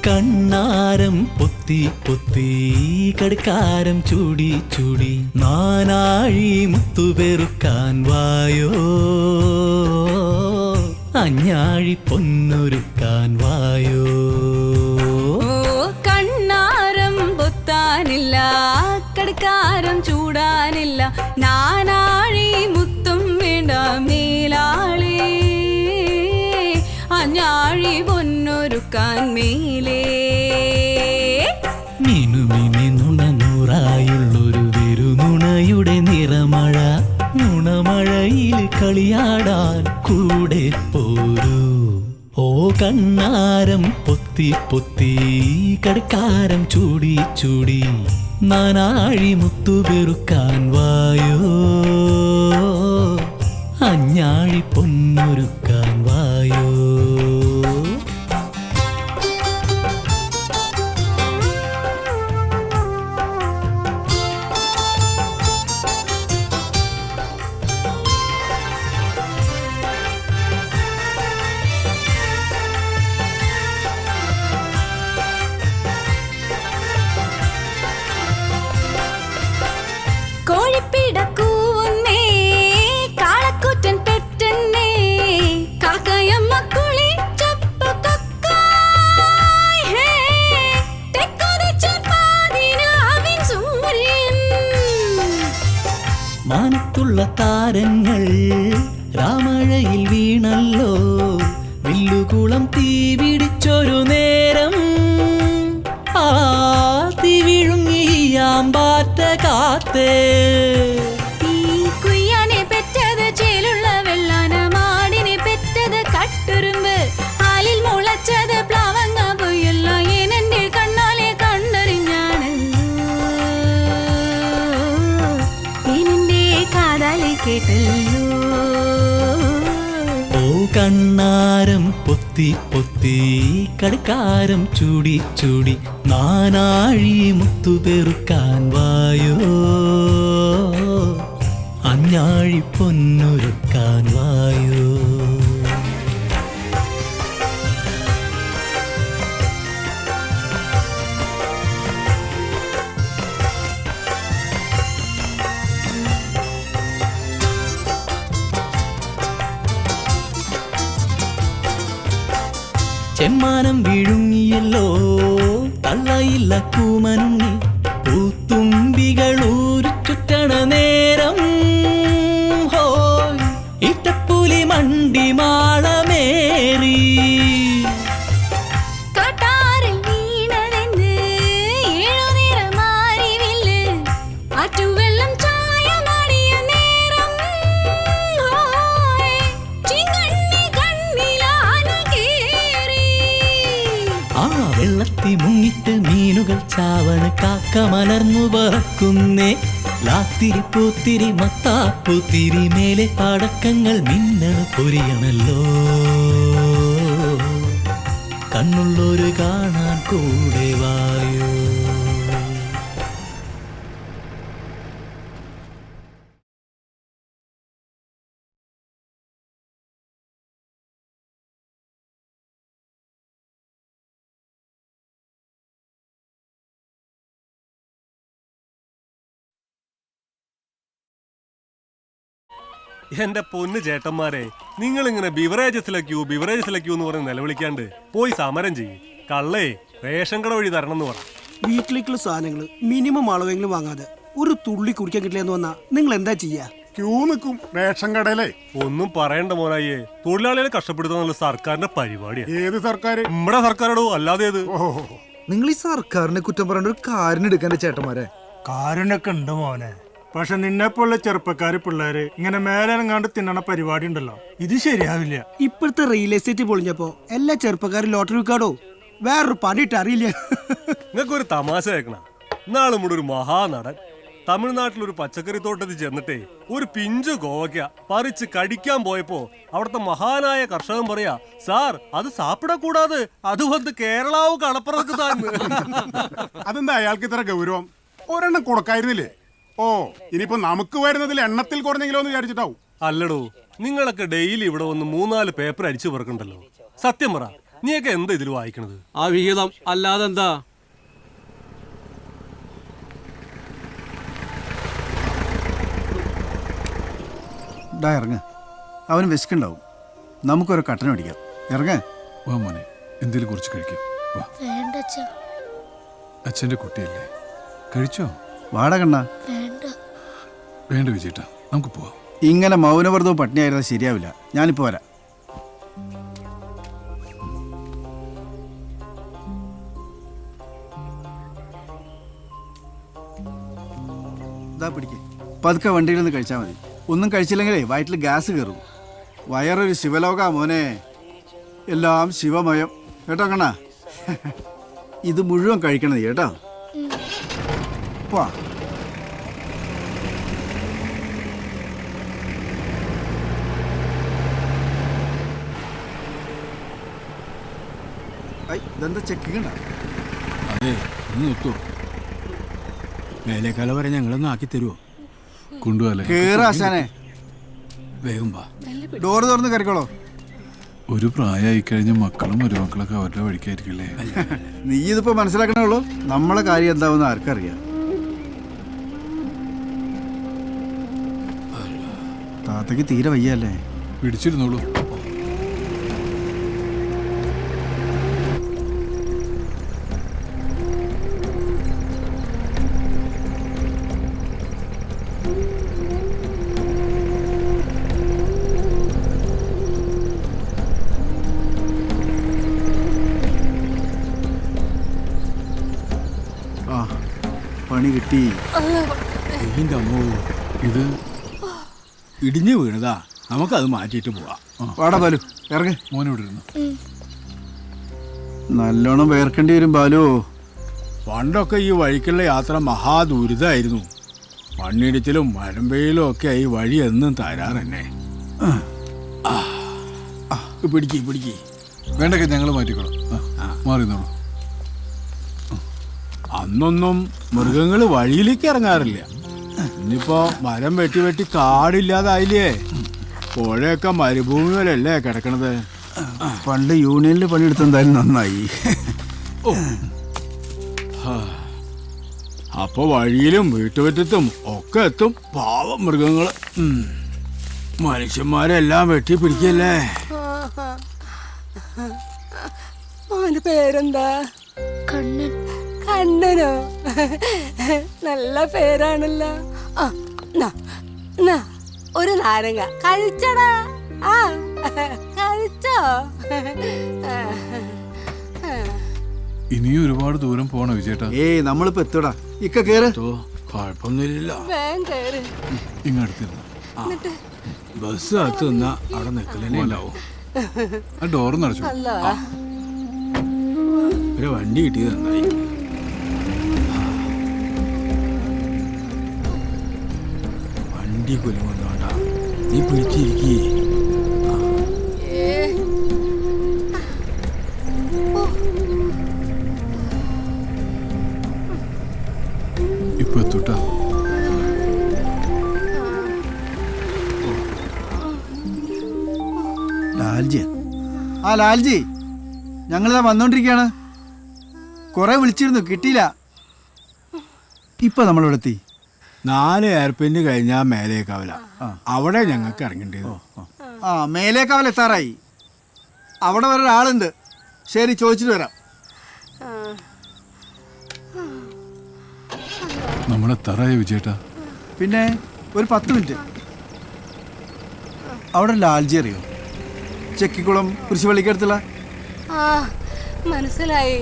കണ്ണാരം പൊത്തി പൊത്തി കടുക്കാരം ചൂടി ചൂടി നാനാഴി മുത്തുപെറുക്കാൻ വായോ, അഞ്ഞാഴി പൊന്നൊരുക്കാൻ വായോ. കണ്ണാരം പൊത്താനില്ല, കടുക്കാരം ചൂടാനില്ല, നാനാഴി മുത്തും വേണ്ട മേലാളി, അഞ്ഞാഴി പൊന്നൊരുക്കാൻ മേലേ. മിനുമിനി നുണനൂറായുള്ളൊരു വെറുനുണയുടെ നിറമഴ, നുണമഴയിൽ കളിയാടാൻ കൂടെ പോരൂ. ഓ കണ്ണാരം പൊത്തി പൊത്തി കടുക്കാരം ചൂടി ചൂടി നാനാഴി മുത്തുപെറുക്കാൻ വായോ, അഞ്ഞാഴി പൊന്നൊരുക്കാൻ വായോ. കോഴിപ്പിടക്കൂന്നേ കാളക്കൂറ്റൻ പെറ്റന്നേ, കാക്കയമ്മ കുളിച്ചപ്പ കൊക്കായ് ഹേ, തെക്കുതിച്ച പാതിരാവിൻ സൂര്യൻ. മാനത്തുള്ള താരങ്ങൾ രാമഴയിൽ വീണല്ലോ, വില്ലുകുളം തീ പിടിച്ചൊരു നേരം, ആ തീ വിഴുങ്ങിയാമ്പാറ്റ കാത്തേ. ഈ കുയ്യാനെ പെറ്റത് ചേലുള്ള വെള്ളാന, മാടിനെ പെറ്റത് കട്ടുറുമ്പ്, ആലിൽ മുളച്ചത് പ്ലവങ്ങ പൊയ്യല്ല, എന്നെ കണ്ണാലെ കണ്ടറിഞ്ഞാണല്ലോ, എന്നെ കാതാലെ കേട്ടല്ലോ. ഓ കണ്ണാരം പൊത്തി പൊത്തി കടുക്കാരം ചൂടി ചൂടി നാനാഴി മുത്തുപെറുക്കാൻ വായോ, അഞ്ഞാഴി പൊന്നൊരുക്കാൻ വായോ. ചെമ്മാനം വിഴുങ്ങിയല്ലോ തള്ളയില്ല കൂമനുണ്ണി, പൂത്തുമ്പികളൂരു ചുറ്റണ നേരം, ഹോയ് ഇട്ടപ്പുലി മണ്ടി മാളമേറി. കാട്ടാറിൽ വീണതെന്ന് ഏഴുനിറമാരിവില്ല്, ആറ്റുവെള്ളം ചായമാടിയ നേരം, ഹോയ് ചിങ്കണ്ണി കണ്ണിലാന കേറി. ആ വെള്ളത്തി മുങ്ങിട്ട് മീനുകൾ ചാവണ, കാക്ക മലർന്നു പറക്കുന്നേ, ലാത്തിരി പൂത്തിരി മത്താപ്പൂത്തിരി, മേലെ പടക്കങ്ങൾ മിന്നണ പൊരിയണല്ലോ, കണ്ണുള്ളൊരു കാണാൻ കൂടെ വായോ. എന്റെ പൊന്ന് ചേട്ടന്മാരെ, നിങ്ങൾ ഇങ്ങനെ ബിവറേജസിലേക്കൂ എന്ന് പറഞ്ഞ് നിലവിളിക്കാണ്ട് പോയി സമരം ചെയ്യും. കള്ളേ റേഷൻ കട വഴി തരണം എന്ന് പറ. വീട്ടിലേക്കുള്ള സാധനങ്ങൾ മിനിമം അളവെങ്കിലും വാങ്ങാതെ ഒരു തുള്ളി കുടിക്കാൻ കിട്ടില്ല എന്ന് വന്നാ നിങ്ങൾ എന്താ ചെയ്യാ? ക്യൂ നിൽക്കും റേഷൻ കടയിലെ. ഒന്നും പറയണ്ട മോനായേ, തൊഴിലാളികളെ കഷ്ടപ്പെടുത്തുന്ന സർക്കാരിന്റെ പരിപാടിയാണ്. ഏത് സർക്കാർ? നമ്മുടെ സർക്കാരോടോ, അല്ലാതെ ഏത്? നിങ്ങൾ ഈ സർക്കാരിനെ കുറ്റം പറയേണ്ട ഒരു കാര്യം എടുക്കാൻ ചേട്ടന്മാരെ. കാരണൊക്കെ ഉണ്ട് മോനെ, പക്ഷെ നിന്നെ പോലെ ചെറുപ്പക്കാര് പിള്ളേര് ഇങ്ങനെ മേലെങ്ങാണ്ട് തിന്നണ പരിപാടി ഉണ്ടല്ലോ, ഇത് ശരിയാവില്ല. ഇപ്പോഴത്തെ റിയൽ എസ്റ്റേറ്റ് പൊളിഞ്ഞപ്പോ എല്ലാ ചെറുപ്പക്കാരും ലോട്ടറി വിൽക്കാടോ, വേറൊരു പണിയിട്ട് അറിയില്ല. നിങ്ങൾക്ക് ഒരു തമാശ കേൾക്കണ. നാളും കൂടെ ഒരു മഹാനടൻ തമിഴ്നാട്ടിലൊരു പച്ചക്കറി തോട്ടത്തിൽ ചെന്നിട്ടേ ഒരു പിഞ്ചു കോവയ്ക്ക പറിച്ച് കടിക്കാൻ പോയപ്പോ അവിടുത്തെ മഹാനായ കർഷകൻ പറയാ, സാർ അത് സാപ്പിടക്കൂടാതെ, അത് വന്ന് കേരളാവ് കളപ്പുറക്ക് താന്ന്. അതെന്താ അയാൾക്ക് ഇത്ര ഗൗരവം? ഒരെണ്ണം കൊടുക്കായിരുന്നില്ലേ? ഓ, ഇനിയിപ്പോ നമുക്ക് വരുന്നതിൽ എണ്ണത്തിൽ കുറഞ്ഞെങ്കിലോ എന്ന് വിചാരിച്ചിട്ടാവും. അല്ലടോ, നിങ്ങളൊക്കെ ഡെയിലി ഇവിടെ വന്ന് 3-4 പേപ്പർ അടിച്ചു പറക്കണ്ടല്ലോ. സത്യം പറ, നീയൊക്കെ എന്താ ഇതിൽ വായിക്കണത്? ആ വിഹിതം അല്ലാതെ എന്താ? ഇറങ്ങ, അവന് വിശക്കുണ്ടാവും. നമുക്കൊരു കട്ടൻ അടിക്കാം. ഇറങ്ങ. വാ മോനെ, എന്തേലും കുറച്ച് കഴിക്കാം. വാ. അച്ഛൻ്റെ കുട്ടിയല്ലേ, കഴിച്ചോ? വാട കണ്ണ. വേണ്ട വിജയേട്ടാ, നമുക്ക് പോവാം. ഇങ്ങനെ മൗനവ്രതവും പട്ടിണിയായിരുന്നാൽ ശരിയാവില്ല. ഞാനിപ്പോ വരാം. ഇതാ പിടിക്കേ. പതുക്കെ വണ്ടിയിൽ നിന്ന് കഴിച്ചാൽ മതി. ഒന്നും കഴിച്ചില്ലെങ്കിലേ വയറ്റിൽ ഗ്യാസ് കയറും. വയറൊരു ശിവലോക മോനെ, എല്ലാം ശിവമയം. കേട്ടോ കണ്ണ, ഇത് മുഴുവൻ കഴിക്കണത് കേട്ടോ. വാ. ഇതെന്താ ചെക്കിങ്ങണ്ട? അതെ, ഒന്ന് നിർത്തൂ. മേലേക്കാല വരെ ഞങ്ങളൊന്ന് ആക്കി തരുമോ? കൊണ്ടുപോകാല്ലേ? കേറാശാനെ, വേഗം വാ. ഡോറ് തുറന്ന് കയറിക്കോളോ. ഒരു പ്രായമായി കഴിഞ്ഞ മക്കളും മരുമക്കളൊക്കെ അവരുടെ വഴിക്കായിരിക്കില്ലേ? നീ ഇതിപ്പോ മനസ്സിലാക്കണേ ഉള്ളൂ. നമ്മളെ കാര്യം എന്താവുന്ന ആർക്കറിയാം. താത്തക്ക് തീരെ വയ്യല്ലേ? പിടിച്ചിരുന്നോളൂ. പണി കിട്ടി. ഇത് ഇടിഞ്ഞു വീണതാ, നമുക്കത് മാറ്റിയിട്ട് പോവാം. വാടാ ബാലു, ഇറങ്ങ്. മോനെ ഇവിടെ ഇരുന്നു. നല്ലോണം വേർക്കേണ്ടി വരും ബാലു. പണ്ടൊക്കെ ഈ വഴിക്കുള്ള യാത്ര മഹാദുരിതായിരുന്നു. മണ്ണിടിച്ചിലും മഴമ്പയിലും ഒക്കെ ഈ വഴി എന്നും തരാറെന്നെ. പിടിക്ക്. വേണ്ടൊക്കെ ഞങ്ങൾ മാറ്റിക്കോളാം. മാറിന്നോളൂ. അന്നൊന്നും മൃഗങ്ങൾ വഴിയിലേക്ക് ഇറങ്ങാറില്ല. ഇന്നിപ്പോ മരം വെട്ടി കാടില്ലാതായില്ലേ? പുഴയൊക്കെ മരുഭൂമി പോലെയല്ലേ കിടക്കണത്? പണ്ട് യൂണിയനിൽ പണിയെടുത്തെന്തായാലും നന്നായി. അപ്പൊ വഴിയിലും വീട്ടുപറ്റത്തും ഒക്കെ എത്തും പാവം മൃഗങ്ങള്. മനുഷ്യന്മാരെല്ലാം വെട്ടി പിടിക്കല്ലേ. മോന്റെ പേരെന്താ? കണ്ണൻ. കണ്ണനോ? നല്ല പേരാണല്ലോ. ഒരു നാരങ്ങ കഴിച്ചടാ. കഴിച്ചോ? ഇനിയും ഒരുപാട് ദൂരം പോണോ വിജയേട്ടാ? ഏയ്, നമ്മളിപ്പോ എത്തൂടാ. ഇക്ക കേറ്. കുഴപ്പമൊന്നുമില്ല. ഇങ്ങടുത്തിരുന്നു. ബസ് അകത്ത് നിന്നാ അവിടെ നിക്കലന്നെ ഉണ്ടാവും. ആ ഡോറ് നടച്ചു. ഒരു വണ്ടി കിട്ടിയത് നന്നായി. വണ്ടി കുലുങ്ങുന്നോണ്ടാ. നീ പിടിച്ചിരിക്കേ. ഇപ്പൊ എത്തൂട്ടാ. ലാൽജി, ലാൽജി, ഞങ്ങളിതാ വന്നോണ്ടിരിക്കയാണ്. കൊറേ വിളിച്ചിരുന്നു, കിട്ടിയില്ല. ഇപ്പൊ നമ്മളിവിടെ എത്തി. 4 എയർപിന്ന് കഴിഞ്ഞാൽ മേലേക്കാവില്ല. അവിടെ ഞങ്ങൾക്ക് ഇറങ്ങേണ്ടത്. മേലേക്കാവൽ എത്താറായി. അവിടെ വേറെ ഒരാളുണ്ട്. ശരി, ചോദിച്ചിട്ട് വരാം. നമ്മളെത്താറായ വിജയേട്ടാ? പിന്നെ ഒരു 10 മിനിറ്റ്. അവിടെ ലാൽജി അറിയോ? ചെക്കിക്കുളം കുരിശുപള്ളിക്കടുത്തുള്ള. മനസ്സിലായി.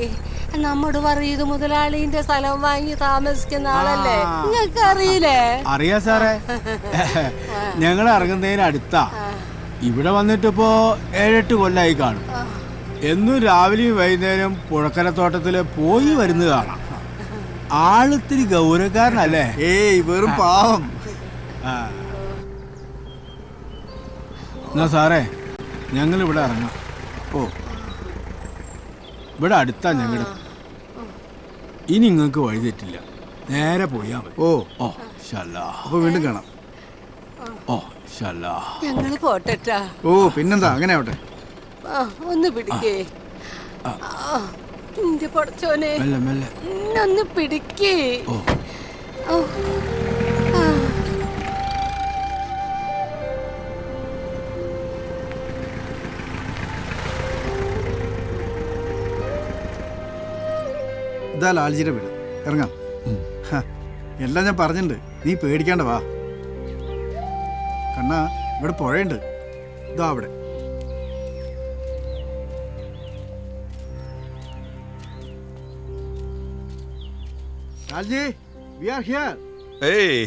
നമ്മുടെ വറീത് മുതലാളിന്റെ സ്ഥലം വാങ്ങി താമസിക്കുന്ന ആളല്ലേ? നിങ്ങൾക്ക് അറിയില്ലേ? അറിയാ സാറേ, ഞങ്ങൾ ഇറങ്ങുന്നതിന് അടുത്താ. ഇവിടെ വന്നിട്ടിപ്പോ 7-8 കൊല്ലായി കാണും. എന്നും രാവിലെയും വൈകുന്നേരം പുഴക്കരത്തോട്ടത്തില് പോയി വരുന്നത് കാണാം. ആളിത്തിരി ഗൗരവക്കാരനല്ലേ? ഏയ്, വെറും പാവം. എന്നാ സാറേ, ഞങ്ങൾ ഇവിടെ ഇറങ്ങാം. ഇവിടെ അടുത്താ ഞങ്ങളുടെ. ഇനി നിങ്ങൾക്ക് വഴി തെറ്റില്ല, നേരെ പോയാ മതി. അപ്പൊ വീണ്ടും കാണാം. ഞങ്ങള് പോട്ടെട്ടാ. പിന്നെന്താ, അങ്ങനെ ആവട്ടെ. ഒന്ന് പിടിക്കേ. എന്റെ പഠിച്ചോനെ മെല്ലെ മെല്ലെ. ഒന്ന് പിടിക്കേ. ഇതാ ലാൽജിയുടെ വീട്, ഇറങ്ങാം. ഹ, എല്ലാം ഞാൻ പറഞ്ഞിട്ടുണ്ട്, നീ പേടിക്കാണ്ട വാ. കണ്ണാ, ഇവിടെ പുഴയുണ്ട്, ഇതാ അവിടെ. Lalji, we are here. ஏய்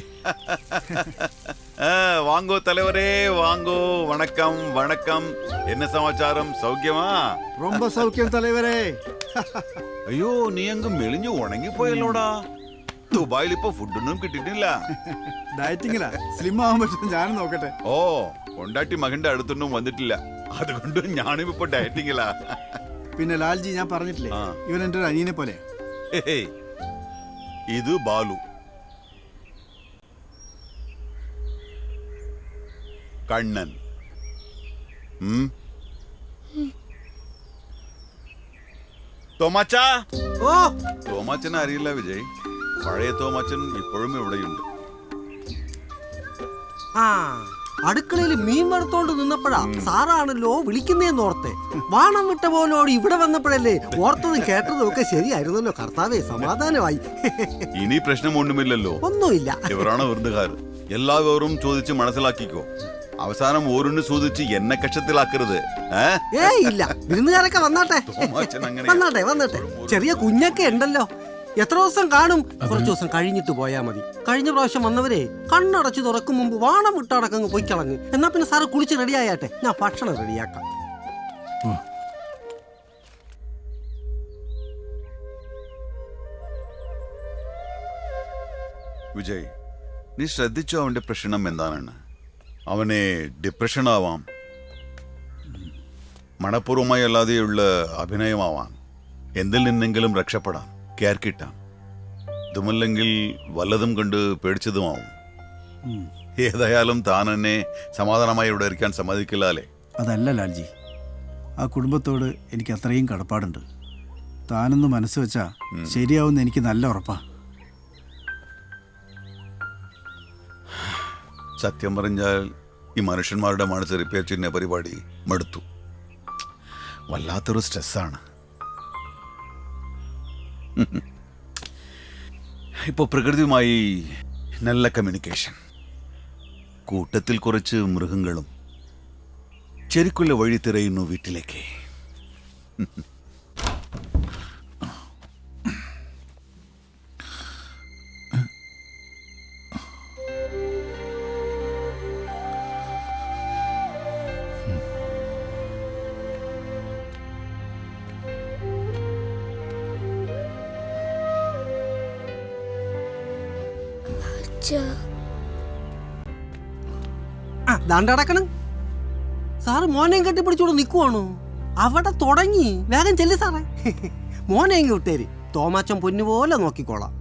வாங்கோ தலைவரே வாங்கோ. வணக்கம் வணக்கம். என்ன சமாச்சாரம், சௌக்கியமா? ரொம்ப சௌக்கியம் தலைவரே. അയ്യോ, നീ അങ്ങ് മെലിഞ്ഞു ഉണങ്ങി പോയല്ലോടാ. ദുബായിൽ ഇപ്പൊ ഫുഡൊന്നും കിട്ടിയിട്ടില്ല. ഡയറ്റിങ്ങിലാ, സ്ലിം ആവാൻ പറ്റും, ഞാനും നോക്കട്ടെ. ഓ, കൊണ്ടാട്ടി മകന്റെ അടുത്തൊന്നും വന്നിട്ടില്ല, അതുകൊണ്ട് ഞാനും ഇപ്പൊ ഡയറ്റിങ്ങിലാ. പിന്നെ ലാൽജി, ഞാൻ പറഞ്ഞിട്ടില്ലേ, ആ. ഇവൻ എൻ്റെ ഒരു അനിയനെ പോലെ. ഏയ്, ഇത് ബാലു, കണ്ണൻ. തോമാച്ചാ. ഓ തോമാച്ചനെ അറിയില്ല വിജയ്, പഴയ തോമാച്ചൻ ഇപ്പോഴും ഇവിടെയുണ്ട്. ആ അടുക്കളയിൽ മീൻ വറുത്തോണ്ട് നിന്നപ്പോഴാ സാറാണല്ലോ വിളിക്കുന്നേന്ന് ഓർത്തെ. വാണം വിട്ട പോലോട് ഇവിടെ വന്നപ്പോഴല്ലേ ഓർത്തതും കേട്ടതും ഒക്കെ ശരിയായിരുന്നല്ലോ. കർത്താവേ, സമാധാനമായി. ഇനി പ്രശ്നമൊന്നുമില്ലല്ലോ. ഒന്നുമില്ല. ഇവരാണ് വിരുന്നുകാർ. എല്ലാവരും ചോദിച്ച് മനസ്സിലാക്കിക്കോ. അവസാനം ഓരോന്ന് ചോദിച്ച് എന്നെ കക്ഷത്തിലാക്കരുത്. ഇല്ല, വിരുന്നുകാരൊക്കെ വന്നാട്ടെ. തോമാച്ചൻ അങ്ങനെ വന്നാട്ടെ വന്നാട്ടെ. ചെറിയ കുഞ്ഞൊക്കെ ഉണ്ടല്ലോ. എത്ര ദിവസം കാണും? കുറച്ച് ദിവസം കഴിഞ്ഞിട്ട് പോയാ മതി. കഴിഞ്ഞ പ്രാവശ്യം വന്നവരെ കണ്ണടച്ച് തുറക്കും മുമ്പ് വാണം വിട്ടടക്കങ്ങ് പോയി കളഞ്ഞ്. എന്നാ പിന്നെ സാറ് കുളിച്ച് റെഡിയായാട്ടെ, ഞാൻ ഭക്ഷണം റെഡിയാക്കാം. വിജയ്, നീ ശ്രദ്ധിച്ചോ അവന്റെ പ്രശ്നം എന്താണെന്ന്? അവനെ ഡിപ്രഷൻ ആവാം, മനഃപൂർവ്വമായി അല്ലാതെയുള്ള അഭിനയമാവാം, എന്തിൽ നിന്നെങ്കിലും രക്ഷപ്പെടാം, കെയർ കിട്ടാം. ഇതുമല്ലെങ്കിൽ വല്ലതും കണ്ട് പേടിച്ചതുമാവും. ഏതായാലും താൻ എന്നെ സമാധാനമായി ഇവിടെ ഇരിക്കാൻ സമ്മതിക്കില്ലാലേ? അതല്ല ലാൽജി, ആ കുടുംബത്തോട് എനിക്ക് അത്രയും കടപ്പാടുണ്ട്. താനൊന്ന് മനസ്സ് വെച്ചാ ശരിയാവുന്ന എനിക്ക് നല്ല ഉറപ്പാ. സത്യം പറഞ്ഞാൽ ഈ മനുഷ്യന്മാരുടെ മനസ്സ് റിപ്പയർ ചെയ്യുന്ന പരിപാടി മടുത്തു. വല്ലാത്തൊരു സ്ട്രെസ്സാണ്. ഇപ്പോൾ പ്രകൃതിയുമായി നല്ല കമ്മ്യൂണിക്കേഷൻ, കൂട്ടത്തിൽ കുറച്ച് മൃഗങ്ങളും. ശരിക്കുള്ള വഴി തിരയുന്നു വീട്ടിലേക്ക്. ദാണ്ടടക്കണം. സാറ് മോനെയും കെട്ടിപ്പിടിച്ചോട് നിൽക്കുവാണോ? അവിടെ തുടങ്ങി. വേഗം ചെല്ലു സാറേ. മോനെങ്കിൽ വിട്ടേര്, തോമാച്ചൻ പൊന്നുപോലെ നോക്കിക്കോളാം.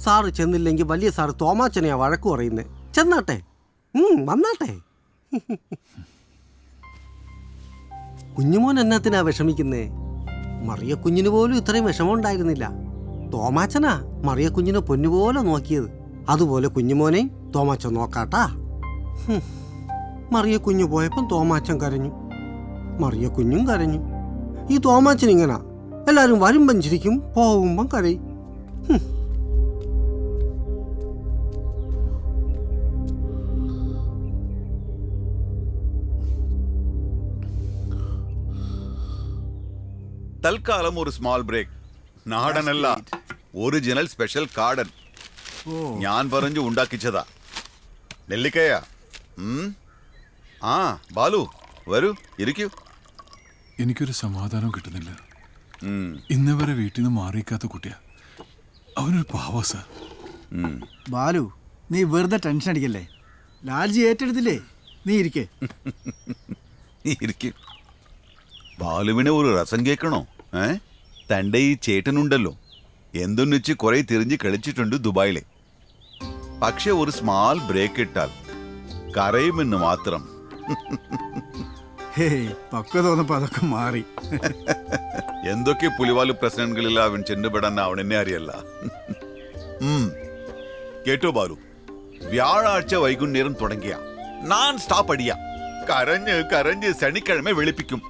സാറ് ചെന്നില്ലെങ്കിൽ വലിയ സാറ് തോമാച്ചനെയാ വഴക്ക് പറയുന്നേ. ചെന്നാട്ടെ, വന്നാട്ടെ. കുഞ്ഞുമോൻ എന്നത്തിനാ വിഷമിക്കുന്നേ? മറിയ കുഞ്ഞിന് പോലും ഇത്രയും വിഷമം ഉണ്ടായിരുന്നില്ല. തോമാച്ചനാ മറിയ കുഞ്ഞിനെ പൊന്നുപോലെ നോക്കിയത്. അതുപോലെ കുഞ്ഞുമോനെയും തോമാച്ചൻ നോക്കാട്ടാ. മറിയ കുഞ്ഞു പോയപ്പം തോമാച്ചൻ കരഞ്ഞു, മറിയ കുഞ്ഞും കരഞ്ഞു. ഈ തോമാച്ചൻ ഇങ്ങനെ എല്ലാരും വരുമ്പം ചിരിക്കും, പോകുമ്പം കരയും. തൽക്കാലം ഒരു സ്മോൾ ബ്രേക്ക്. നാടനല്ല, ഒറിജിനൽ സ്പെഷ്യൽ കാടൻ. ഞാൻ പറഞ്ഞു ഉണ്ടാക്കിച്ചതാ. നെല്ലിക്കയാ. ആ ബാലു, വരൂ, ഇരിക്കൂ. എനിക്കൊരു സമാധാനം കിട്ടുന്നില്ല. ഇന്ന് വരെ വീട്ടിൽ നിന്ന് മാറിയിക്കാത്ത കുട്ടിയാ. അവനൊരു പാവ സാർ. ബാലു, നീ വെറുതെ ടെൻഷൻ അടിക്കല്ലേ. ലാൽജി ഏറ്റെടുത്തില്ലേ, നീ ഇരിക്കേ. ഇരിക്കും. ബാലുവിനെ ഒരു രസം കേൾക്കണോ? തൻ്റെ ഈ ചേട്ടനുണ്ടല്ലോ, എന്തെന്ന് വെച്ച് കുറെ തിരിഞ്ഞ് കളിച്ചിട്ടുണ്ട് ദുബായിലെ. പക്ഷെ ഒരു സ്മാൾ ബ്രേക്ക് ഇട്ടാൽ കരയുമെന്ന് മാത്രം. ഹേയ് പക്വത തോന്നപ്പോ അതൊക്കെ മാറി. എന്തൊക്കെ പുലിവാലു പ്രശ്നങ്ങളിൽ അവൻ ചെന്നുപെടാൻ അവൻ എന്നെ അറിയല്ല. കേട്ടോ ബാലു, വ്യാഴാഴ്ച വൈകുന്നേരം തുടങ്ങിയ നാൻ സ്റ്റോപ്പ് അടിയ കരഞ്ഞ് കരഞ്ഞ് ശനിക്കിഴമ വെളുപ്പിക്കും.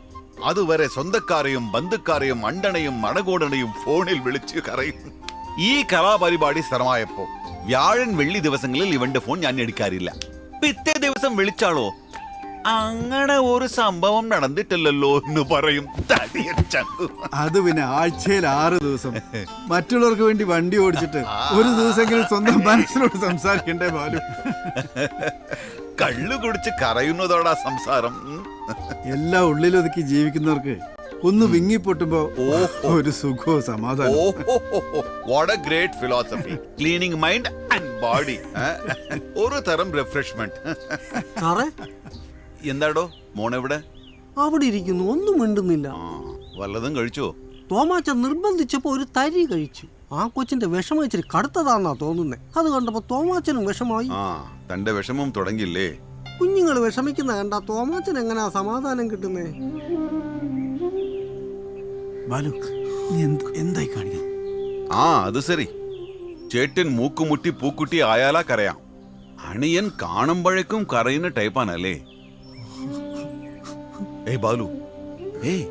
അതുവരെ സ്വന്തക്കാരെയും ബന്ധുക്കാരെയും അണ്ടണയും അണകോടണയും ഫോണിൽ വിളിച്ച് കറയും. ഈ കലാപരിപാടി സ്ഥിരമായപ്പോ വ്യാഴൻ വെള്ളി ദിവസങ്ങളിൽ ഇവന്റെ ഫോൺ ഞാൻ എടുക്കാറില്ല. പിറ്റേ ദിവസം വിളിച്ചാളോ അങ്ങനെ ഒരു സംഭവം നടന്നിട്ടില്ലല്ലോ എന്ന് പറയും. അത് പിന്നെ ആഴ്ചയിൽ 6 ദിവസം മറ്റുള്ളവർക്ക് വേണ്ടി വണ്ടി ഓടിച്ചിട്ട് ഒരു ദിവസമെങ്കിലും സ്വന്തം മനസ്സിനോട് സംസാരിക്കണ്ടേ ബാലു? കള്ളു കുടിച്ച് കരയുന്നതോടാ സംസാരം. എല്ലാം ഉള്ളിലൊതുക്കി ജീവിക്കുന്നവർക്ക് ഒന്ന് വിങ്ങിപ്പൊട്ടുമ്പോ ഒരു സുഖവും സമാധാനം. What A great philosophy. Cleaning mind and body. ഒരു തരം റിഫ്രഷ്മെന്റ്. സാറേ എന്താടോ മോണെവിടെ? അവിടെ ഇരിക്കുന്നു, ഒന്നും മിണ്ടുന്നില്ല. വല്ലതും കഴിച്ചോ? തോമാച്ച നിർബന്ധിച്ചപ്പോ ഒരു തരി കഴിച്ചു. ആ കൊച്ചിന്റെ വിഷമം ഇച്ചിരി കടുത്തതാന്നാ തോന്നുന്നേ. അത് കണ്ടപ്പോ തോമാച്ചനും വിഷമായി. തന്റെ വിഷമം തുടങ്ങില്ലേ? കുഞ്ഞുങ്ങൾ വിഷമിക്കുന്ന കണ്ടാ തോമാച്ചൻ എങ്ങനാ സമാധാനം കിട്ടുന്നേ? ബാലു നീ എന്തായി കാണിക്കുന്നു? അത് ശരി. ചേട്ടൻ മൂക്കുമുട്ടി പൂക്കുട്ടി ആയാലാ കരയാം. അണിയൻ കാണുമ്പോഴേക്കും കരയുന്ന ടൈപ്പാണല്ലേ? ഏയ് ബാലു, ഏയ്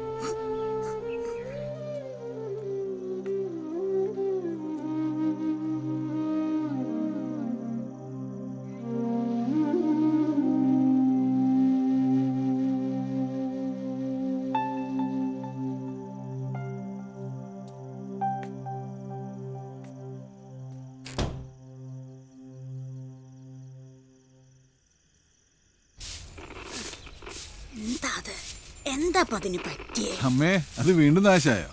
എന്താ അതിന് പറ്റിയേ? അമ്മേ, അത് വീണ്ടും നാശായോ?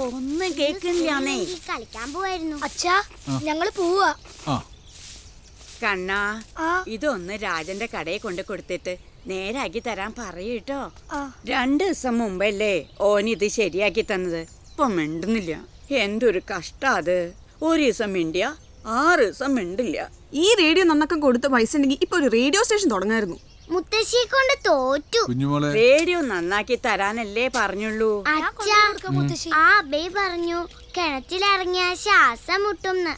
ഒന്നും കേൾക്കില്ലാന്നേ. കളിക്കാൻ പോവായിരുന്നു. അച്ഛാ ഞങ്ങള് പോവാ. കണ്ണാ, ഇതൊന്ന് രാജന്റെ കടയിൽ കൊണ്ട് കൊടുത്തിട്ട് നേരാക്കി തരാൻ പറയൂട്ടോ. 2 ദിവസം മുമ്പല്ലേ ഓനിത് ശരിയാക്കി തന്നത്. ഇപ്പൊ മിണ്ടുന്നില്ല. എന്തൊരു കഷ്ടാ അത്. ഒരു ദിവസം മിണ്ടിയ 6 ദിവസം മിണ്ടില്ല. ഈ റേഡിയോ നന്നക്കം കൊടുത്ത പൈസ ഉണ്ടെങ്കിൽ ഇപ്പൊ ഒരു റേഡിയോ സ്റ്റേഷൻ തുടങ്ങായിരുന്നു. മുത്തശ്ശിയെ കൊണ്ട് തോറ്റു. റേഡിയോ നന്നാക്കി തരാനല്ലേ പറഞ്ഞുള്ളൂ. അബേ പറഞ്ഞു കിണറ്റിലിറങ്ങിയ ശ്വാസം മുട്ടുംന്ന്.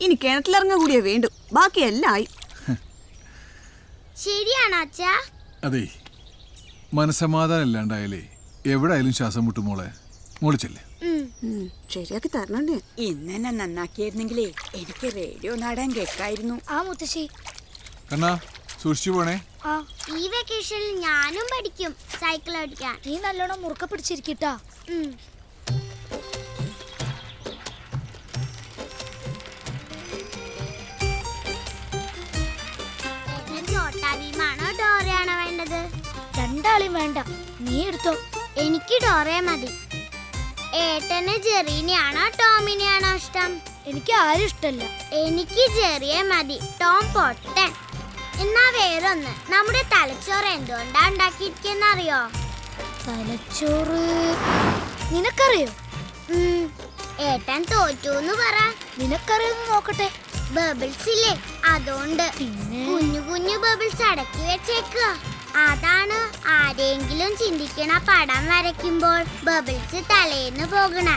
ഇനി കിണറ്റിലിറങ്ങാൻ കൂടിയേ വേണ്ടു. ബാക്കി എല്ലാം ആയി. ശരിയാണോ അച്ഛാ? അതെ, മനസമാധാനം ഇല്ലാണ്ടായാലേ എവിടെയായാലും ശ്വാസം മുട്ടും മോളെ. മോളിച്ചല്ലേ ശരിയാക്കി തരണേ. ഇന്നെന്നെ നന്നാക്കിയിരുന്നെങ്കിലേ എനിക്ക് റേഡിയോ നാടാൻ കേൾക്കായിരുന്നു. മുത്തശ്ശി കണ്ണാ, സൂക്ഷിച്ചു പോണേ. ഈ വെക്കേഷനിൽ ഞാനും പഠിക്കും സൈക്കിൾ ഓടിക്കാൻ. നീ നല്ലോണം മുറുക്ക പിടിച്ചിരിക്കട്ടാ. ചോട്ടാഭീമാണോ ഡോറയാണോ വേണ്ടത്? രണ്ടാളും വേണ്ട, നീ എടുത്തോ. എനിക്ക് ഡോറയെ മതി. ഏട്ടന് ജെറീനെയാണോ ടോമിനെയാണോ ഇഷ്ടം? എനിക്ക് ആരും ഇഷ്ടല്ല. എനിക്ക് ജെറിയെ മതി. ടോം പൊട്ടൻ. എന്നാ വേറൊന്ന്, നമ്മുടെ തലച്ചോറ് എന്തുകൊണ്ടാ ഉണ്ടാക്കിയിരിക്കുന്നറിയോ? തലച്ചോറ് നിനക്കറിയോ? ഏട്ടൻ തോറ്റൂന്ന് പറ. നിനക്കറിയോന്ന് നോക്കട്ടെ. ബബിൾസ് ഇല്ലേ, അതുകൊണ്ട്. കുഞ്ഞു കുഞ്ഞു ബബിൾസ് അടക്കി വെച്ചേക്കുക. അതാണ് ആരെങ്കിലും ചിന്തിക്കണ പടം വരയ്ക്കുമ്പോൾ ബബിൾസ് തലേന്ന് പോകണ.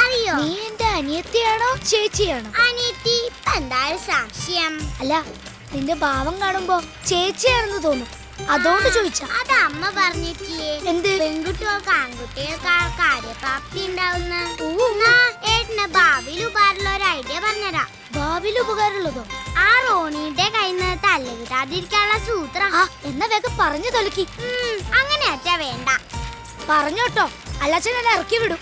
അറിയോ? നീ എന്റെ അനിയത്തിയാണോ ചേച്ചിയാണോ? അനിയത്തി. എന്താ സംശയം? അല്ല, നിന്റെ ഭാവം കാണുമ്പോ ചേച്ചിയാണെന്ന് തോന്നും, അതുകൊണ്ട് ചോദിച്ച. അത് അമ്മ പറഞ്ഞിട്ടില്ലേ എന്ത് പെൺകുട്ടികൾക്ക് ആൺകുട്ടികൾക്ക് കാര്യപ്രാപ്തി ഉണ്ടാവുന്ന. ഏട്ടന് ഭാവിയിൽ ഉപകാരമുള്ള ഒരു ഐഡിയ പറഞ്ഞുതരാം. ഭാവിയിൽ ഉപകാരമുള്ളതോ? ആ റോണിയുടെ കയ്യിൽ നിന്ന് തല്ല് കിട്ടാതിരിക്കാനുള്ള സൂത്ര. എന്നാ വേഗം പറഞ്ഞു തൊലക്കി. അങ്ങനെ അച്ഛാ വേണ്ട. പറഞ്ഞോട്ടോ, അല്ലച്ഛൻ എന്നെ ഇറക്കി വിടും.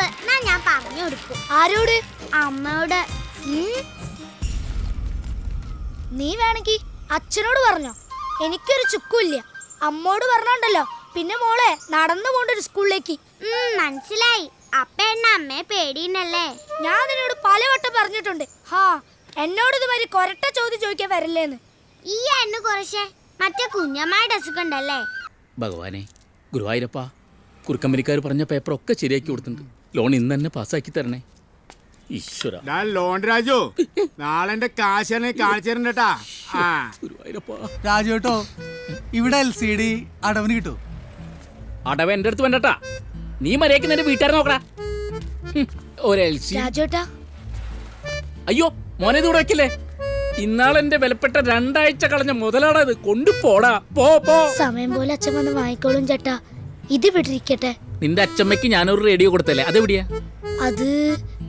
എന്നാ ഞാൻ പറഞ്ഞു കൊടുക്കും. ആരോട്? അമ്മയോട്. നീ വേണമെങ്കിൽ അച്ഛനോട് പറഞ്ഞോ. എനിക്കൊരു ചുക്കുമില്ല. അമ്മോട് പറഞ്ഞോണ്ടല്ലോ പിന്നെ മോളെ നടന്നു പോണ്ട ഒരു സ്കൂളിലേക്ക്. മനസ്സിലായി. അപ്പ എന്നെ അമ്മയെ പേടിയുന്നല്ലേ? ഞാൻ നിന്നോട് പലവട്ടം പറഞ്ഞിട്ടുണ്ട്. എന്നോട് ഇതുമാതിരി കൊരട്ട ചോദ്യം ചോദിക്കാൻ വരില്ലേന്ന്. ഈ എണ്ണ കുറച്ചേ മറ്റേ കുഞ്ഞമ്മയുടെ അസുഖണ്ടല്ലേ? ഭഗവാനെ, ഗുരുവായൂരപ്പ, കുറുക്കമ്പനിക്കാർ പറഞ്ഞ പേപ്പറൊക്കെ ശരിയാക്കി കൊടുത്തിട്ടുണ്ട്. ലോൺ ഇന്ന് തന്നെ പാസ്സാക്കി തരണേ. ലോൺ രാജു നാളെ എന്റെ കാശാനെ കാണിച്ചു തരണ്ടട്ടാ. രാജു കേട്ടോ, ഇവിടെ LCD അടവിന് കിട്ടും. അടവ് എന്റെ അടുത്ത് വേണ്ടട്ടാ, നീ മര്യാദക്ക് നിന്റെ വീട്ടുകാരെ നോക്കടാ. ഒരു LC. രാജുട്ടാ, അയ്യോ മോനെ ഇത് ഇവിടെ വെക്കില്ലേ, ഇന്നാളെന്റെ വിലപ്പെട്ട 2 ആഴ്ച കളഞ്ഞ മുതലാടാ ഇത്. കൊണ്ടുപോടാ, പോ പോ. സമയം പോലെ അച്ഛൻ വന്ന് വാങ്ങിക്കോളും ചേട്ടാ, ഇത് വിട്ടിരിക്കട്ടെ. നിന്റെ അച്ഛമ്മയ്ക്ക് ഞാനൊരു റേഡിയോ കൊടുത്തല്ലേ, അതെവിടെയാ? അത്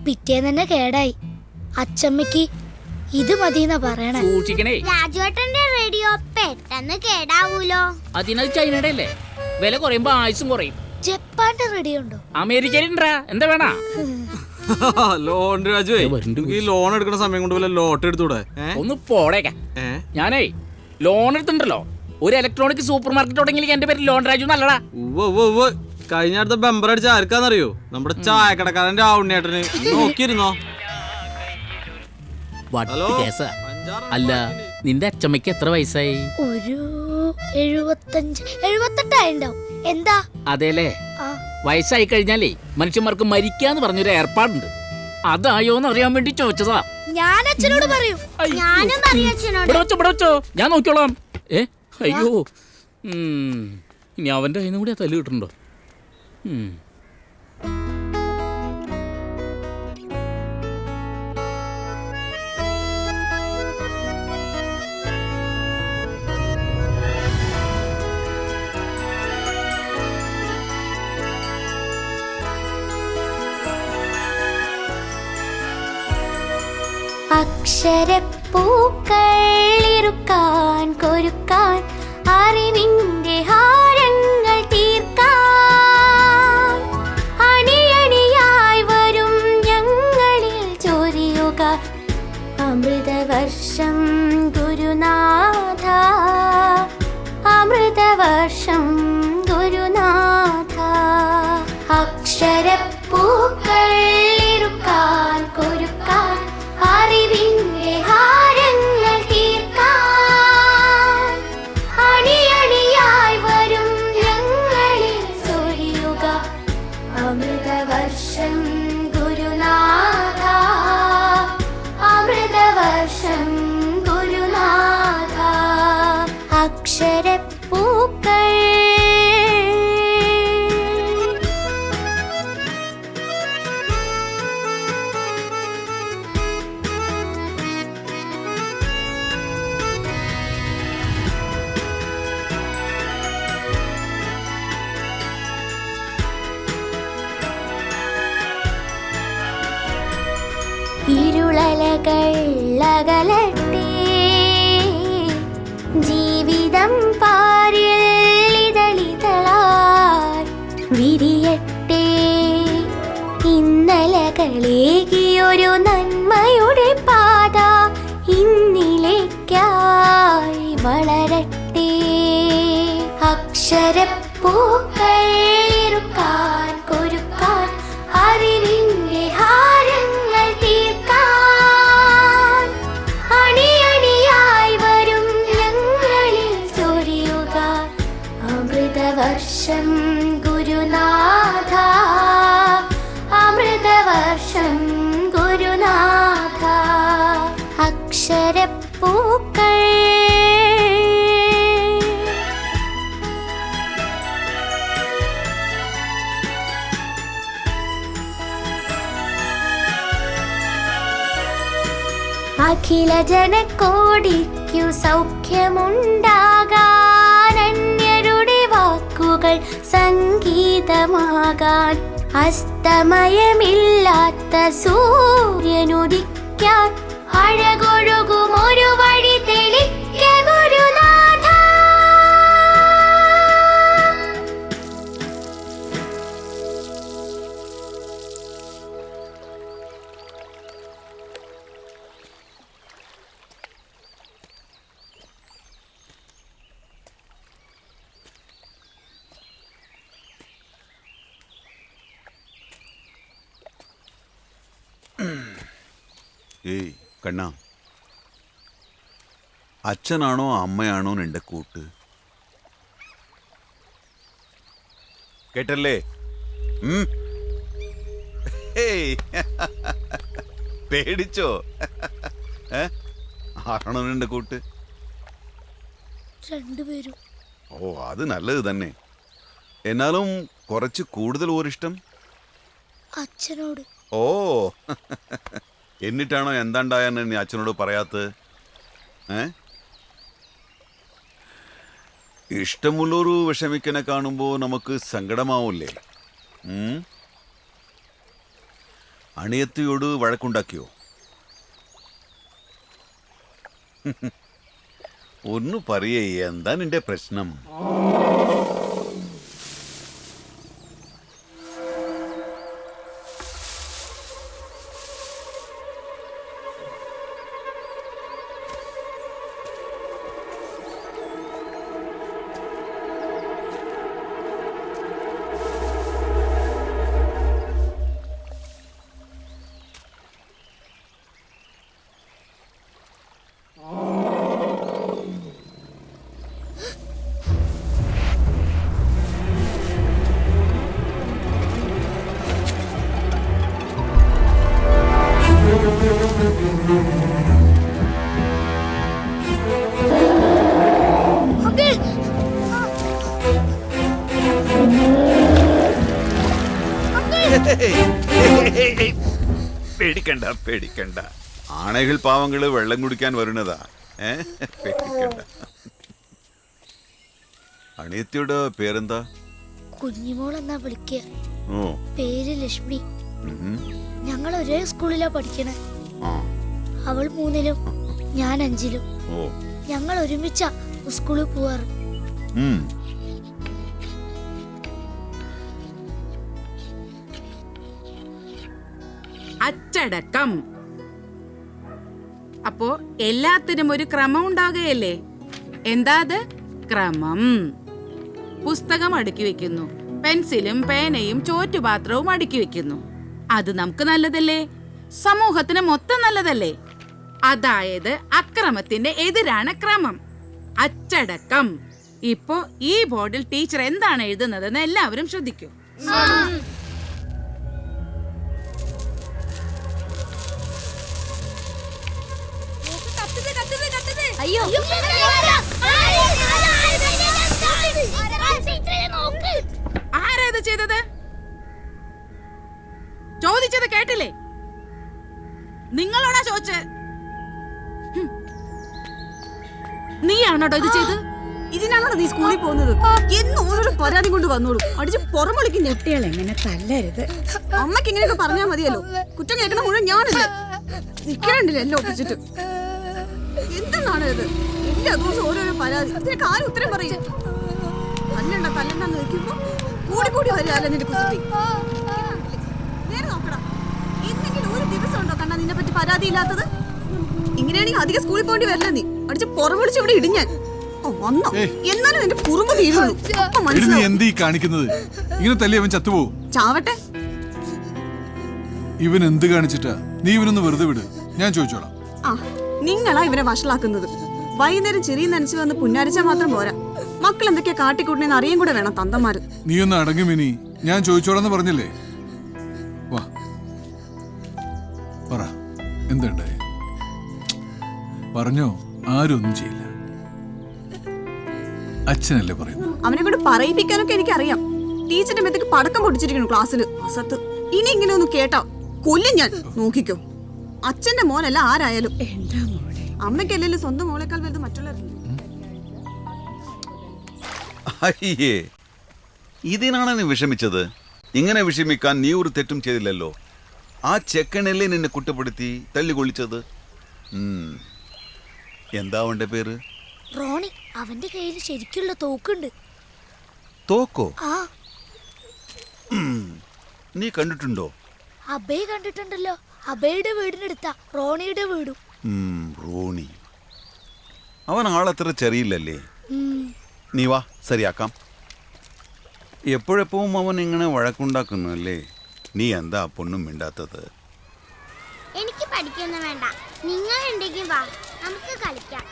പിറ്റേന്ന് തന്നെ കേടായി. അച്ഛമ്മക്ക് ഇത് മതിന്നാ പറയണേ. സൂക്ഷിക്കണേ, രാജുവേട്ടന്റെ റേഡിയോ പെട്ടെന്ന് കേടാവൂലോ. അതിനത് ചൈനയുടെ അല്ലേ, വില കുറയുമ്പോ ആയുസും കുറയും. ജപ്പാന്റെ റേഡിയോ ഉണ്ടോ? അമേരിക്കയിലുണ്ടാ, എന്താ വേണ? ലോൺ രാജു, ഈ ലോൺ എടുക്കുന്ന സമയം കൊണ്ട് വല്ല ലോട്ട് എടുത്തൂടെ? ഒന്ന് പോടേക്ക. ഞാനേ ലോൺ എടുത്തിട്ടുണ്ടല്ലോ, ഒരു ഇലക്ട്രോണിക് സൂപ്പർ മാർക്കറ്റ് തുടങ്ങിയില്ലെങ്കിൽ എന്റെ പേര് ലോൺ രാജു നല്ലടാ. കഴിഞ്ഞ അടുത്ത ബമ്പർ അടിച്ച ആർക്കാന്നറിയോ? നമ്മുടെ ചായക്കടക്കാരന്റെ ആവുണ്ണേട്ടന്. നോക്കിയിരുന്നോ? അല്ല, നിന്റെ അച്ഛമ്മയ്ക്ക് എത്ര വയസ്സായി? ഒരു 78 എന്താ? അതേലേ, വയസ്സായി കഴിഞ്ഞാലേ മനുഷ്യന്മാർക്ക് മരിക്കാന്ന് പറഞ്ഞൊരു ഏർപ്പാടുണ്ട്, അതായോന്ന് അറിയാൻ വേണ്ടി ചോദിച്ചതാ. ഞാൻ അച്ഛനോട് പറയും. ഞാനും പറയും അച്ഛനോട്. ഇവിടെ വെച്ചോ, ഞാൻ നോക്കിയോളാം. അയ്യോ, ഇനി അവന്റെ കയ്യിൽ നിന്ന് കൂടി ആ തല്ല് കിട്ടുന്നുണ്ടോ? അക്ഷരപ്പൂക്കൾ ഇറുക്കാൻ കൊരുക്കാൻ അറിവിന്റെ ഹാരങ്ങൾ തീർക്കാൻ അണിയണിയായി വരും ഞങ്ങളിൽ ചൊരിയുക അമൃതവർഷം ഗുരുനാഥ, അമൃതവർഷം ഗുരുനാഥ. അക്ഷരപ്പൂക്കൾ ഇറുക്കാൻ കൊരുക്കാൻ അറിവിന്റെ ഹാരങ്ങൾ തീർക്കാൻ അണിയണിയായി വരും ഞങ്ങളിൽ ചൊരിയുക അമൃതവർഷം ഗുരുനാഥ, അമൃതവർഷം ഗുരുനാഥ. അക്ഷരപ്പൂക്കൾ. ഇരുളലകൾ അകലട്ടെ, ജീവിതം പാരിൽ ഇതളിതളായി വിരിയട്ടെ. ഇന്നലകളേകിയൊരു നന്മയുടെ പാത ഇന്നിലേക്കായി വളരട്ടെ. അക്ഷരപ്പൂക്കൾ ഇറുക്കാൻ കൊരുക്കാൻ അറിവിന്റെ ഹാരങ്ങൾ തീർക്കാൻ അണിയണിയായി വരും ഞങ്ങളിൽ ചൊരിയുക അമൃതവർഷം ഗുരുനാഥ, അമൃതവർഷം ഗുരുനാഥ. അക്ഷരപ്പൂക്കൾ. അഖില ജനകോടിക്കു സൗഖ്യമുണ്ടാകാൻ അന്യരുടെ വാക്കുകൾ സംഗീതമാകാൻ അസ്തമയമില്ലാത്ത സൂര്യനുദിക്കാൻ അഴകൊഴുകും ഒരു വഴി തെളിക്ക ഗുരുനാഥ. ഏയ് കണ്ണാ, അച്ഛനാണോ അമ്മയാണോ നിന്റെ കൂട്ട്? കേട്ടല്ലേ? പേടിച്ചോ? ആണോ നിന്റെ കൂട്ട്? രണ്ടുപേരും. ഓ, അത് നല്ലത് തന്നെ. എന്നാലും കുറച്ച് കൂടുതൽ ഓരിഷ്ടം അച്ഛനോട്. ഓ, എന്നിട്ടാണോ എന്താണ്ടായെന്ന് നീ അച്ഛനോട് പറയാത്തത്? ഇഷ്ടമുള്ളൊരു വിഷമിക്കനെ കാണുമ്പോ നമുക്ക് സങ്കടമാവൂലേ? അണിയത്തിയോട് വഴക്കുണ്ടാക്കിയോ? ഒന്ന് പറയേ, എന്താ നിന്റെ പ്രശ്നം? പേടിക്കണ്ട പേടിക്കണ്ട, ആണകൾ പാവങ്ങള് വെള്ളം കുടിക്കാൻ വരുന്നതാ. പേടിക്കണ്ട. അണിയത്തിയുടെ പേരെന്താ? കുഞ്ഞിമോൾ എന്നാ വിളിക്കുക. ഓ, പേര് ലക്ഷ്മി. ഞങ്ങൾ ഒരേ സ്കൂളിലാ പഠിക്കണേ. അവൾ 3-ലും ഞാൻ 5-ലും. ഞങ്ങൾ ഒരുമിച്ചാ സ്കൂളിൽ പോവാറ്. അച്ചടക്കം. അപ്പോ എല്ലാത്തിനും ഒരു ക്രമം ഉണ്ടാകുകയല്ലേ? എന്താ അത്? ക്രമം. പുസ്തകം അടുക്കി വെക്കുന്നു, പെൻസിലും പേനയും ചോറ്റുപാത്രവും അടുക്കി വെക്കുന്നു. അത് നമുക്ക് നല്ലതല്ലേ? സമൂഹത്തിന് മൊത്തം നല്ലതല്ലേ? അതായത് അക്രമത്തിന്റെ എതിരാണ് ക്രമം, അച്ചടക്കം. ഇപ്പോ ഈ ബോർഡിൽ ടീച്ചർ എന്താണ് എഴുതുന്നതെന്ന് എല്ലാവരും ശ്രദ്ധിക്കൂ. അയ്യോ, ആരാ ഇത് ചെയ്തത്? ചോദിച്ചത് കേട്ടില്ലേ? നിങ്ങളോടാ ചോദിച്ച. നീയാണോ ഇത് ചെയ്ത്? ഇതിനാണോ നീ സ്കൂളിൽ പോകുന്നത്? എന്നും ഓരോ പരാതി കൊണ്ട് വന്നോളൂ. അടിച്ച് പുറമൊളിക്കും. കുട്ടികൾ എങ്ങനെ തല്ലരുത്. അമ്മക്ക് ഇങ്ങനെയൊക്കെ പറഞ്ഞാൽ മതിയല്ലോ. കുറ്റം കേൾക്കണ മുഴുവൻ ഞാനല്ലേ. നിൽക്കണ്ടില്ല എല്ലാം ഒപ്പിച്ചിട്ട്. എന്തെന്നാണ് ഇത്? എല്ലാ ദിവസവും ഓരോരോ പരാതി. ഇതിനൊക്കെ ആരും ഉത്തരം പറയും? തല്ലണ്ടെന്ന് വെക്കുമ്പോ കൂടി വരികയല്ല നിന്റെ കുസൃതി. നേരെ നോക്കടാ, എന്തെങ്കിലും ഒരു ദിവസം ഉണ്ടോ കണ്ണാ നിന്നെ പറ്റി പരാതി ഇല്ലാത്തത്? ഇങ്ങനെയാണെങ്കിൽ അധികം സ്കൂളിൽ പോകേണ്ടി വരില്ല. നീ അടിച്ച് പുറമൊളിച്ച് ഇവിടെ ഇടിഞ്ഞാൻ വന്നോ? എന്നാലും നിന്റെ കുറുമ്പ് തീരുള്ളൂ. എന്തീ കാണിക്കുന്നത്? ഇങ്ങനെ തല്ലി അവൻ ചത്തുപോകും. ചാവട്ടെ. ഇവൻ എന്ത് കാണിച്ചിട്ടാ? നീ ഇവനൊന്ന് വെറുതെ വിട്, ഞാൻ ചോദിച്ചോളാം. ആ, നിങ്ങളാ ഇവരെ വഷളാക്കുന്നത്. വൈകുന്നേരം ചെറിയ നനച്ച് വന്ന് പുന്നാരിച്ചാൽ മാത്രം പോരാ. മക്കൾ എന്തൊക്കെയാ കാട്ടിക്കൂട്ടണെന്ന് അറിയാൻ കൂടെ വേണം തന്തമാര്. നീ ഒന്ന് അടങ്ങും മിനി, ഞാൻ ചോദിച്ചോളാന്ന് പറഞ്ഞില്ലേ? വാ പറ, എന്തുണ്ടായി? പറഞ്ഞോ. ആരും ഒന്നും ചെയ്യില്ല, അച്ഛനല്ലേ പറയുന്നു. അവനെ കൊണ്ട് പറയിപ്പിക്കാനൊക്കെ എനിക്കറിയാം. ടീച്ചറിന്റെ മേത്തേക്ക് പടക്കം പൊട്ടിച്ചിരിക്കുന്നു ക്ലാസ്സിൽ. അസത്ത്. ഇനി ഇങ്ങനെ ഒന്ന് കേട്ടോ കൊല്ലും ഞാൻ. നോക്കിക്കോ. അച്ഛന്റെ മോനല്ല ആരായാലും. അമ്മയ്ക്കല്ലേ സ്വന്തം മോളേക്കാൾ വലുത് മറ്റുള്ളവർ. അയ്യേ, ഇതിനാണ് നീ വിഷമിച്ചത്? ഇങ്ങനെ വിഷമിക്കാൻ നീ ഒരു തെറ്റും ചെയ്തില്ലല്ലോ. ആ ചെക്കനല്ലേ നിന്നെ കുറ്റപ്പെടുത്തി തല്ലിക്കൊള്ളിച്ചത്? എന്താ അവന്റെ പേര്? റോണി. അവന്റെ കയ്യിൽ ശരിക്കുള്ള തോക്കുണ്ട്. തോക്കോ? ആ. നീ കണ്ടിട്ടുണ്ടോ? അബേ കണ്ടിട്ടുണ്ടല്ലോ. അബയുടെ വീടിനടുത്താ റോണിയുടെ വീടും. റോണി അവൻ ആളത്ര ചെറിയില്ലല്ലേ? നീ വാ, ശരിയാക്കാം. എപ്പോഴെപ്പോഴും അവൻ ഇങ്ങനെ വഴക്കുണ്ടാക്കുന്നു അല്ലേ? നീ എന്താ പൊണ്ണും മിണ്ടാത്തത്? എനിക്ക് പഠിക്കൊന്നും വേണ്ട, നിങ്ങൾ ഉണ്ടെങ്കിൽ വാ, നമുക്ക് കളിക്കാം.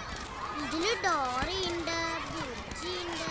ഇതില് ഡോറയുണ്ട്, ബുജിയുണ്ട്,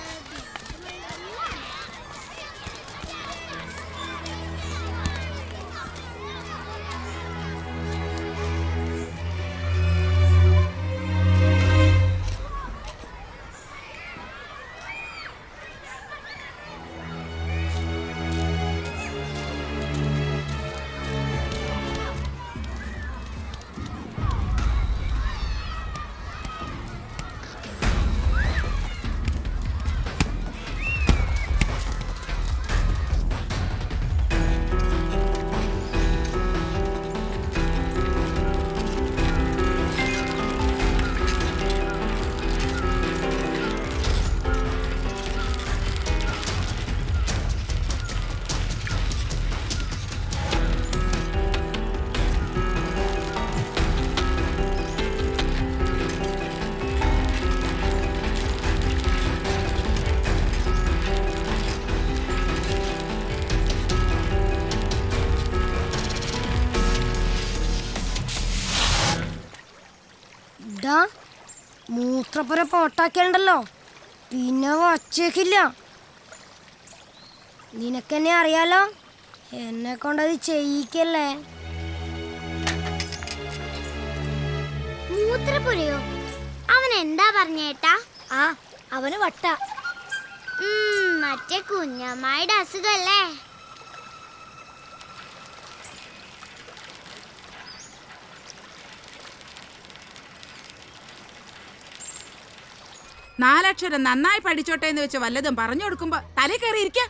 ദാ മൂത്രപ്പുര പോട്ടാക്കണ്ടല്ലോ, പിന്നെ വച്ചേക്കില്ല. നിനക്കെന്നെ അറിയാലോ, എന്നെ കൊണ്ടത് ചെയ്യിക്കല്ലേ. മൂത്രപ്പുരയോ? അവൻ എന്താ പറഞ്ഞേട്ടാ? ആ, അവന് വട്ട. മറ്റേ കുഞ്ഞമ്മായിയുടെ അസുഖല്ലേ? നാലക്ഷരം നന്നായി പഠിച്ചോട്ടെ എന്ന് വെച്ച് വല്ലതും പറഞ്ഞു കൊടുക്കുമ്പോ തലേ കയറി ഇരിക്ക.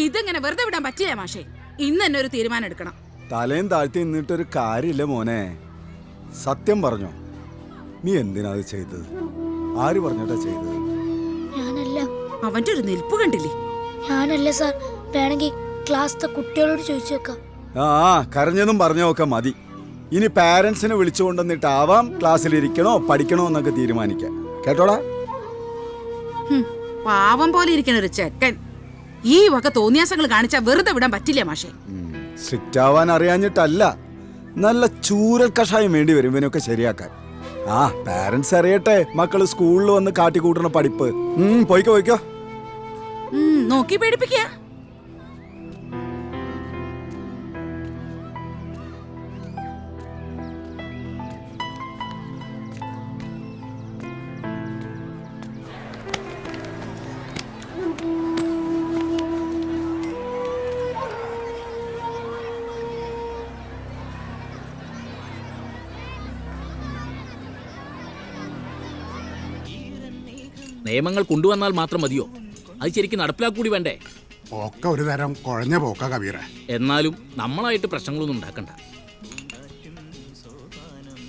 ഇതിങ്ങനെ വെറുതെ വിടാൻ പറ്റില്ല മാഷേ. ഇന്ന് തന്നെ ഒരു തീരുമാനം എടുക്കണം. തലയും താഴ്ത്തി നിന്നിട്ടൊരു കാര്യമില്ല മോനെ. സത്യം പറഞ്ഞോ, നീ എന്തിനാ അത് ചെയ്തത്? ആര് പറഞ്ഞിട്ടാ ചെയ്തത്? ഞാനല്ല. അവന്റെ ഒരു നിൽപ്പ് കണ്ടില്ലേ? ഞാനല്ല സാർ, വേണമെങ്കിൽ ക്ലാസ്സിലെ കുട്ടികളോട് ചോദിച്ചു നോക്കാം. ആ, കരഞ്ഞതും പറഞ്ഞതൊക്കെ മതി. ഇനി പാരന്റ്സിനെ വിളിച്ചുകൊണ്ടുവന്നിട്ടാവാം ക്ലാസ്സിലിരിക്കണോ പഠിക്കണോ എന്നൊക്കെ തീരുമാനിക്കാം. കേട്ടോടാ? പാവം പോലെ ഇരിക്കണ ഒരു ചെക്കൻ ഈ വക തോന്നിയാസങ്ങൾ കാണിച്ചാ വെറുതെ വിടാൻ പറ്റില്ല മാഷേ. സ്ട്രിക്റ്റ് ആവാൻ അറിയാഞ്ഞിട്ടല്ല, നല്ല ചൂരൽ കഷായം വേണ്ടി വരും ഇവനൊക്കെ ശരിയാക്കാൻ. ആ, പാരന്റ്സ് അറിയട്ടെ മക്കള് സ്കൂളിൽ വന്ന് കാട്ടിക്കൂട്ടണ പഠിപ്പ്. പോയിക്കോ പോയിക്കോ. നോക്കി പേടിപ്പിക്ക. നിയമങ്ങൾ കൊണ്ടുവന്നാൽ മാത്രം മതിയോ? അത് ശരിക്കും നടപ്പിലാക്കൂടി വേണ്ടേ? ഒക്കെ ഒരു തരം കുഴഞ്ഞ പോക്ക കബീറ. എന്നാലും നമ്മളായിട്ട് പ്രശ്നങ്ങളൊന്നും ഉണ്ടാക്കണ്ട.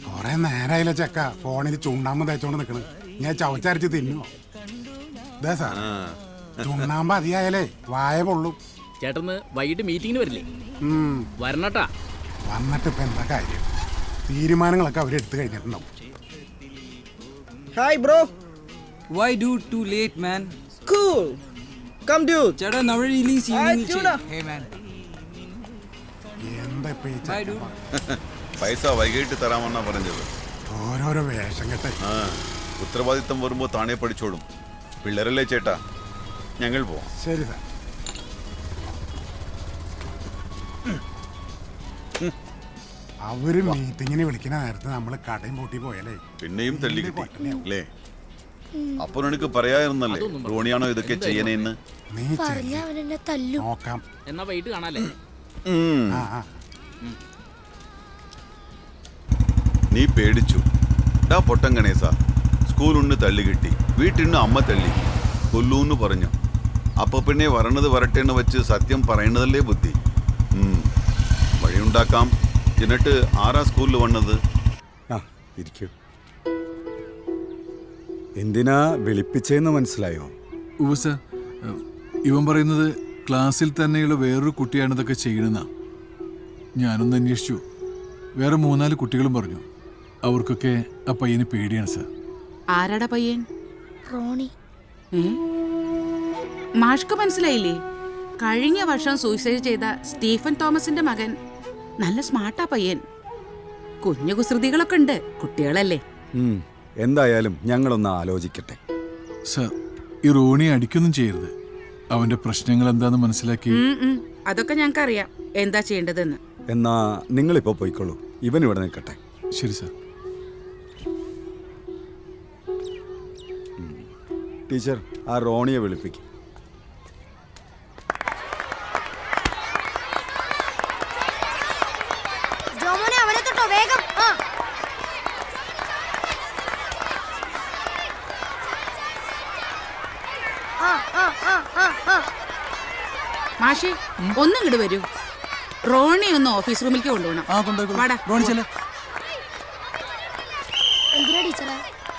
കൊറേ നേരായില്ല ചെക്ക ഫോണിൽ ചുണ്ണാമ്പ് തേച്ചോണ്ട് നിക്കണ്. ഞാൻ ചവച്ചരച്ച് തിന്നുവോ? ഇതാ സാർ, ചുണ്ണാമ്പ് അതിയായാലേ വായ പൊള്ളും. ചേട്ടന്ന് വൈകിട്ട് മീറ്റിങ്ങിന് വരില്ലേ? വരണട്ടാ. വന്നിട്ട് ഇപ്പൊ എന്താ കാര്യം? തീരുമാനങ്ങളൊക്കെ അവരെടുത്ത് കഴിഞ്ഞിട്ടുണ്ടാവും. Hi bro. Why dude too late man? Cool. Come dude. Chada now release evening chill. Hey man. എന്താ ഇപ്പൊ ഈ ചെക്കൻ? പൈസ വൈകിട്ട് തരാമെന്നാ പറഞ്ഞത്. ഓരോരോ വേഷം കെട്ടെ. ഉത്തരവാദിത്തം വരുമ്പോ താണേ പഠിച്ചോളും. പിള്ളേരല്ലേ ചേട്ടാ, ഞങ്ങൾ പോവാം. ശരി സാർ. അവര് മീറ്റിങ്ങിന് വിളിക്കുന്ന നേരത്തെ നമ്മള് കടയും പൂട്ടി പോയാലേ പിന്നെയും തല്ലി കിട്ടി അല്ലേ? അപ്പൊ നിനക്ക് പറയായിരുന്നല്ലേ റോണിയാണോ ഇതൊക്കെ ചെയ്യണേന്ന്? നോക്കാം. എന്നാ വൈകിട്ട് കാണാല്ലേ? നീ പേടിച്ചു ഡാ പൊട്ടൻ ഗണേശ. സ്കൂളിന് തല്ലി കിട്ടി, വീട്ടിന്ന് അമ്മ തല്ലി കൊല്ലൂന്ന് പറഞ്ഞു. അപ്പൊ പിന്നെ വരണത് വരട്ടേന്ന് വെച്ച് സത്യം പറയുന്നതല്ലേ ബുദ്ധി. വഴിയുണ്ടാക്കാം. എന്നിട്ട് ആരാ സ്കൂളിൽ വന്നത്? എന്തിനാ വിളിപ്പിച്ചെന്ന് മനസ്സിലായോ? സർ, ഇവൻ പറയുന്നത് ക്ലാസ്സിൽ തന്നെയുള്ള വേറൊരു കുട്ടിയാണ് ഇതൊക്കെ ചെയ്യണമെന്നാ. ഞാനൊന്ന് അന്വേഷിച്ചു. വേറെ 3-4 കുട്ടികളും പറഞ്ഞു. അവർക്കൊക്കെ ആ പയ്യന് പേടിയാണ് സർ. ആരാടാ പയ്യൻ? റോണി. മാഷ്ക്ക് മനസ്സിലായില്ലേ? കഴിഞ്ഞ വർഷം സൂയിസൈഡ് ചെയ്ത സ്റ്റീഫൻ തോമസിന്റെ മകൻ. നല്ല സ്മാർട്ടാ പയ്യൻ. കുഞ്ഞു കുസൃതികളൊക്കെ ഉണ്ട്. കുട്ടികളല്ലേ? എന്തായാലും ഞങ്ങളൊന്ന് ആലോചിക്കട്ടെ. സർ, ഈ റോണിയെ അടിക്കൊന്നും ചെയ്യരുത്. അവന്റെ പ്രശ്നങ്ങൾ എന്താന്ന് മനസ്സിലാക്കി. അതൊക്കെ ഞങ്ങൾക്ക് അറിയാം എന്താ ചെയ്യേണ്ടതെന്ന്. എന്നാ നിങ്ങളിപ്പോ പോയിക്കോളൂ, ഇവൻ ഇവിടെ നിൽക്കട്ടെ. ശരി സർ. ടീച്ചർ, ആ റോണിയെ വിളിപ്പിക്കും. മാഷി ഒന്നും ഇങ്ങോട്ട് വരൂ. റോണി ഒന്ന് ഓഫീസ് റൂമിലേക്ക് കൊണ്ടുപോകണം.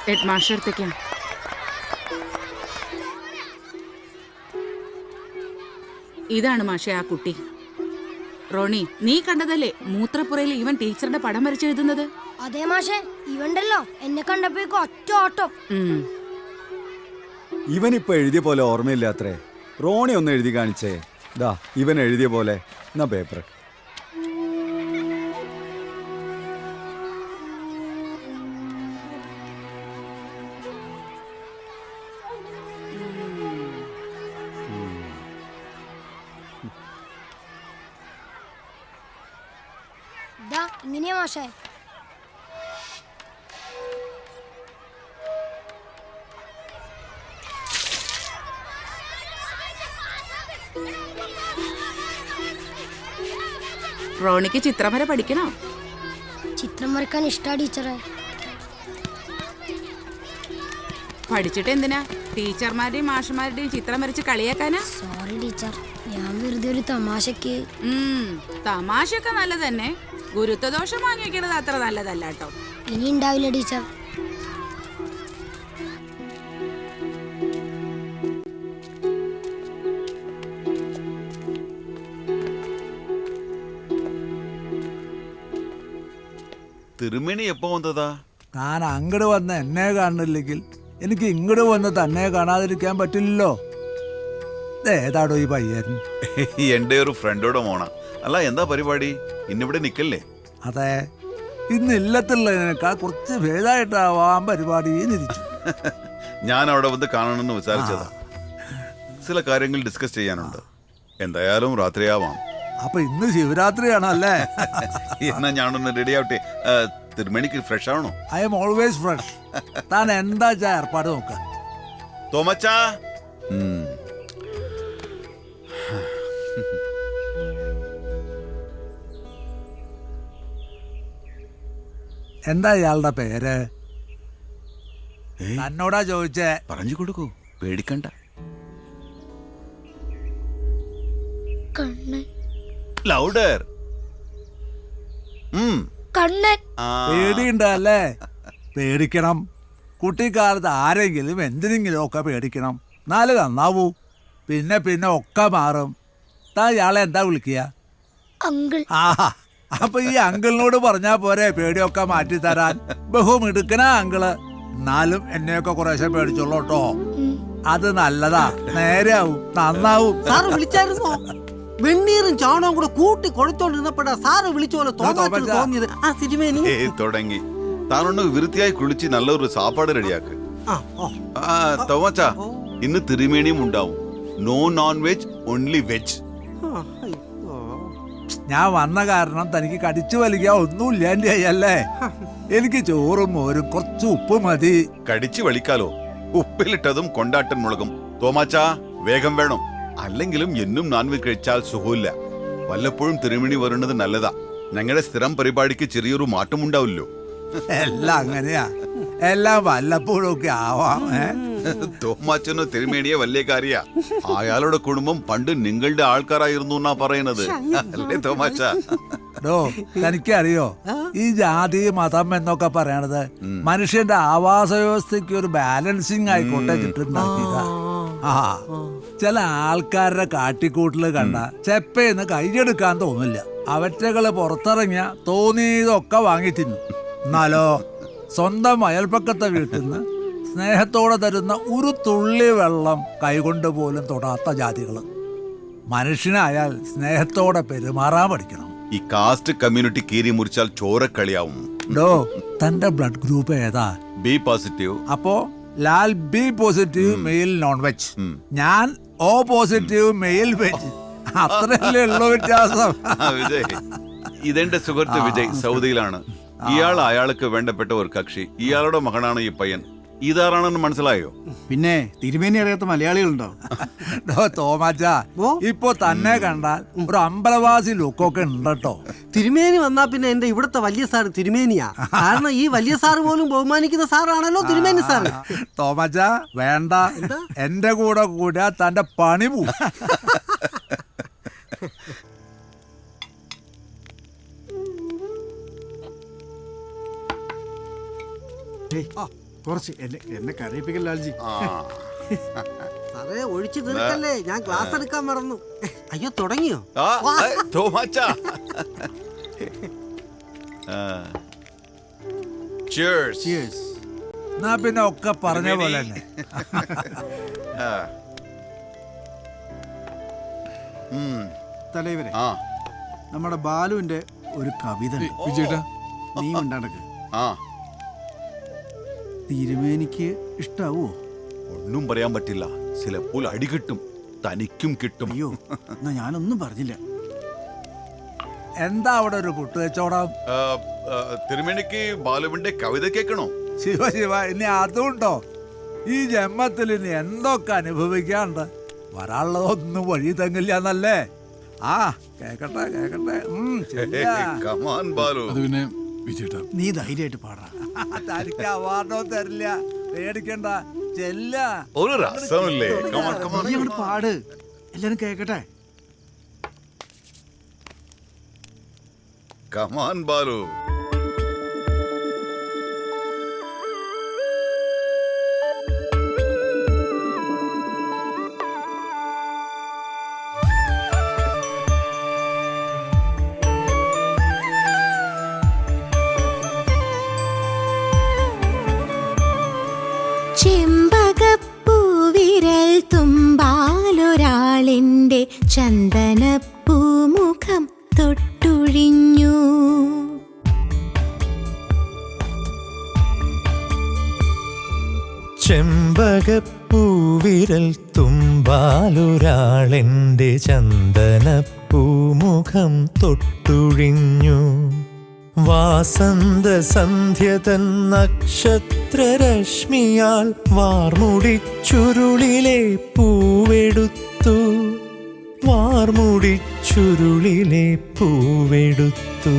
ഹെഡ് മാസ്റ്റർ അടുത്തേക്കാണ്. ഇതാണ് മാഷെ ആ കുട്ടി. റോണി, നീ കണ്ടതല്ലേ മൂത്രപ്പുരയിൽ ഇവൻ ടീച്ചറുടെ പടം വരച്ചെഴുതുന്നത്? അതെ മാഷെ, ഇവണ്ടല്ലോ എന്നെ കണ്ടപ്പോഴേക്കും ഒറ്റ ഓട്ടം. ഇവനിപ്പോ എഴുതിയ പോലെ ഓർമ്മയില്ലാത്രേ. റോണി ഒന്ന് എഴുതി കാണിച്ചേ. ദാ ഇവൻ എഴുതിയ പോലെ. എന്നാ പേപ്പർ. ഇതാ ഇങ്ങനെയാ മാഷേ. റോണിക്ക് ചിത്രം വരെ പഠിക്കണോ? ചിത്രം വരക്കാൻ ഇഷ്ടാ ടീച്ചറെ. പഠിച്ചിട്ട് എന്തിനാ? ടീച്ചർമാരുടെയും മാഷന്മാരുടെയും ചിത്രം വരച്ച് കളിയാക്കാനാ? സോറി ടീച്ചർ, ഞാൻ വെറുതെ ഒരു തമാശക്ക്. തമാശയൊക്കെ നല്ലത് തന്നെ, ഗുരുത്വദോഷം വാങ്ങി വെക്കണത് അത്ര നല്ലതല്ല കേട്ടോ. ഇനി ഉണ്ടാവില്ല ടീച്ചർ. തിരുമേനി എപ്പോ വന്നതാ? താൻ അങ്ങോട്ട് വന്ന് എന്നെ കാണുന്നില്ലെങ്കിൽ എനിക്ക് ഇങ്ങോട്ട് വന്ന് തന്നെ കാണാതിരിക്കാൻ പറ്റില്ലല്ലോ. ഏതാടോ ഈ പയ്യൻ? എന്റെ ഒരു ഫ്രണ്ടോടെ മോണ. അല്ല, എന്താ പരിപാടി? ഇന്നിവിടെ നിക്കല്ലേ? അതെ, ഇന്ന് ഇല്ലത്തുള്ളതിനേക്കാൾ കുറച്ച് ഭേദമായിട്ടാവാൻ പരിപാടി തിരിച്ചു. ഞാൻ അവിടെ വന്ന് കാണണമെന്ന് വിചാരിച്ചതാ. ചില കാര്യങ്ങൾ ഡിസ്കസ് ചെയ്യാനുണ്ട്. എന്തായാലും രാത്രിയാവാം. അപ്പൊ ഇന്ന് ശിവരാത്രിയാണല്ലേ? എന്നാ ഞാനൊന്ന് റെഡി ആവട്ടെ. തിരുമേനിക്ക് ഫ്രഷ് ആണോ? I M always fresh. താൻ എന്താ ഏർപ്പാട് നോക്ക. തോമച്ചാ, എന്താ ഇയാളുടെ പേര്? തന്നോടാ ചോദിച്ചേ. പറഞ്ഞു കൊടുക്കൂ, പേടിക്കണ്ട. ലൗഡർ. പേടിയുണ്ടല്ലേ? പേടിക്കണം. കുട്ടിക്കാലത്ത് ആരെങ്കിലും എന്തിനെങ്കിലും ഒക്കെ പേടിക്കണം, എന്നാല് നന്നാവൂ. പിന്നെ പിന്നെ ഒക്കെ മാറും. താ ഇയാളെ എന്താ വിളിക്കുക? ആഹാ, അപ്പൊ ഈ അങ്കിളിനോട് പറഞ്ഞാ പോരെ പേടിയൊക്കെ മാറ്റി തരാൻ. ബഹുമിടുക്കനാ അങ്കിള്. എന്നാലും എന്നെയൊക്കെ കുറേശ്ശെ പേടിച്ചോളൂട്ടോ. അത് നല്ലതാ, നേരെയാവും, നന്നാവും. സാറ് വിളിച്ചായിരുന്നോ? വെണ്ണീറും ചാണവും കൂടെ കൂട്ടി കുഴച്ചോണ്ടിരുന്നപ്പോഴാ സാറ് വിളിച്ച പോലെ തോന്നിയത്. ആ തിരുമേനി തുടങ്ങി. താനൊന്ന് വൃത്തിയായി കുളിച്ച് നല്ലൊരു സാപ്പാട് റെഡിയാക്ക്. തോമച്ച, ഇന്ന് തിരുമേനിയും ഉണ്ടാവും. No non veg, only veg. ഞാൻ വന്ന കാരണം തനിക്ക് കടിച്ചു വലിക്കാൻ ഒന്നുമില്ല അല്ലേ? എനിക്ക് ചോറും മോരും കുറച്ച് ഉപ്പ് മതി. കടിച്ചു വലിക്കാലോ? ഉപ്പിലിട്ടതും കൊണ്ടാട്ടൻ മുളകും. തോമാച്ച, വേഗം വേണം. അല്ലെങ്കിലും എന്നും നോൺവെജ് കഴിച്ചാൽ സുഖമില്ല. വല്ലപ്പോഴും തിരുമണി വരുന്നത് നല്ലതാ. ഞങ്ങളുടെ സ്ഥിരം പരിപാടിക്ക് ചെറിയൊരു മാറ്റം ഉണ്ടാവില്ലോ. എല്ലാം അങ്ങനെയാ, എല്ലാം വല്ലപ്പോഴും ഒക്കെ ആവാം. തോമാച്ചനോ തിരുമേനിയെ വലിയ കാര്യ. അയാളുടെ കുടുംബം പണ്ട് നിങ്ങളുടെ ആൾക്കാരായിരുന്നു എന്നാ പറയുന്നത്, അല്ലേ തോമാച്ച? തനിക്കറിയോ, ഈ ജാതി മതം എന്നൊക്കെ പറയണത് മനുഷ്യന്റെ ആവാസ വ്യവസ്ഥയ്ക്ക് ഒരു ബാലൻസിങ് ആയിക്കോട്ടെ ചുറ്റുണ്ടാക്കിയതാ. ആ, ചില ആൾക്കാരുടെ കാട്ടിക്കൂട്ടില് കണ്ട ചെപ്പേന്ന് കൈയെടുക്കാൻ തോന്നില്ല. അവറ്റകള് പുറത്തിറങ്ങിയ തോന്നിയതൊക്കെ വാങ്ങി തിന്നു. എന്നാലോ സ്വന്തം അയൽപ്പക്കത്തെ വീട്ടിൽ നിന്ന് സ്നേഹത്തോടെ തരുന്ന ഒരു തുള്ളി വെള്ളം കൈകൊണ്ട് പോലും തൊടാത്ത ജാതികള്. മനുഷ്യനായാൽ സ്നേഹത്തോടെ പെരുമാറാൻ പഠിക്കണം. ഈ കാസ്റ്റ് കമ്മ്യൂണിറ്റി കീറി മുറിച്ചാൽ ചോരക്കളിയാവും. തന്റെ ബ്ലഡ് ഗ്രൂപ്പ് ഏതാ? B positive. അപ്പോ Lal B positive male non veg, ഞാൻ ഓ പോസിറ്റീവ് മെയിൽ വെജ്. അത്രയല്ലേ ഉള്ളൂ വ്യത്യാസം. വിജയ്, ഇതെന്റെ സുഹൃത്ത് വിജയ്, സൗദിയിലാണ്. ഇയാൾ അയാൾക്ക് വേണ്ടപ്പെട്ട ഒരു കക്ഷി. ഇയാളുടെ മകനാണ് ഈ പയ്യൻ. ഇതാരാണെന്ന് മനസ്സിലായോ? പിന്നെ തിരുമേനി അറിയാത്ത മലയാളികളുണ്ടോ? തോമാച്ച, ഇപ്പൊ തന്നെ കണ്ടാൽ ഒരു അമ്പലവാസി ലുക്കൊക്കെ ഉണ്ടോ. തിരുമേനി വന്നാ പിന്നെ എന്റെ ഇവിടുത്തെ വലിയ സാർ തിരുമേനിയാ. കാരണം ഈ വലിയ സാറ് പോലും ബഹുമാനിക്കുന്ന സാറാണല്ലോ തിരുമേനി സാറ്. തോമാച്ച വേണ്ട, എന്റെ കൂടെ കൂടാ തന്റെ പണി പോവും. കുറച്ച് എന്നെ കരയിപ്പിക്കൽ ലാൽജി. സാറേ ഒഴിച്ചു തീർക്കല്ലേ, ഞാൻ ക്ലാസ് എടുക്കാൻ മറന്നു. അയ്യോ തുടങ്ങിയോ? പിന്നെ ഒക്കെ പറഞ്ഞ പോലെ തന്നെ. തലൈവരെ, നമ്മുടെ ബാലുവിന്റെ ഒരു കവിത നീ ഉണ്ടാടക്ക്. തിരുമേനിക്ക് ഇഷ്ടാവോ? ഒന്നും പറയാൻ പറ്റില്ല. ചിലപ്പോൾ അടി കിട്ടും, തനിക്കും കിട്ടും. അയ്യോ, എന്നാ ഞാനൊന്നും പറഞ്ഞില്ല. എന്താ അവിടെ ഒരു കുട്ടുകച്ചവടം? തിരുമേനിക്ക് ബാലുവിന്റെ കവിത കേൾക്കണോ? ശിവ ശിവ, ഇനി അതുണ്ടോ? ഈ ജന്മത്തിൽ ഇനി എന്തൊക്കെ അനുഭവിക്കാണ്ട് വരാനുള്ളതൊന്നും വഴി തങ്ങില്ല എന്നല്ലേ? ആ കേക്കട്ടെ കേക്കട്ടെ. അത് പിന്നെ വിജയേട്ടാ, നീ ധൈര്യമായിട്ട് പാടാ. തനിക്ക് അവാർഡോ തരില്ല, പേടിക്കണ്ട, ചെല്ല. ഒരു രസമില്ലേ? നീ അങ്ങോട്ട് പാട്, എല്ലാരും കേക്കട്ടെ. കമാൻ ബാലു. ചെമ്പകപ്പൂവിരൽ തുമ്പാലൊരാളിൻ്റെ ചന്ദനപ്പൂമുഖം തൊട്ടുഴിഞ്ഞു. ചെമ്പകപ്പൂവിരൽ തുമ്പാലൊരാളെൻ്റെ ചന്ദനപ്പൂമുഖം തൊട്ടുഴിഞ്ഞു. വാസന്ത സന്ധ്യതൻ നക്ഷത്രരശ്മിയാൽ വാർമുടിച്ചുരുളിലെ പൂവെടുത്തു. വാർമുടിച്ചുരുളിലെ പൂവെടുത്തു.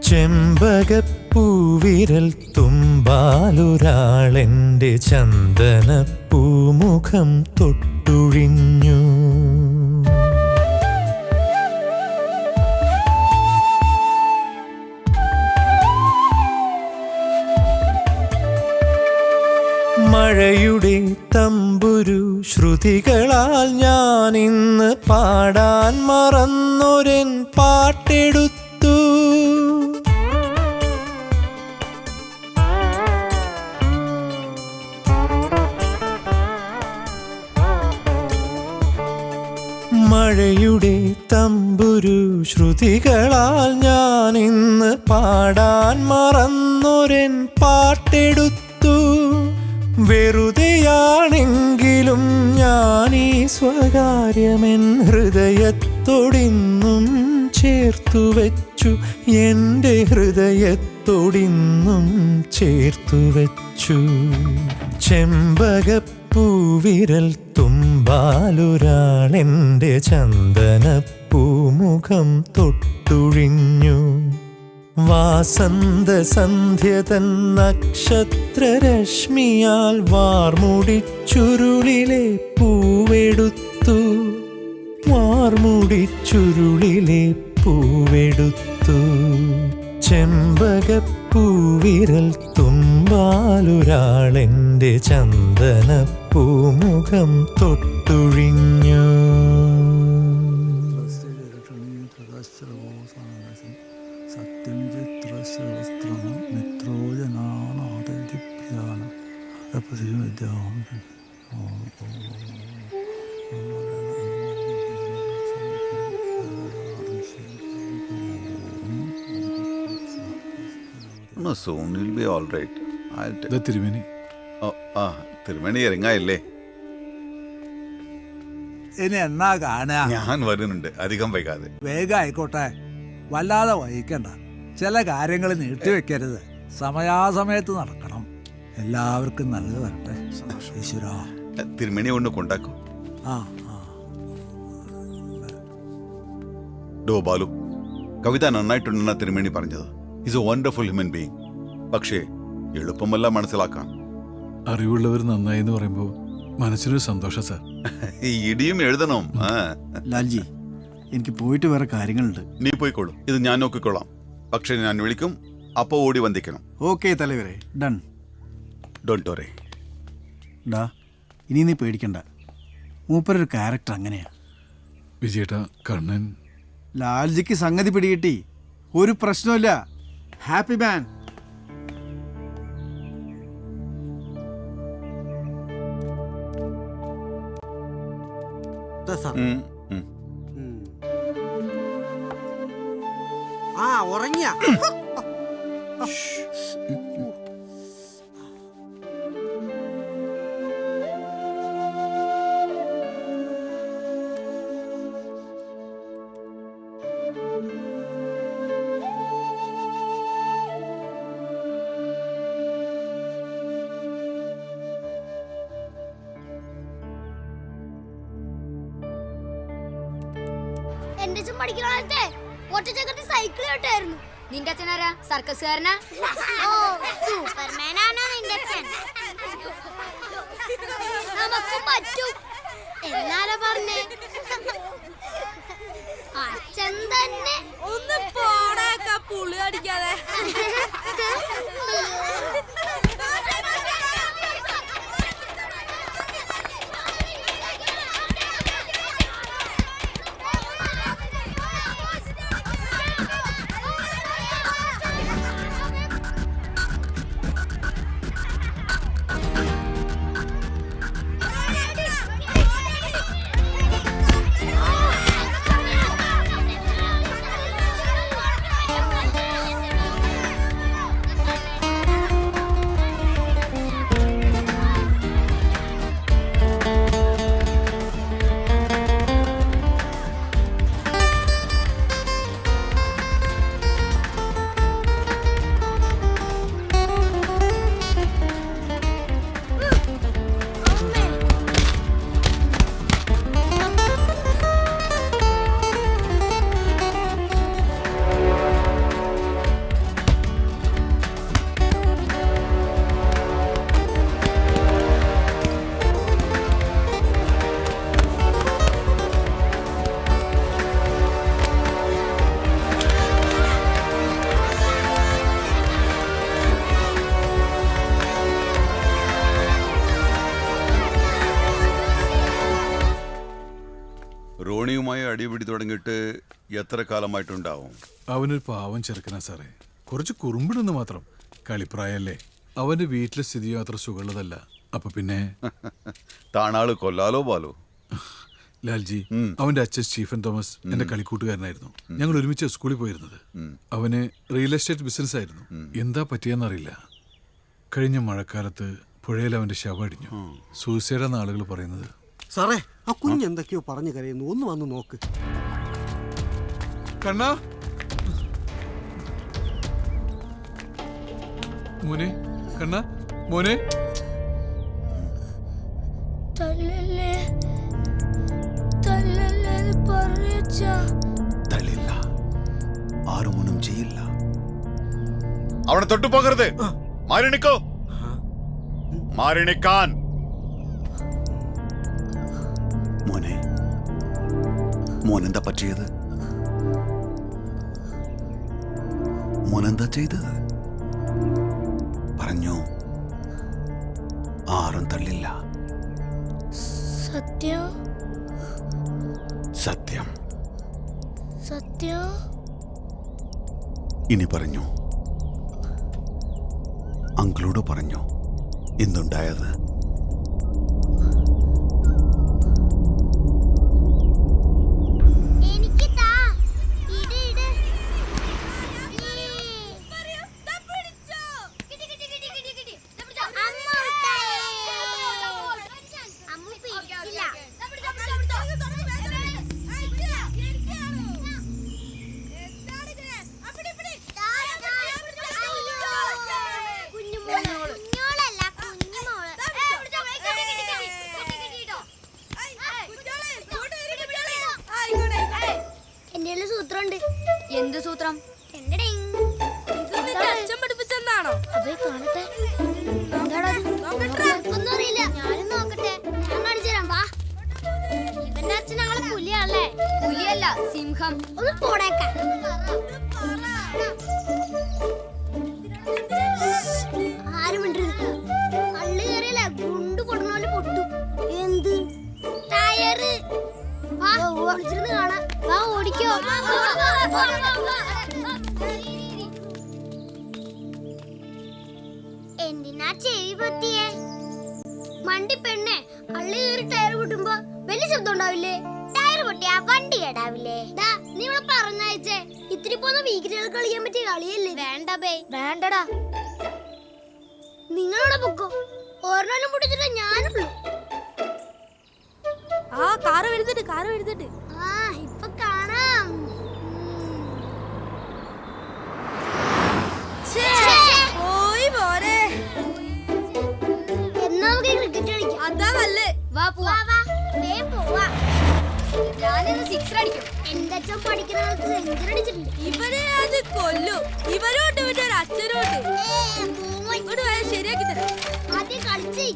ചെമ്പകപ്പൂവിരൽ തുമ്പാലൊരാളെൻ്റെ ചന്ദനപ്പൂമുഖം തൊട്ടുഴിഞ്ഞു. മഴയുടെ തമ്പുരു ശ്രുതികളാൽ ഞാൻ ഇന്ന് പാടാൻ മറന്നൊരൻ പാട്ടെടുത്തു. മഴയുടെ തമ്പുരു ശ്രുതികളാൽ ഞാൻ ഇന്ന് പാടാൻ മറന്നൊരൻ പാട്ടെടുത്തു. വെറുതെയാണെങ്കിലും ഞാനീ സ്വകാര്യമെൻ ഹൃദയത്തോടിന്നും ചേർത്തുവെച്ചു. എൻ്റെ ഹൃദയത്തോടിന്നും ചേർത്തുവെച്ചു. ചെമ്പകപ്പൂവിരൽ തുമ്പാലൊരാളെൻ്റെ ചന്ദനപ്പൂമുഖം തൊട്ടുഴിഞ്ഞു. വാസന്ത സന്ധ്യതൻ നക്ഷത്രരശ്മിയാൽ വാർമുടിച്ചുരുളിലെ പൂവെടുത്തു. വാർമുടിച്ചുരുളിലെ പൂവെടുത്തു. ചെമ്പകപ്പൂവിരൽ തുമ്പാലൊരാളെൻ്റെ ചന്ദനപ്പൂമുഖം തൊട്ടുഴിഞ്ഞു. No, soon you'll be all right. I'll take. തിരുമേനി. തിരുമേനി ഇറങ്ങായില്ലേ? ഇനി എന്നാ കാണാ? ഞാൻ വരുന്നുണ്ട്, അധികം വൈകാതെ. വേഗം ആയിക്കോട്ടെ, വല്ലാതെ വഹിക്കണ്ട. ചില കാര്യങ്ങൾ നീട്ടിവെക്കരുത്, സമയാസമയത്ത് നടക്കണം. എല്ലാവർക്കും നല്ലത് വരട്ടെ. ഈശ്വരാ. തിരുമേനി കൊണ്ട് കൊണ്ടാക്കും. ഡോ ബാലു, കവിത നന്നായിട്ടുണ്ടെന്ന തിരുമേനി പറഞ്ഞത്. Is A wonderful human being. പക്ഷേ എളുപ്പമല്ല മനസ്സിലാക്കാൻ. അറിവുള്ളവർ നന്നായി എന്ന് പറയുമ്പോൾ മനസ്സിനൊരു സന്തോഷം സാർ. ഈ ഇടിയും എഴുതണം. ലാൽജി, എനിക്ക് പോയിട്ട് വേറെ കാര്യങ്ങളുണ്ട്. നീ പോയിക്കോളൂ, ഇത് ഞാൻ നോക്കിക്കോളാം. പക്ഷെ ഞാൻ വിളിക്കും, അപ്പോൾ ഓടി വന്നിക്കണം. ഓക്കെ തലവരെ, ഡൺ. Don't worry. ഡാ, ഇനി നീ പേടിക്കണ്ട. മൂപ്പരൊരു ക്യാരക്ടർ അങ്ങനെയാ. വിജയേട്ടാ, കണ്ണൻ. ലാൽജിക്ക് സംഗതി പിടികിട്ടി. ഒരു പ്രശ്നമില്ല. ഹാപ്പി മാൻ. ആ ഉറങ്ങിയ പഠിക്കണത്തെ ഒറ്റച്ചക്കത്തി സൈക്കിൾ കേട്ടായിരുന്നു. നിന്റെ അച്ഛനാരാ? സർക്കസുകാരനാ? ഓ, സൂപ്പർമാനാണോ നിന്റെ അച്ഛൻ? നമുക്കും പറ്റും എന്നാലാ പറഞ്ഞേ. അച്ഛൻ തന്നെ ഒന്ന് പോടാക്ക പുളി അടിക്കാതെ. റോണിയുമായി അടിപിടി തുടങ്ങിയിട്ട് എത്ര കാലമായിട്ടുണ്ടാവും? അവനൊരു പാവം ചെറുക്കനാ സാറേ, കുറച്ച് കുറുമ്പിടുന്ന് മാത്രം. കളിപ്രായല്ലേ. അവന്റെ വീട്ടിലെ സ്ഥിതിയോ അത്ര സുഖമുള്ളതല്ല. അപ്പൊ പിന്നെ താണാള് കൊല്ലാലോ ബാലോ. ലാൽജി, അവന്റെ അച്ഛൻ സ്റ്റീഫൻ തോമസ് എന്റെ കളിക്കൂട്ടുകാരനായിരുന്നു. ഞങ്ങൾ ഒരുമിച്ച് സ്കൂളിൽ പോയിരുന്നത്. അവന് റിയൽ എസ്റ്റേറ്റ് ബിസിനസ് ആയിരുന്നു. എന്താ പറ്റിയെന്നറിയില്ല. കഴിഞ്ഞ മഴക്കാലത്ത് പുഴയിൽ അവന്റെ ശവം അടിഞ്ഞു. സൂസൈഡാണ് ആളുകൾ പറയുന്നത്. സാറേ, ആ കുഞ്ഞെന്തൊക്കെയോ പറഞ്ഞു കരയുന്നു, ഒന്ന് വന്ന് നോക്ക്. കണ്ണാ മോനെ, കണ്ണാ മോനെ. തള്ളില്ല, ആരും ഒന്നും ചെയ്യില്ല. അവനെ തൊട്ടു പോകരുത്. മാറിണിക്കോ, മാറിണിക്കാൻ. മോനെ, മോനെന്താ പറ്റിയത്? മോനെന്താ ചെയ്തത്? പറഞ്ഞോ. ആരും തള്ളില്ല. സത്യം സത്യം സത്യം. ഇനി പറഞ്ഞു. അങ്കിളോട് പറഞ്ഞു എന്തുണ്ടായത്? സൂത്രമുണ്ട്. എന്ത് സൂത്രം? അച്ഛൻ പഠിപ്പിച്ചെന്നാണോ? കാണട്ടെ. ഒന്നും അറിയില്ല. ഞാനും നോക്കട്ടെ. ഞാൻ കാണിച്ചു തരാം. വാ. ഇവന്റെ അച്ഛൻ ഞങ്ങളെ പുലിയല്ലേ? പുലിയല്ല, സിംഹം. ഒന്ന് പോടേക്കാൻ. ആരും മിണ്ടരുത്. പള്ളി കയറിയല്ല, ഗുണ്ട് പൊടുന്നോല് പൊട്ടു. എന്ത് ടയറ്? വിളിച്ചിരുന്ന് കാണാം. വാ, ഓടിക്കോ. എന്തിനാ ചെവി പൊത്തിയേ? മണ്ടി പെണ്ണെ, അള്ളി കയറി ടയർ പൊട്ടുമ്പോ വലിയ ശബ്ദം ഉണ്ടാവില്ലേ? ടയർ പൊട്ടിയാ വണ്ടി കേടാവില്ലേ? നീ ഇവിടെ പറഞ്ഞയച്ചേ ഇത്തിരി പോന്ന വീക്കിലുകൾ കളിക്കാൻ പറ്റിയ കളിയല്ലേ? വേണ്ട ബേ, വേണ്ടടാ. നിങ്ങളോടെ പൊക്കോ. ഓർണാലും പൊട്ടിച്ചിട്ട് ഞാനുള്ളൂ. ആ കാറ് വരുന്നുണ്ട്, കാറ് വരുന്നുണ്ട്. ആ ഇപ്പൊ കാണാം. പോയി പോരെ. എന്നാ നമുക്ക് ക്രിക്കറ്റ് കളിക്കാം. അതാ നല്ലേ. വാ പോവാ. വേഗം പോവാ. ഞാനിന്ന് 6 അടിക്കും. എന്റെ അച്ഛൻ പഠിക്കുന്ന കാലത്ത് സെഞ്ചുറി അടിച്ചിട്ടുണ്ട്. ഇവരെ അത് കൊല്ലു. ഇവരോട്ട് ഇവന്റെ ഒരു അച്ഛനോട്ട് ശരിയാക്കി തരാം. ആദ്യം കളിച്ച്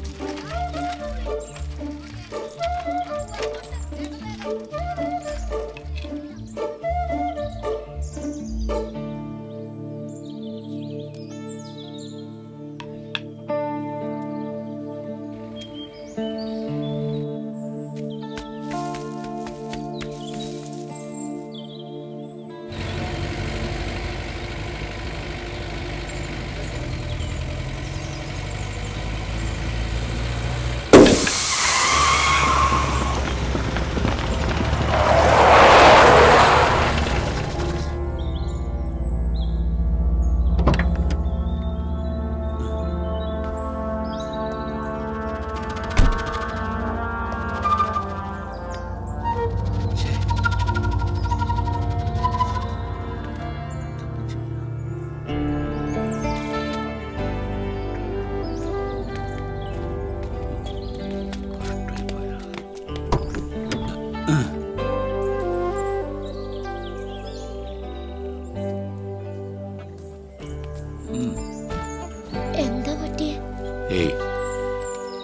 എന്താ പറ്റിയേ?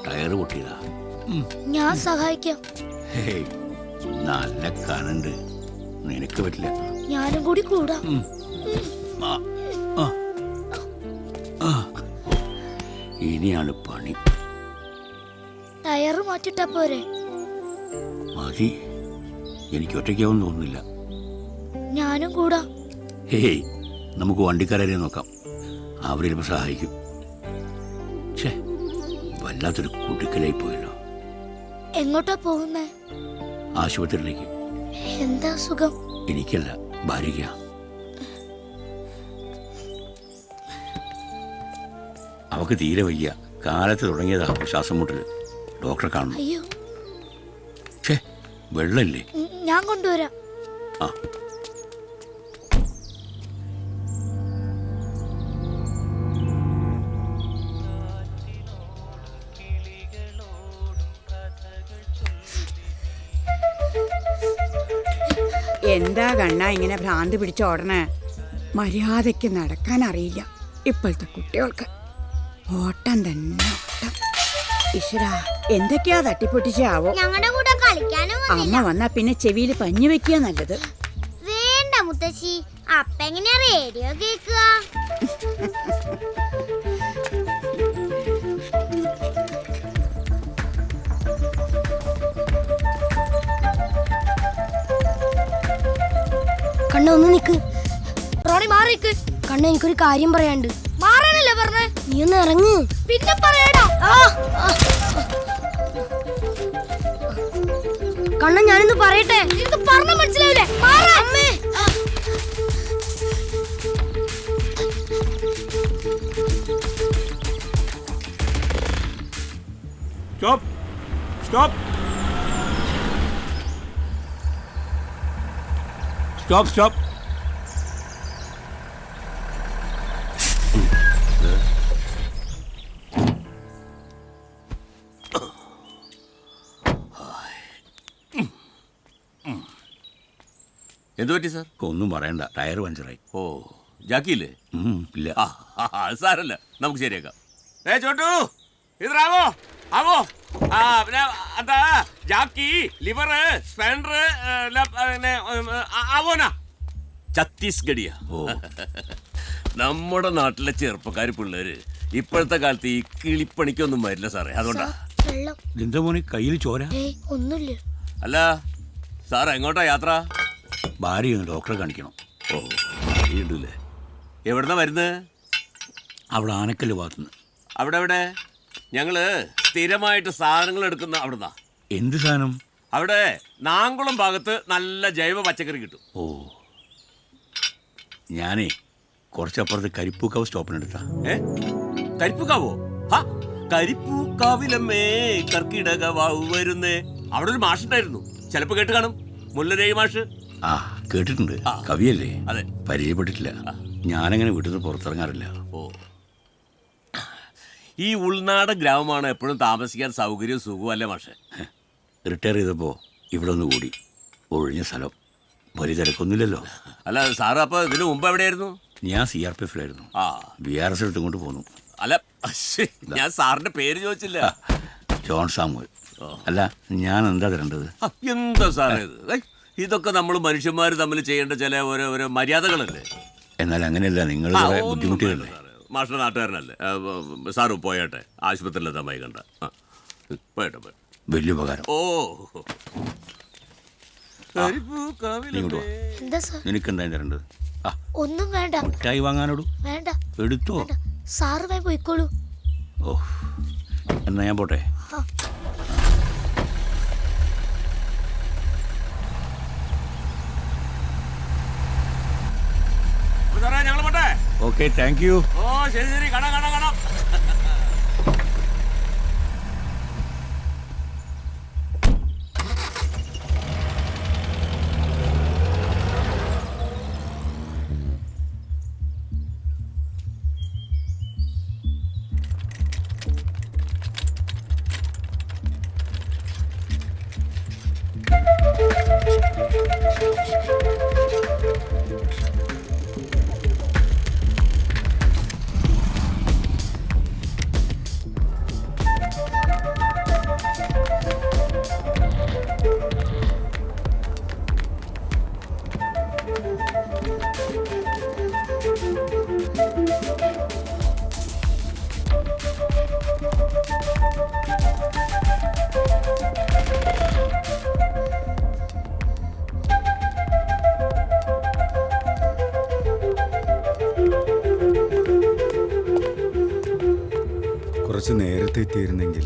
ടയർ പൊട്ടിയതാ. ഞാൻ സഹായിക്കാം. നല്ല കനണ്ട്, നിനക്ക് പറ്റില്ല. ഞാനും കൂടി കൂടാം. ഇനിയാണ് പണി. ടയർ മാറ്റിട്ടാ പോരെ? മതി, എനിക്ക് ഒറ്റയ്ക്കാവും തോന്നുന്നില്ല. ഞാനും കൂടാം. ഹേയ്, നമുക്ക് വണ്ടിക്കാരെ നോക്കാം, അവർ ചിലപ്പോൾ സഹായിക്കും. ഛേ, വല്ലാത്തൊരു കുടുക്കലായി പോയല്ലോ. എങ്ങോട്ടാ പോകുന്നേ? ആശുപത്രിയിലേക്ക്. എന്താ സുഖം? എനിക്കല്ല, ഭാര്യയ്ക്ക. അവക്ക് തീരെ വയ്യ. കാലത്ത് തുടങ്ങിയതാ ശ്വാസം മുട്ടൽ. ഡോക്ടറെ കാണണം. അയ്യോ, ഛേ, വെള്ളമില്ലേ? ഞാൻ കൊണ്ടുവരാം. ആ, എന്താ കണ്ണ ഇങ്ങനെ ഭ്രാന്ത് പിടിച്ചോടണേ? മര്യാദയ്ക്ക് നടക്കാൻ അറിയില്ല ഇപ്പോഴത്തെ കുട്ടികൾക്ക്. ഓട്ടം തന്നെ ഓട്ടം. ഈശ്വരാ, എന്തൊക്കെയാ തട്ടിപ്പൊട്ടിച്ചാവോ? ഞങ്ങളുടെ കൂടെ കളിക്കാനും അമ്മ വന്നാ പിന്നെ ചെവിയിൽ പഞ്ഞു വെക്കുക നല്ലത്. വേണ്ട മുത്തശ്ശി, അപ്പ എങ്ങനെയാ റേഡിയോ കേൾക്കുക? കണ്ണ ഒന്ന് നിക്ക്. റോണി മാറിക്ക്. കണ്ണ എനിക്കൊരു കാര്യം പറയാണ്ട്. മാറാനല്ലേ പറഞ്ഞേ? നീ ഒന്ന് ഇറങ്ങ്. പിന്നെ പറയടാ. കണ്ണ ഞാനൊന്ന് പറയട്ടെ. നിനക്ക് പറഞ്ഞ മനസ്സിലാവില്ലേ? അമ്മേ, സ്റ്റോപ്പ്, സ്റ്റോപ്പ്, സ്റ്റോപ്പ്, സ്റ്റോപ്പ്. എന്തു പറ്റി സാർ? ഒന്നും പറയണ്ട, ടയർ പഞ്ചറായി. ഓ, ജാക്കിയില്ലേ? ഇല്ല. സാരല്ല, നമുക്ക് ശരിയാക്കാം. ചോട്ടു, ഇതാവോ ആവോ. പിന്നെ എന്താ ജാക്കി, ലിവർ, സ്പെൻഡർ ആവോനാ ഛത്തീസ്ഗഡിയാ. നമ്മുടെ നാട്ടിലെ ചെറുപ്പക്കാർ പിള്ളേര് ഇപ്പോഴത്തെ കാലത്ത് ഈ കിളിപ്പണിക്കൊന്നും വരില്ല സാറേ. അതുകൊണ്ടാ. എന്താ മോനെ കയ്യിൽ ചോര? ഒന്നുമില്ല. അല്ല സാർ എങ്ങോട്ടാ യാത്ര? ഭാര്യ ഡോക്ടറെ കാണിക്കണം. ഓ, ഭാര്യയുണ്ടല്ലേ. എവിടുന്നാ വരുന്നത്? അവിടെ ആനക്കല്ല് ഭാഗത്തുനിന്ന്. അവിടെ എവിടെ? ഞങ്ങള് സ്ഥിരമായിട്ട് സാധനങ്ങൾ എടുക്കുന്ന അവിടുന്നാ. എന്ത് സാധനം? അവിടെ നാങ്കുളം ഭാഗത്ത് നല്ല ജൈവ പച്ചക്കറി കിട്ടും. ഓ, ഞാനേ കുറച്ചപ്പുറത്ത് കരിപ്പൂക്കാവ് സ്റ്റോപ്പിനെടുത്താ. കരിപ്പൂക്കാവോ? കരിപ്പൂക്കാവിലമ്മേ കർക്കിടക വാവ് വരുന്നേ. അവിടെ ഒരു മാഷുണ്ടായിരുന്നു, ചിലപ്പോ കേട്ട് കാണും. മുല്ലരേഴ് മാഷ്. ആ, കേട്ടിട്ടുണ്ട്. കവിയല്ലേ? അതെ. പരിചയപ്പെട്ടിട്ടില്ല. ഞാനങ്ങനെ വീട്ടിൽ നിന്ന് പുറത്തിറങ്ങാറില്ല. ഓ, ഈ ഉൾനാടൻ ഗ്രാമമാണ് എപ്പോഴും താമസിക്കാൻ സൗകര്യവും സുഖവും അല്ലേ മാഷെ? റിട്ടയർ ചെയ്തപ്പോൾ ഇവിടെ ഒന്ന് കൂടി. ഒഴിഞ്ഞ സ്ഥലം, വലിയ തിരക്കൊന്നുമില്ലല്ലോ. അല്ല സാറ് അപ്പൊ ഇതിനു മുമ്പ് എവിടെയായിരുന്നു? ഞാൻ CRPF-ലായിരുന്നു. ആ VRS എടുത്തും കൊണ്ട് പോന്നു. അല്ല ഞാൻ സാറിന്റെ പേര് ചോദിച്ചില്ല. John Samuel. അല്ല ഞാൻ എന്താ തരേണ്ടത്? എന്താ സാറേ ഇത്? ഇതൊക്കെ നമ്മൾ മനുഷ്യന്മാർ തമ്മിൽ ചെയ്യേണ്ട ചില ഓരോ മര്യാദകളല്ലേ. എന്നാൽ അങ്ങനെയല്ല, നിങ്ങൾ ബുദ്ധിമുട്ടിയല്ലേ. മാഷ്ട നാട്ടുകാരനല്ലേ. സാറ് പോയാട്ടെ, ആശുപത്രിയിലെത്താൻ വൈകണ്ട. പോയട്ടെ പോയി. വലിയ ഉപകാരം. ഓ നിനക്കെന്താ തരേണ്ടത്? ഒന്നും വേണ്ട. മിഠായി വാങ്ങാനോടു വേണ്ട. എടുത്തോ? സാറ് പോയി പോയിക്കോളൂ. ഓ എന്നാ ഞാൻ പോട്ടെ. ഞങ്ങൾ പോട്ടെ. Okay, thank you. ഓ ശരി ശരി, കാണാം കാണാം കാണാം. കുറച്ച് നേരത്തെ എത്തിയിരുന്നെങ്കിൽ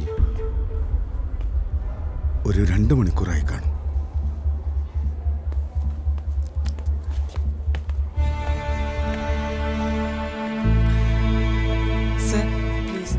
ഒരു 2 മണിക്കൂറായി കാണും. Sir, please.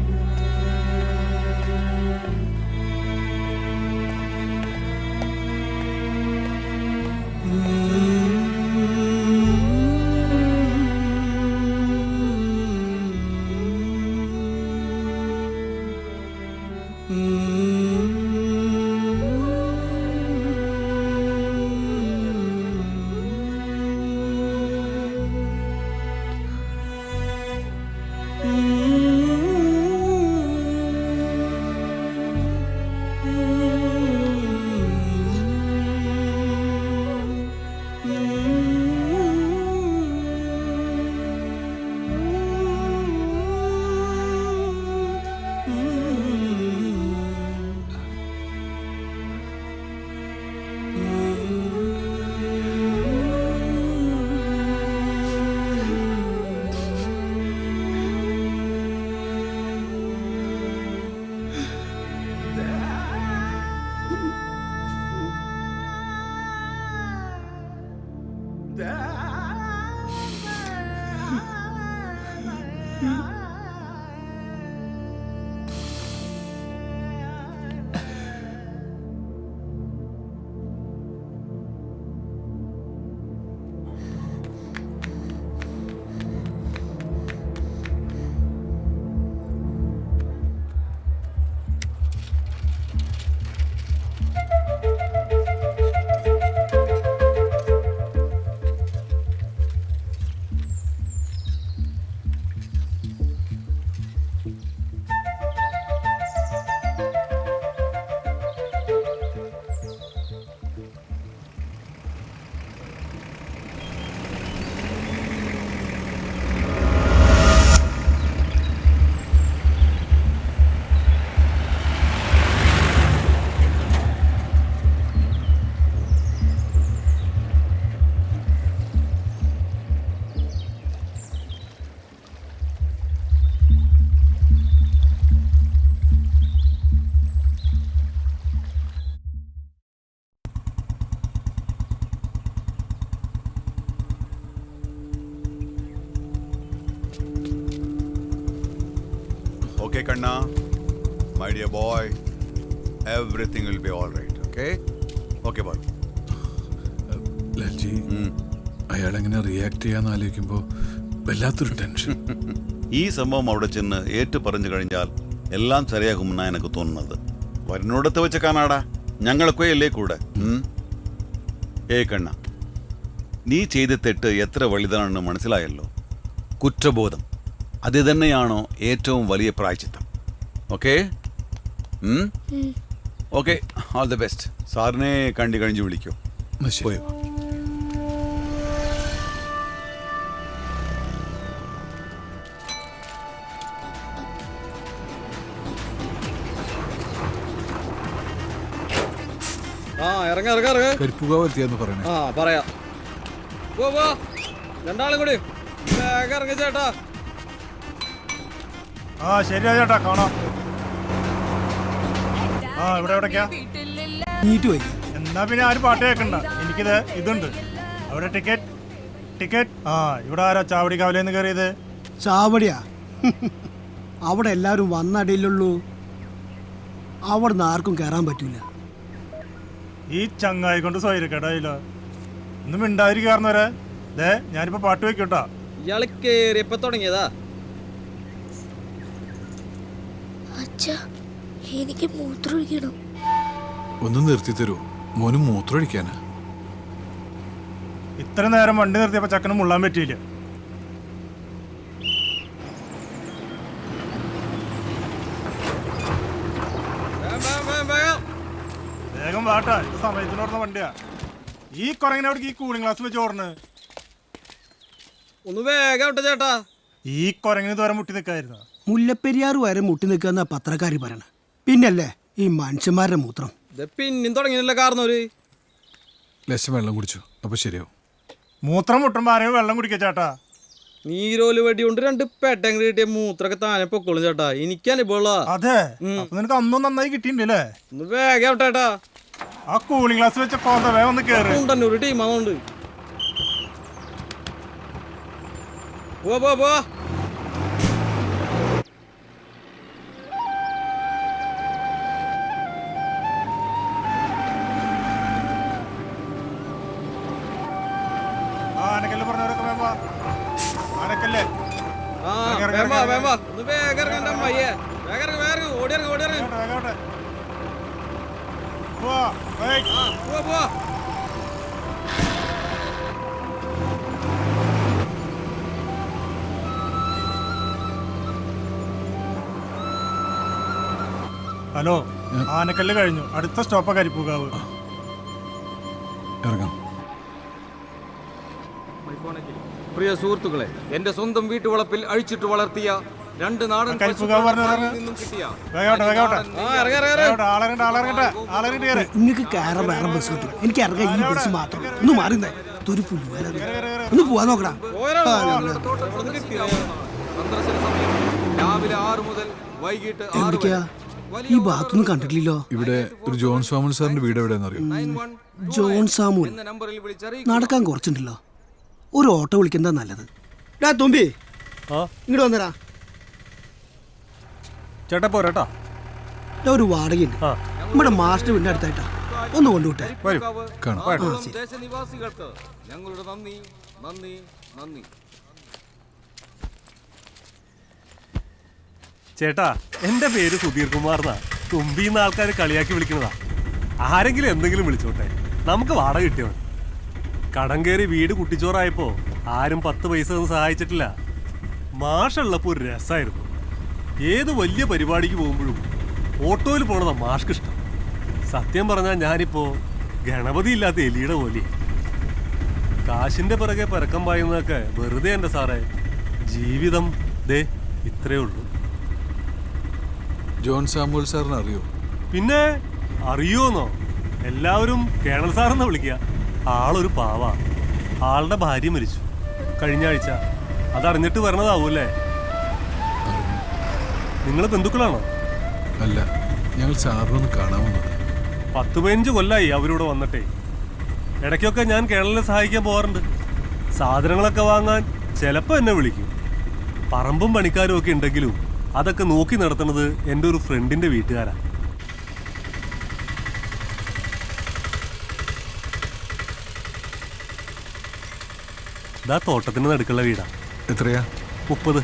Okay, Kanna, my dear boy, everything will be all right, okay? Okay, boy. Lalji, അയാളെങ്ങനെ റിയാക്ട് ചെയ്യാന്ന് ആലോചിക്കുമ്പോ വല്ലാത്തൊരു ടെൻഷൻ. ഈ സംഭവം അവിടെ ചെന്ന് ഏറ്റു പറഞ്ഞു കഴിഞ്ഞാൽ എല്ലാം ശരിയാകുമെന്നാണ് എനിക്ക് തോന്നുന്നത്. വരുന്നോടത്ത് വെച്ച് കാണാടാ, ഞങ്ങളൊക്കെ അല്ലേ കൂടെ. ഏയ് കണ്ണ, നീ ചെയ്ത തെറ്റ് എത്ര വലുതാണെന്ന് മനസ്സിലായല്ലോ. കുറ്റബോധം അത് തന്നെയാണോ ഏറ്റവും വലിയ പ്രായച്ചിത്തം. Okay okay, all the best. സാറിനെ കണ്ടു കഴിഞ്ഞ് വിളിക്കൂ. പോയോ? ആ ഇറങ്ങ ഇറങ്ങ ഇറങ്ങ കരിപ്പുകാവ് എത്തിയെന്ന് പറയണേ. ആ പറയാ. പോ രണ്ടാളും കൂടി വേഗം ഇറങ്ങ ചേട്ടാ. ആ ശരിയാ ചേട്ടാ, കാണാം. ആ ഇവിടെ എവിടേക്കാ? എന്നാ പിന്നെ ആരും പാട്ട് കേൾക്കണ്ട, എനിക്കിത് ഇതുണ്ട്. അവിടെ ടിക്കറ്റ്. ആ ഇവിടെ ആരാ ചാവടി കാവലേന്ന് കയറിയത്? ചാവടിയാ? അവിടെ എല്ലാവരും വന്നടിയിലുള്ളൂ, അവിടെ നിന്ന് ആർക്കും കയറാൻ പറ്റൂല. ഈ ചങ്ങായി കൊണ്ട് സ്വൈരക്കേടായില്ലോ. ഒന്നും മിണ്ടാതിരിക്കാറുന്നവരെ. ദേ ഞാനിപ്പോ പാട്ട് വെക്കട്ടാ. ഇയാള് കേറിയപ്പോ തുടങ്ങിയതാ. എനിക്ക് മൂത്രമൊഴിക്കണം. ഒന്ന് നിർത്തി തരൂ, മോന് മൂത്രമൊഴിക്കാനാ. ഇത്ര നേരം വണ്ടി നിർത്തിയപ്പോ ചക്കന് മുള്ളാൻ പറ്റിയില്ല. വേഗം വാട്ടാ, ഇത് സമയത്തിന് ഓടുന്ന വണ്ടിയാ. ഈ കൊറങ്ങനെ അവിടെ ഈ കൂളിംഗ് ഗ്ലാസ് വെച്ച് ഓടണ്. ഒന്ന് വേഗം വിട്ട ചേട്ടാ. ഈ കൊരങ്ങിന് ദൂരം മുട്ടി നിൽക്കായിരുന്നു. മുല്ലപ്പെരിയാർ വരെ മുട്ടി നിൽക്കുന്ന പത്രക്കാരി പറയണ. പിന്നല്ലേ ഈ മനുഷ്യന്മാരുടെ മൂത്രം. പിന്നെയും തുടങ്ങിയല്ലേ കാരണവര്. ലേശം വെള്ളം കുടിച്ചു, അപ്പൊ ശരിയാവും. മൂത്രം മുട്ടുമ്പോ ആരെയും വെള്ളം കുടിക്ക ചേട്ടാ. നീരോല് വെടി കൊണ്ട് 2 പെട്ടം കിട്ടിയ മൂത്രൊക്കെ താനെ പൊക്കോളും ചേട്ടാ. എനിക്ക് അനുഭവമുള്ള. അതെ, നിനക്ക് അന്നും നന്നായി കിട്ടിയിട്ടില്ലേ? ഒന്ന് വേഗം ചേട്ടാ. ആ കൂളിംഗ് ഗ്ലാസ് വെച്ച കോന്ത വേഗം ഒന്ന് കേറി. ഒരു ടീം അതുകൊണ്ട് പോ. ആനക്കല്ല് പറഞ്ഞവരൊക്കെ വേമ്പ. ആനക്കല്ലേ ഒന്ന് വേഗം ഇറങ്ങണ്ട അമ്മയ്യേ. വേഗം ഓടി ഇറങ്ങി. പോ. ഹലോ, ആനക്കല്ല് കഴിഞ്ഞു, അടുത്ത സ്റ്റോപ്പാ കരിപ്പൂക്കാവ്. ഇറങ്ങാം. പ്രിയ സുഹൃത്തുക്കളെ, എന്റെ സ്വന്തം വീട്ടുവളപ്പിൽ അഴിച്ചിട്ട് വളർത്തിയ 2 നാടൻ നിങ്ങൾക്ക് കയറാൻ വേറെ ബസ് കിട്ടും, എനിക്ക് ഇറങ്ങാൻ ഈ ബസ് മാത്രം. ഒന്ന് മാറുന്നേ, ഒരു പുല്ലുവേല. ഒന്ന് പോവാൻ നോക്കടാ. രാവിലെ 6 മുതൽ വൈകിട്ട് 6 എവിടേക്കാ? ഈ ഭാഗത്തൊന്നും കണ്ടിട്ടില്ലല്ലോ. ഇവിടെ ഒരു ജോൺ സാമുൽ സാറിന്റെ വീട് എവിടെയാണെന്ന് അറിയോ? ജോൺ സാമുൽ നടക്കാൻ കുറച്ചുണ്ടല്ലോ. ഒരു ഓട്ടോ വിളിക്കുന്നതാ നല്ലത്. ഡാ തുമ്പി, ഇങ്ങോട്ട് വന്നടാ. ചേട്ടാ പോരാട്ടാ, ഒരു വാടകയുണ്ട് നമ്മുടെ മാസ്റ്റർ വീടിന്റെ അടുത്തായിട്ടാ. ഒന്ന് കൊണ്ടുവിട്ടെ. ദേശനിവാസികൾക്ക് ഞങ്ങളുടെ നന്ദി. ചേട്ടാ എന്റെ പേര് സുധീർ കുമാർ എന്നാ. തുമ്പിന്ന് ആൾക്കാർ കളിയാക്കി വിളിക്കുന്നതാ. ആരെങ്കിലും എന്തെങ്കിലും വിളിച്ചോട്ടെ, നമുക്ക് വാടക കിട്ടിയോ. കടം കയറി വീട് കുട്ടിച്ചോറായപ്പോ ആരും 10 പൈസ ഒന്നും സഹായിച്ചിട്ടില്ല. മാഷുള്ളപ്പോ ഒരു രസമായിരുന്നു. ഏത് വലിയ പരിപാടിക്ക് പോകുമ്പോഴും ഓട്ടോയിൽ പോണതാ മാഷ്ക്ക് ഇഷ്ടം. സത്യം പറഞ്ഞാൽ ഞാനിപ്പോ ഗണപതി ഇല്ലാത്ത എലിയുടെ പോലെ. കാശിന്റെ പിറകെ പരക്കം പായുന്നതൊക്കെ വെറുതെ എൻ്റെ സാറേ. ജീവിതം ദേ ഇത്രേ ഉള്ളൂ. ജോൺ സാമുൽ സാറിന് അറിയോ? പിന്നെ അറിയോന്നോ? എല്ലാവരും കേണൽ സാറെന്ന് വിളിക്കുക. ആളൊരു പാവാ. ആളുടെ ഭാര്യ മരിച്ചു കഴിഞ്ഞ ആഴ്ച. അതറിഞ്ഞിട്ട് വരണതാവൂല്ലേ? നിങ്ങൾ ബന്ധുക്കളാണോ? അല്ല, ഞങ്ങൾ സാറിനൊന്ന് കാണാൻ വന്നത്. 10-15 കൊല്ലായി അവരിവിടെ വന്നിട്ടേ. ഇടയ്ക്കൊക്കെ ഞാൻ കേരളത്തിനെ സഹായിക്കാൻ പോകാറുണ്ട്. സാധനങ്ങളൊക്കെ വാങ്ങാൻ ചിലപ്പോൾ എന്നെ വിളിക്കും. പറമ്പും പണിക്കാരും ഒക്കെ ഉണ്ടെങ്കിലും അതൊക്കെ നോക്കി നടത്തുന്നത് എൻ്റെ ഒരു ഫ്രണ്ടിൻ്റെ വീട്ടുകാരാ. ഇതാ തോട്ടത്തിന് നടുക്കുള്ള വീടാ. എത്രയാ? 30.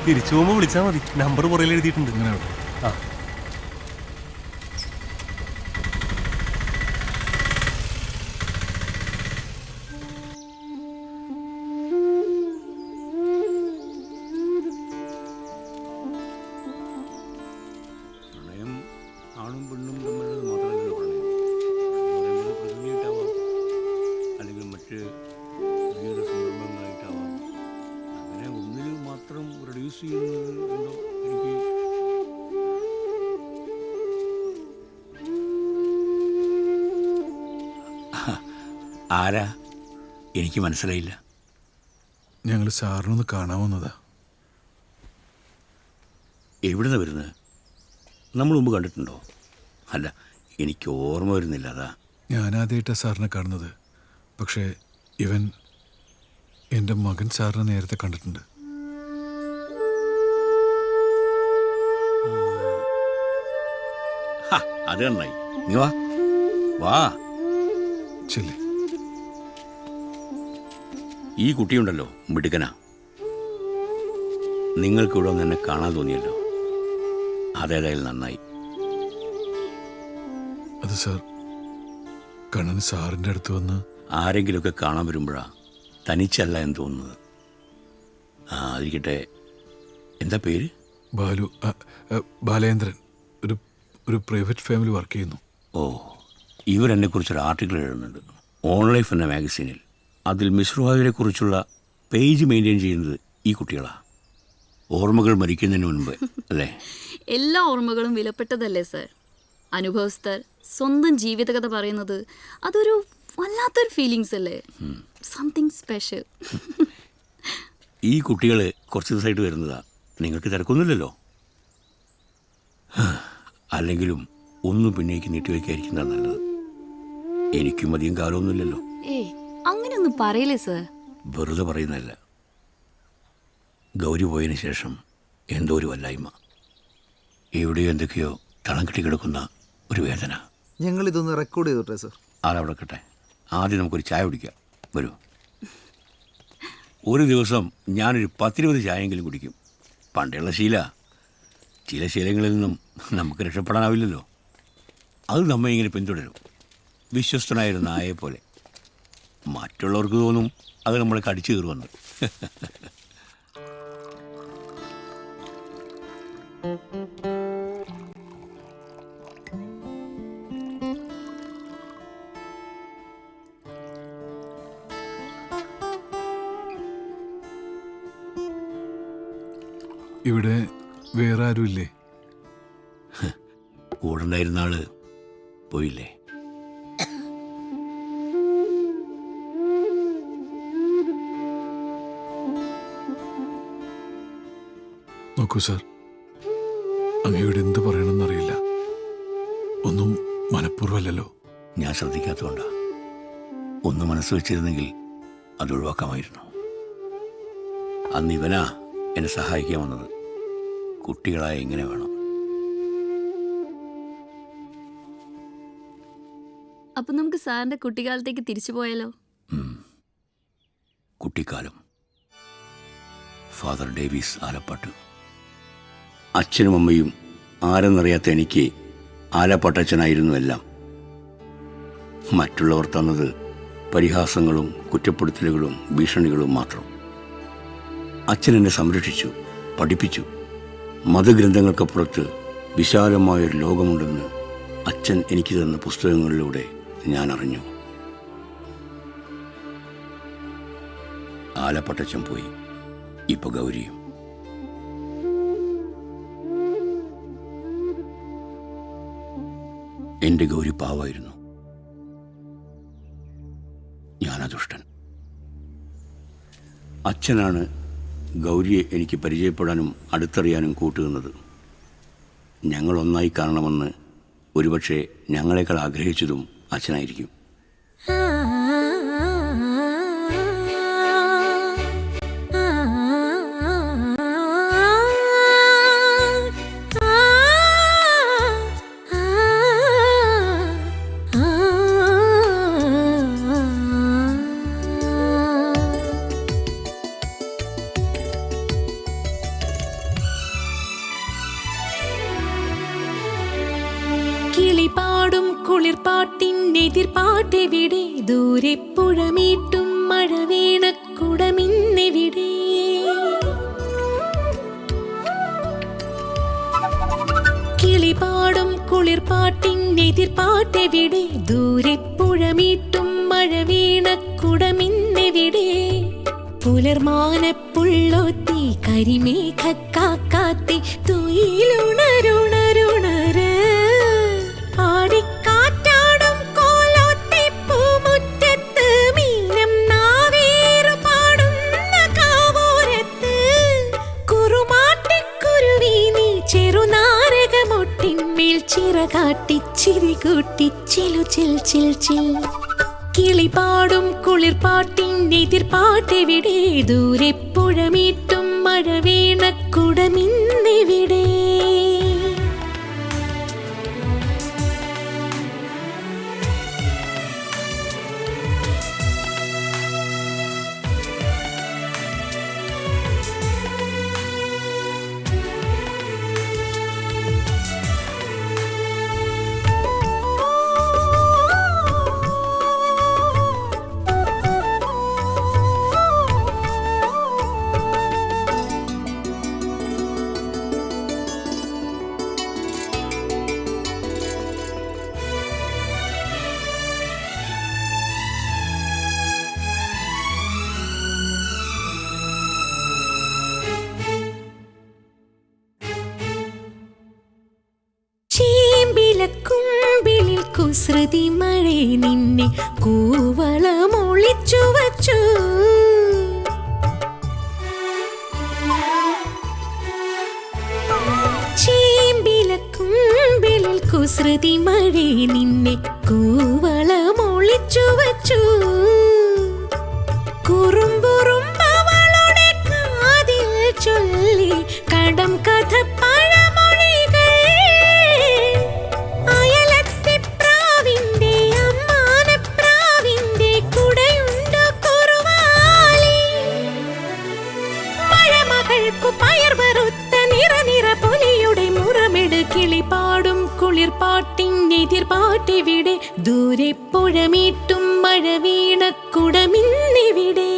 തിരിച്ചു പോകുമ്പോൾ വിളിച്ചാൽ മതി. നമ്പർ പുറകിൽ എഴുതിയിട്ടുണ്ട്. ആ ചെയ്യുന്നുണ്ടോ എനിക്ക് ആരാ? എനിക്ക് മനസ്സിലായില്ല. ഞങ്ങൾ സാറിനൊന്ന് കാണാവുന്നതാ. എവിടുന്ന വരുന്നത്? നമ്മൾ മുമ്പ് കണ്ടിട്ടുണ്ടോ? അല്ല, എനിക്ക് ഓർമ്മ വരുന്നില്ല. അതാ ഞാനാദ്യമായിട്ടാണ് സാറിനെ കാണുന്നത്. പക്ഷേ ഇവൻ എൻ്റെ മകൻ സാറിനെ നേരത്തെ കണ്ടിട്ടുണ്ട്. അത് നന്നായി. നീ വാ വാ. ചെല്ലേ. ഈ കുട്ടിയുണ്ടല്ലോ, മിടുക്കനാ. നിങ്ങൾക്കിവിടെ ഒന്ന് എന്നെ കാണാൻ തോന്നിയല്ലോ, അതേതായാലും നന്നായി. അത് സാർ, കണ്ണൻ സാറിൻ്റെ അടുത്ത് വന്ന് ആരെങ്കിലുമൊക്കെ കാണാൻ വരുമ്പോഴാ തനിച്ചല്ല എന്ന് തോന്നുന്നത്. അതിരിക്കട്ടെ, എന്താ പേര്? ബാലു. ബാലേന്ദ്രൻ. ഒരു പ്രൈവറ്റ് ഫാമിലി വർക്ക് ചെയ്യുന്നു. ഓ, ഇവരെന്നെക്കുറിച്ചൊരു ആർട്ടിക്കിൾ എഴുതുന്നുണ്ട് ഓൺലൈഫ് എന്ന മാഗസീനിൽ. അതിൽ മിശ്രുവാവിനെ കുറിച്ചുള്ള പേജ് മെയിൻറ്റെയിൻ ചെയ്യുന്നത് ഈ കുട്ടികളാ. ഓർമ്മകൾ മരിക്കുന്നതിന് മുൻപ് അല്ലേ? എല്ലാ ഓർമ്മകളും വിലപ്പെട്ടതല്ലേ സർ? അനുഭവസ്ഥർ സ്വന്തം ജീവിതകഥ പറയുന്നത് അതൊരു വല്ലാത്തൊരു ഫീലിങ്സ് അല്ലേ? Something special. ഈ കുട്ടികൾ കുറച്ച് ദിവസമായിട്ട് വരുന്നതാ. നിങ്ങൾക്ക് തിരക്കൊന്നുമില്ലല്ലോ. അല്ലെങ്കിലും ഒന്നും പിന്നേക്ക് നീട്ടിവെക്കാതിരിക്കുന്നതാ നല്ലത്. എനിക്കും അധികം കാലമൊന്നുമില്ലല്ലോ. അങ്ങനെയൊന്നും പറയില്ലേ സർ? വെറുതെ പറയുന്നതല്ല. ഗൗരി പോയതിനു ശേഷം എന്തോ ഒരു വല്ലായ്മ, എവിടെയോ എന്തൊക്കെയോ തളം കെട്ടി കിടക്കുന്ന ഒരു വേദന. ഞങ്ങൾ ഇതൊന്ന് റെക്കോർഡ് ചെയ്തോട്ടെ സർ? അതവിടെ കട്ടെ. ആദ്യം നമുക്കൊരു ചായ കുടിക്കാം. വരൂ. ഒരു ദിവസം ഞാനൊരു 10-20 ചായയെങ്കിലും കുടിക്കും. പണ്ടുള്ള ശീല. ചില ശീലങ്ങളിൽ നിന്നും നമുക്ക് രക്ഷപ്പെടാനാവില്ലല്ലോ. അത് നമ്മെ ഇങ്ങനെ പിന്തുടരും, വിശ്വസ്തനായിരുന്ന നായയെ പോലെ. മറ്റുള്ളവർക്ക് തോന്നും അത് നമ്മളെ കടിച്ചു കയറുമെന്ന്. ഇവിടെ വേറെ ആരുമില്ലേ? കൂടെ ഉണ്ടായിരുന്ന ആള് പോയില്ലേ? നോക്കൂ സാർ, അങ്ങയോട് എന്ത് പറയണമെന്നറിയില്ല. ഒന്നും മനഃപൂർവ്വമല്ലല്ലോ. ഞാൻ ശ്രദ്ധിക്കാത്തതുകൊണ്ടാ. ഒന്ന് മനസ്സ് വെച്ചിരുന്നെങ്കിൽ അത് ഒഴിവാക്കാമായിരുന്നു. അന്ന് ഇവനാ എന്നെ സഹായിക്കാൻ വന്നത്. കുട്ടികളായ എങ്ങനെ വേണം. അപ്പൊ നമുക്ക് സാറിന്റെ കുട്ടിക്കാലത്തേക്ക് തിരിച്ചു പോയാലോ? കുട്ടിക്കാലം. Father Davis Alappatt. അച്ഛനും അമ്മയും ആരെന്നറിയാത്ത എനിക്ക് ആലപ്പാട്ടച്ഛനായിരുന്നു എല്ലാം. മറ്റുള്ളവർ തന്നത് പരിഹാസങ്ങളും കുറ്റപ്പെടുത്തലുകളും ഭീഷണികളും മാത്രം. അച്ഛൻ എന്നെ സംരക്ഷിച്ചു, പഠിപ്പിച്ചു. മതഗ്രന്ഥങ്ങൾക്കപ്പുറത്ത് വിശാലമായൊരു ലോകമുണ്ടെന്ന് അച്ഛൻ എനിക്ക് തന്ന പുസ്തകങ്ങളിലൂടെ ഞാൻ അറിഞ്ഞു. ആലപ്പട്ടച്ചൻ പോയി, ഇപ്പൊ ഗൗരിയും. എന്റെ ഗൗരി പാവായിരുന്നു, ഞാനദുഷ്ടൻ. അച്ഛനാണ് ഗൗരിയെ എനിക്ക് പരിചയപ്പെടാനും അടുത്തറിയാനും കൂട്ടുന്നത്. ഞങ്ങൾ ഒന്നായി കാണണമെന്ന് ഒരുപക്ഷെ ഞങ്ങളെക്കാൾ ആഗ്രഹിച്ചതും അച്ഛനായിരിക്കും. കിളിപാടും കുളിർപ്പാട്ടിനെതിർപ്പാട്ടെവിടെ, ദൂരെ പുഴമീട്ടും മഴ വീണക്കുടമിന്നെവിടെ. കിളിപാടും കുളിർപ്പാട്ടിനെതിർപ്പാട്ടെവിടെ, ദൂരെ പുഴമീട്ടും മഴ വീണക്കുടമിന്നെവിടെ. പുലർമാനപ്പുള്ളൊത്തി കരിമേഘക്കാത്തി തുയിലുണരുണരുണര് ആടിക്കാറ്റാടും കോലോത്തി പൂമുറ്റത്ത് മീനം നാവേറു പാടുന്ന കാവോരത്ത് കുറുമാട്ടിക്കുരുവി നീ ചെറുനാരകമൊട്ടിന്മേൽ ചിറകാട്ടി ചിരികൂട്ടി ചിലു ചിൽ ചിൽ ചിൽ കിളിപാടും കുളിർപ്പാട്ടിൻ എതിർപ്പാട്ടെവിടെ ദൂരെ പുഴമീട്ടും മഴ വീണക്കുടമിന്നെവിടെ കുമ്പിളിൽ കുസൃതി മഴ നിന്നെ കൂവളമൊളിച്ചു വച്ചു ചേമ്പിലക്കുമ്പിളിൽ കുസൃതി മഴ നിന്നെ കൂവളമൊളിച്ചു വച്ചു കുറുമ്പുറുമ്പവളുടെ കാതിൽ ചൊല്ലി കടം കഥ കിളിപാടും കുളിർപ്പാട്ടിൻ എതിർപ്പാട്ടെവിടെ ദൂരെ പുഴമീട്ടും മഴ വീണക്കുടമിന്നെവിടെ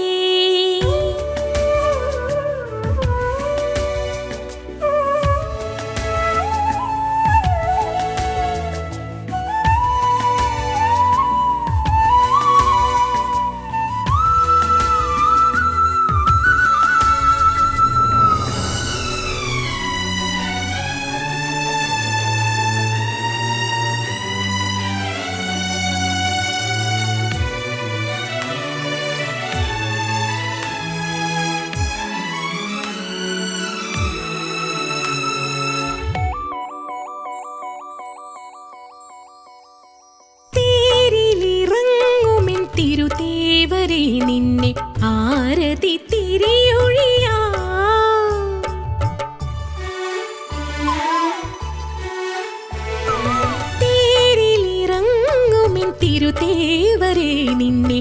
തിരുതേവരെ നിന്നെ ആരതി തിരിയൊഴിയാ തേരിലിറങ്ങുമിൻ തിരുതേവരെ നിന്നെ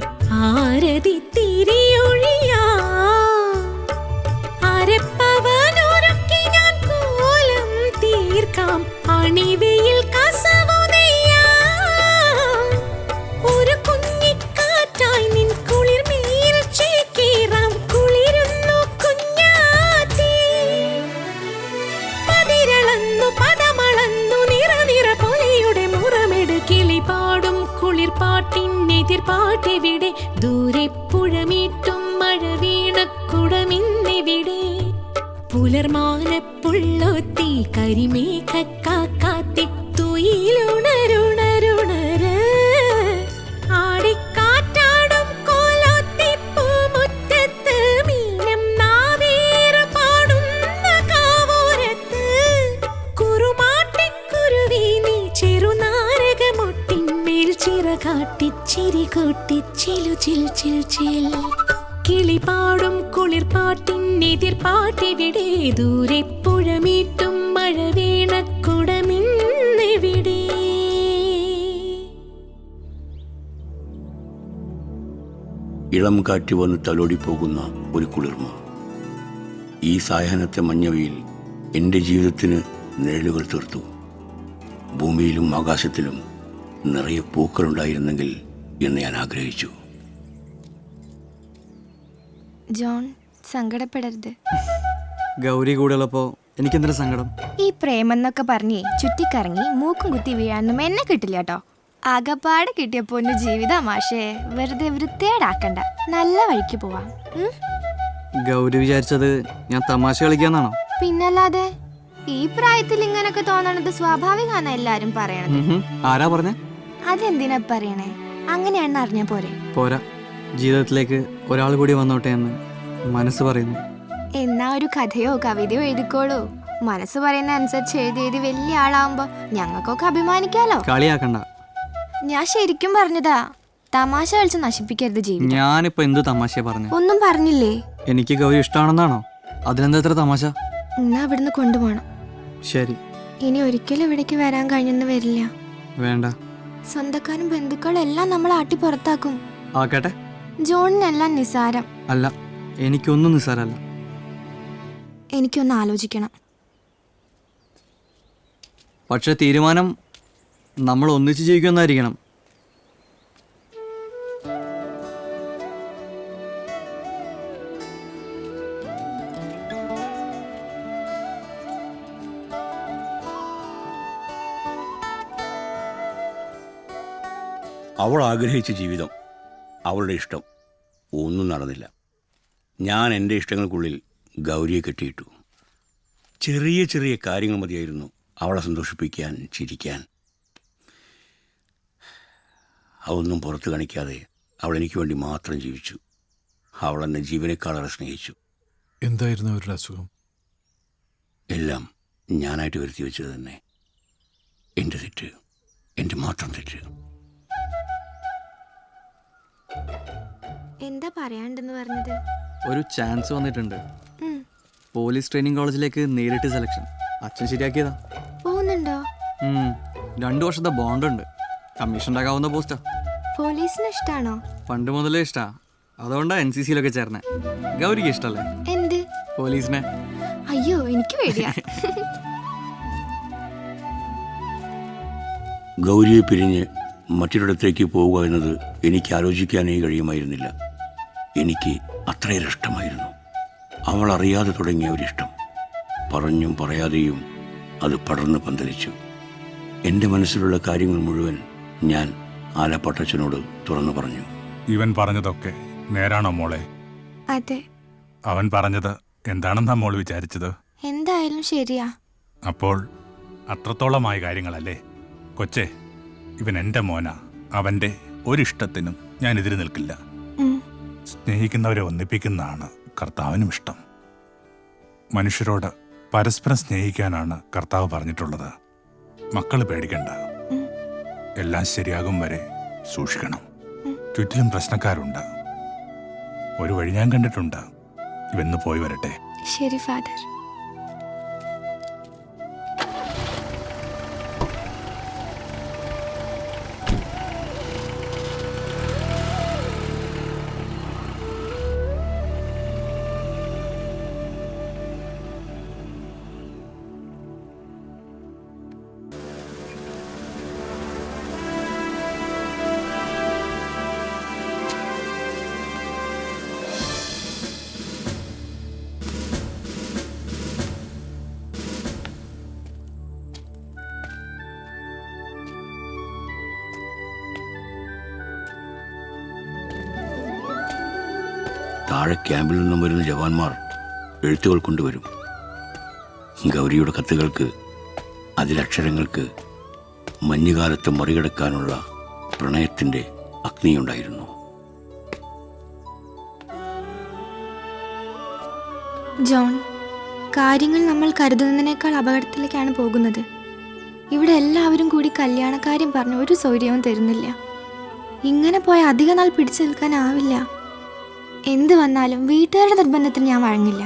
ആരതി തിരിയൊഴിയാ അരപ്പവനൊരുക്കി ഞാൻ കോലം തീർക്കാം അണിവയിൽ കസവു കുളിർപ്പാട്ടിൻ എതിർപ്പാട്ടെവിടെ ദൂരെ പുഴമീട്ടും മഴ വീണക്കുടമിന്നെവിടെ പുലർമാനപ്പുള്ളൊത്തി കരിമേഘക്കാത്തി തുയിലുണരുണരുണര് ആടിക്കാറ്റാടും കോലോത്തി പൂമുറ്റത്ത് മീനം നാവേറു പാടുന്ന കാവോരത്ത് കുറുമാട്ടിക്കുരുവി നീ ചെറുനാരകമൊട്ടിന്മേൽ ചിറകാട്ടി ചിരികൂട്ടി ചിലു ചിൽ ചിൽ ചിൽ കിളിപാടും കുളിർപ്പാട്ടിൻ എതിർപ്പാട്ടെവിടെ ദൂരെ പുഴമീട്ടും മഴ വീണക്കുടമിന്നെവിടെ ഇളം കാറ്റ് വന്ന് തലോടിപ്പോകുന്ന ഒരു കുളിർമ ഈ സായാഹ്നത്തെ മഞ്ഞവയിൽ എൻ്റെ ജീവിതത്തിന് നിഴലുകൾ തീർത്തു ഭൂമിയിലും ആകാശത്തിലും നിറയെ പൂക്കളുണ്ടായിരുന്നെങ്കിൽ എന്ന് ഞാൻ ആഗ്രഹിച്ചു. ജോൺ സങ്കടപ്പെടരുത്. ഗൗരി കൂടെയുള്ളപ്പോ എനിക്കെന്തൊരു സങ്കടം. ഈ പ്രേമെന്നൊക്കെ പറഞ്ഞേ ചുറ്റിക്കറങ്ങി മൂക്കും കുത്തി വീഴാനൊന്നും എന്നെ കിട്ടില്ല കേട്ടോ. ആകപ്പാട് കിട്ടിയപ്പോ ജീവിതം മാഷേ വെറുതെ വൃത്തിയേടാക്കണ്ട, നല്ല വഴിക്ക് പോവാം. ഗൗരി വിചാരിച്ചത് ഞാൻ തമാശ കളിക്കാന്നാണോ? പിന്നല്ലാതെ ഈ പ്രായത്തിൽ ഇങ്ങനൊക്കെ തോന്നണത് സ്വാഭാവികമാണ് എല്ലാരും പറയണത്. ആരാ പറഞ്ഞ? അതെന്തിനാ പറയണേ? അങ്ങനെയാണെന്ന് അറിഞ്ഞാ പോരെ? പോരാ, ജീവിതത്തിലേക്ക് ഒരാൾ കൂടി വന്നോട്ടെ എന്ന് മനസ്സ് പറയുന്നു. എന്നാ ഒരു കഥയോ കവിതയോ എഴുതിക്കോളൂ. മനസ്സ് പറയുന്ന അനുസരിച്ച് എഴുതി വലിയ ആളാവുമ്പോ ഞങ്ങൾക്കൊക്കെ അഭിമാനിക്കാലോ. കളിയാക്കണ്ട. ഞാൻ ശരിക്കും പറഞ്ഞതാ, തമാശ കളിച്ച് നശിപ്പിക്കരുത് ജീവിതം. ഞാനിപ്പോ എന്ത് തമാശ പറഞ്ഞു? ഒന്നും പറഞ്ഞില്ലേ? എനിക്ക് ഗൗരി ഇഷ്ടമാണെന്നാണോ? അതിനെന്താ എത്ര തമാശ? എന്നാ അവിടുന്ന് കൊണ്ടുപോകണം. ശരി. ഇനി ഒരിക്കലും ഇവിടേക്ക് വരാൻ കഴിഞ്ഞെന്ന് വരില്ല. വേണ്ട. സ്വന്തക്കാരും ബന്ധുക്കളും എല്ലാം നമ്മൾ ആട്ടി പുറത്താക്കും. ആക്കട്ടെ. ജോണിനെല്ലാം നിസാരം. അല്ല, എനിക്കൊന്നും നിസാരല്ല. എനിക്കൊന്ന് ആലോചിക്കണം. പക്ഷെ തീരുമാനം നമ്മൾ ഒന്നിച്ച് ജീവിക്കുമെന്നായിരിക്കണം. അവൾ ആഗ്രഹിച്ച ജീവിതം, അവളുടെ ഇഷ്ടം ഒന്നും നടന്നില്ല. ഞാൻ എൻ്റെ ഇഷ്ടങ്ങൾക്കുള്ളിൽ ഗൗരിയെ കെട്ടിയിട്ടു. ചെറിയ ചെറിയ കാര്യങ്ങൾ മതിയായിരുന്നു അവളെ സന്തോഷിപ്പിക്കാൻ, ചിരിക്കാൻ. അതൊന്നും പുറത്ത് കാണിക്കാതെ അവൾ എനിക്ക് വേണ്ടി മാത്രം ജീവിച്ചു. അവൾ എന്നെ ജീവനേക്കാളേറെ സ്നേഹിച്ചു. എന്തായിരുന്നു അവരുടെ അസുഖം? എല്ലാം ഞാനായിട്ട് വരുത്തി വെച്ചത് തന്നെ. എൻ്റെ തെറ്റ്, എൻ്റെ മാത്രം തെറ്റ്. എന്താ പറയാണ്ടെന്ന് പറഞ്ഞത്? ഒരു ചാൻസ് വന്നിട്ടുണ്ട്. പോലീസ് ട്രെയിനിങ് കോളേജിലേക്ക് നേരിട്ട് സെലക്ഷൻ. അച്ഛൻ ശരിയാക്കിയതാ. പോകുന്നുണ്ടോ? 2 വർഷത്തെ ബോണ്ട് ഉണ്ട്. കമ്മീഷൻ ഉണ്ടാക്കാവുന്ന പോസ്റ്റാ. പോലീസിന് ഇഷ്ടാണോ? പണ്ട് മുതലേ ഇഷ്ടാ. അതുകൊണ്ടാ NCC-യിലൊക്കെ ചേർന്നെ. ഗൗരിക്ക് ഇഷ്ടല്ലേ? എന്ത്? പോലീസിനെ. അയ്യോ, എനിക്ക് പേടിയാ. ഗൗരിയെ പിരിഞ്ഞ് മറ്റൊരിടത്തേക്ക് പോവുക എന്നത് എനിക്ക് ആലോചിക്കാനേ കഴിയുമായിരുന്നില്ല. എനിക്ക് അത്രയേറെ ഇഷ്ടമായിരുന്നു. അവൾ അറിയാതെ തുടങ്ങിയ ഒരിഷ്ടം. പറഞ്ഞും പറയാതെയും അത് പടർന്ന് പന്തലിച്ചു. എൻ്റെ മനസ്സിലുള്ള കാര്യങ്ങൾ മുഴുവൻ ഞാൻ ആലപ്പാട്ടച്ചനോട് തുറന്നു പറഞ്ഞു. ഇവൻ പറഞ്ഞതൊക്കെ നേരാണോ മോളെ? അതെ. അവൻ പറഞ്ഞത് എന്താണെന്നാ മോൾ വിചാരിച്ചത്? എന്തായാലും ശരിയാ. അപ്പോൾ അത്രത്തോളമായ കാര്യങ്ങളല്ലേ? കൊച്ചേ, ഇവൻ എൻ്റെ മോനാ. അവൻ്റെ ഒരിഷ്ടത്തിനും ഞാൻ എതിര് നിൽക്കില്ല. സ്നേഹിക്കുന്നവരെ ഒന്നിപ്പിക്കുന്നതാണ് കർത്താവിനും ഇഷ്ടം. മനുഷ്യരോട് പരസ്പരം സ്നേഹിക്കാനാണ് കർത്താവ് പറഞ്ഞിട്ടുള്ളത്. മക്കൾ പേടിക്കണ്ട, എല്ലാം ശരിയാകും വരെ സൂക്ഷിക്കണം. ചുറ്റിലും പ്രശ്നക്കാരുണ്ട്. ഒരു വഴി ഞാൻ കണ്ടിട്ടുണ്ട്. ഇവന്ന് പോയി വരട്ടെ. ശരി ഫാദർ. താഴെ ക്യാമ്പിൽ നിന്നും വരുന്ന ജവാന്മാർ എഴുത്തുകൾ കൊണ്ടുവരും. ഗൗരിയുടെ കത്തുകൾക്ക്, അതിലക്ഷരങ്ങൾക്ക് മഞ്ഞുകാലത്ത് മറികടക്കാനുള്ള പ്രണയത്തിൻ്റെ അഗ്നിയുണ്ടായിരുന്നു. ജോൺ, കാര്യങ്ങൾ നമ്മൾ കരുതുന്നതിനേക്കാൾ അപകടത്തിലേക്കാണ് പോകുന്നത്. ഇവിടെ എല്ലാവരും കൂടി കല്യാണക്കാര്യം പറഞ്ഞ് ഒരു സൗകര്യവും തരുന്നില്ല. ഇങ്ങനെ പോയ അധിക നാൾ പിടിച്ചു നിൽക്കാനാവില്ല. എന്ത് വന്നാലും വീട്ടുകാരുടെ നിർബന്ധത്തിന് ഞാൻ വഴങ്ങില്ല.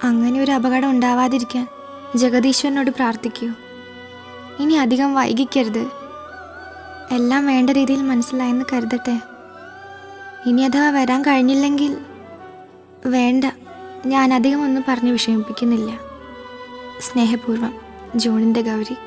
അങ്ങനെ ഒരു അപകടം ഉണ്ടാവാതിരിക്കാൻ ജഗദീശ്വരനോട് പ്രാർത്ഥിക്കൂ. ഇനി അധികം വൈകിക്കരുത്. എല്ലാം വേണ്ട രീതിയിൽ മനസ്സിലായെന്ന് കരുതട്ടെ. ഇനി അഥവാ വരാൻ കഴിഞ്ഞില്ലെങ്കിൽ വേണ്ട, ഞാൻ അധികം ഒന്നും പറഞ്ഞ് വിഷമിപ്പിക്കുന്നില്ല. സ്നേഹപൂർവ്വം, ജോണിൻ്റെ ഗൗരി.